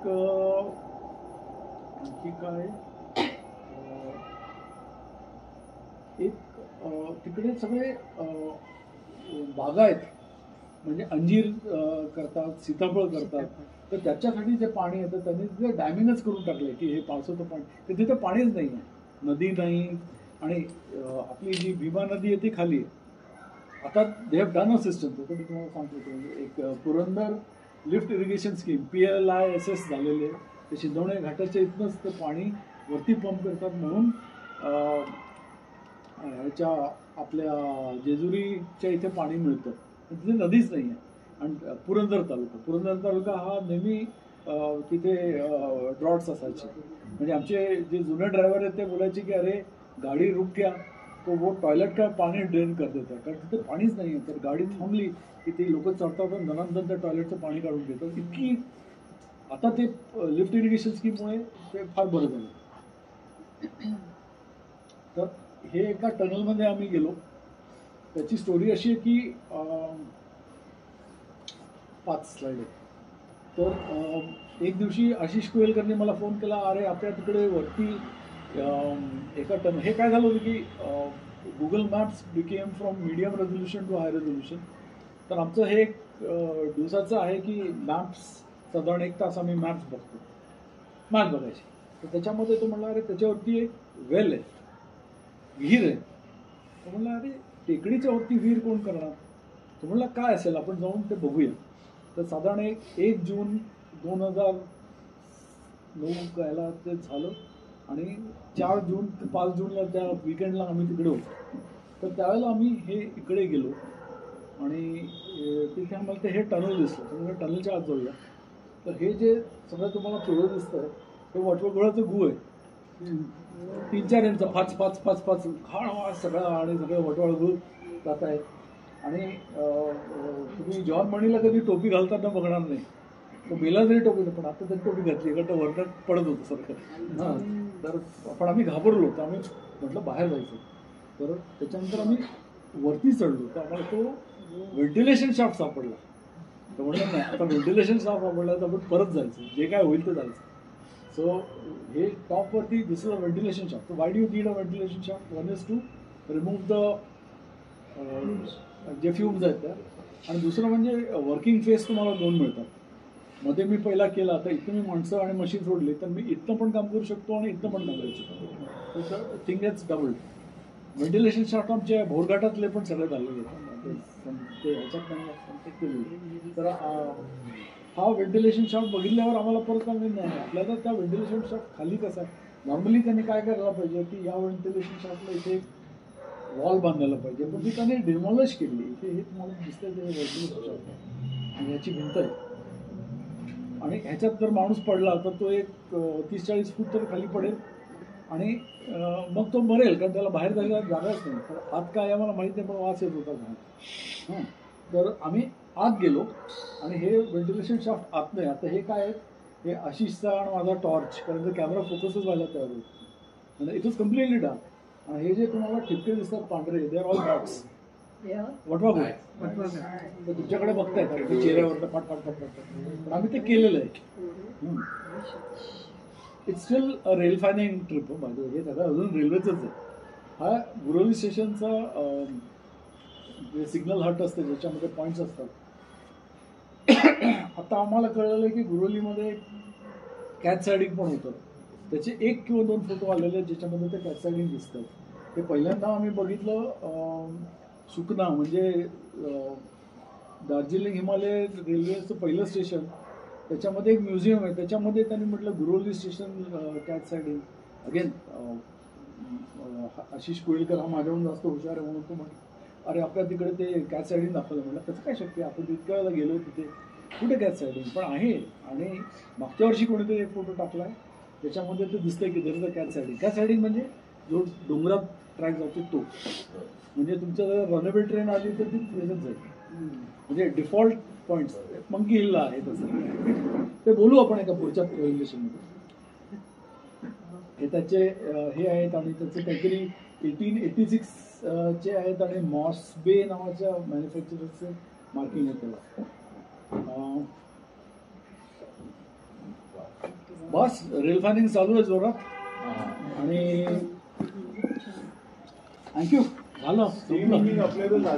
आणखी काय एक तिकडे सगळे बागा आहेत, म्हणजे अंजीर करतात, सीताफळ करतात. तर त्याच्यासाठी जे पाणी येतं त्यांनी ते डॅमिंगच करून टाकले की हे पावसाचं पाणी, तर तिथे पाणीच नाही आहे, नदी नाही. आणि आपली जी भीमा नदी आहे ती खाली आहे. आता they have done a system, तर मी तुम्हाला सांगतो. एक Purandar lift irrigation scheme PLISS झालेले आहे. ते शिंदवणे घाटाच्या इथनंच ते पाणी वरती पंप करतात, म्हणून ह्याच्या आपल्या जेजुरीच्या इथे पाणी मिळतं. तिथे नदीच नाही आहे. आणि पुरंदर तालुका हा नेहमी तिथे ड्रॉट्स असायचे. म्हणजे आमचे जे जुने ड्रायव्हर आहेत ते बोलायचे की अरे गाडी रुक गया तो वो टॉयलेट का पाणी ड्रेन कर देतात, कारण तिथे पाणीच नाही आहे. तर गाडी थांबली की ते लोक चढतात आणि दनादन त्या टॉयलेटचं पाणी काढून घेतात. इतकी आता ते लिफ्ट इरिगेशन स्कीममुळे ते फार बरं झालं. तर हे एका टनलमध्ये आम्ही गेलो. त्याची स्टोरी अशी आहे की 5 स्लाईड आहे. तर एक दिवशी आशिष कोयलकरने मला फोन केला, अरे आपल्या तिकडे वरती एका टन, हे काय झालं होतं की Google Maps became from medium resolution to high resolution. तर आमचं हे एक दिवसाचं आहे की मॅप्स साधारण 1 तास आम्ही मॅप्स बघतो, मॅप बघायचे. तर त्याच्यामध्ये तो म्हणला अरे त्याच्यावरती एक वेल आहे, विहीर आहे. तो म्हणला अरे टेकडीच्या वरती विहीर कोण करणार. तो म्हणला काय असेल, आपण जाऊन ते बघूया. तर साधारण 1 जून 2009 याला ते झालं. आणि 4 जून ते 5 जूनला त्या विकेंडला आम्ही तिकडे होतो. तर त्यावेळेला आम्ही हे इकडे गेलो आणि तिथे आम्हाला ते हे टनल दिसलं. तर टनलच्या आत जाऊया. तर हे जे सगळं तुम्हाला थोडं दिसतं हे वटवगुळाचं गू आहे. 3-4 इंच फाच फाच फाच फाच खाण सगळं, आणि सगळं वटवाळ गू जात आहे. आणि तुम्ही जॉन मणीला कधी टोपी घालताना बघणार नाही. तो मेला जरी टोपी, पण आता तरी टोपी घातली कारण वरनं पडत होतं सारखं. हां, तर पण आम्ही घाबरलो, तर आम्ही म्हटलं बाहेर जायचं. तर त्याच्यानंतर आम्ही वरती चढलो, तर आम्हाला तो व्हेंटिलेशन शाफ्ट सापडला. तर म्हटलं नाही, आता व्हेंटिलेशन शाफ्ट सापडला तर आपण परत जायचं, जे काय होईल ते जायचं. सो हे टॉपवरती this is a ventilation shaft. तर why do you need a ventilation shaft? One is to remove the जे फ्युम्स आहेत त्या, आणि दुसरं म्हणजे वर्किंग फेस तुम्हाला 2 मिळतात. मध्ये मी पहिला केला, तर इथं मी माणसं आणि मशीन सोडली, तर मी इथं पण काम करू शकतो आणि इथं पण काम करू शकतो. तर thing is double. Ventilation shaft आमच्या भोरघाटातले पण सगळे झालेले आहेत, ते ह्याच्यात नाही कॉन्टॅक्ट केली. तर हा व्हेंटिलेशन शाफ्ट बघितल्यावर आम्हाला परत नाही, आपल्याला त्या व्हेंटिलेशन शाफ्ट खाली कसं आहे, नॉर्मली त्यांनी काय करायला पाहिजे की या व्हेंटिलेशन शाफ्टला इथे वॉल बांधायला पाहिजे, पण ती त्याने डिमॉलिश केली. इथे हे तुम्हाला दिसतंय ते व्हेंटिलेशन शाफ्ट आहे आणि ह्याची भिंत आहे, आणि ह्याच्यात जर माणूस पडला तर तो एक 30-40 फूट तरी खाली पडेल आणि मग तो मरेल, कारण त्याला बाहेर जायला जागाच नाही. तर आत काय आम्हाला माहीत नाही, पण वास येत होता बाहेर. हां, तर आम्ही आत गेलो आणि हे व्हेंटिलेशन शाफ्ट आत नाही. आता हे काय आहे, हे आशिषचा आणि माझा टॉर्च, कारण तर कॅमेरा फोकसच व्हायला तयार होतो आणि इट इज कम्प्लिटली डार्क. आणि हे जे तुम्हाला ठिपके दिसतात पांढरे, they are all dots, वटवा good. तर तुमच्याकडे बघतायत अगदी चेहऱ्यावर फाट फाट फाट फाट. पण आम्ही ते केलेलं आहे. It's steel a rail finding trip. माझं हे सगळं अजून रेल्वेचंच आहे. हा गुरोली स्टेशनचा जे सिग्नल हट असते, ज्याच्यामध्ये पॉईंट्स असतात. आता आम्हाला कळलेलं आहे की गुरोलीमध्ये कॅच सायडिंग पण होतं. त्याचे 1 किंवा 2 फोटो आलेले आहेत ज्याच्यामध्ये ते कॅच सायडिंग दिसतात. ते पहिल्यांदा आम्ही बघितलं सुकना, म्हणजे दार्जिलिंग हिमालय रेल्वेचं पहिलं स्टेशन, त्याच्यामध्ये एक म्युझियम आहे, त्याच्यामध्ये त्यांनी म्हटलं गुरोली स्टेशन कॅच सायडिंग. अगेन आशिष कुळीकर हा माझ्याहून जास्त हुशार आहे, म्हणून तो म्हटलं अरे आपल्या तिकडे ते कॅच सायडिंग दाखवलं. म्हटलं कसं काय शक्य, आपण तितक्या वेळेला गेलो तिथे, कुठे कॅच सायडिंग? पण आहे. आणि मागच्या वर्षी कोणीतरी एक फोटो टाकला आहे, त्याच्यामध्ये ते दिसतंय की there is a catch siding. Catch siding म्हणजे जो डोंगरात ट्रॅक जातो तो, म्हणजे तुमच्या जर रनअवे ट्रेन आली तर ती त्याच्यात जाईल. म्हणजे डिफॉल्ट पॉईंट्स मंकी हिलला आहे तसं. ते बोलू आपण एका पुढच्या प्रेझेंटेशनमध्ये. हे त्याचे हे आहेत आणि त्याचे काहीतरी 1886 चे आहेत आणि मॉसबे नावाच्या मॅन्युफॅक्चररचे मार्किंग आहे त्याला. बस रेल फायनिंग चालू आहे जोरात. आणि थँक्यू. झालं आपल्याला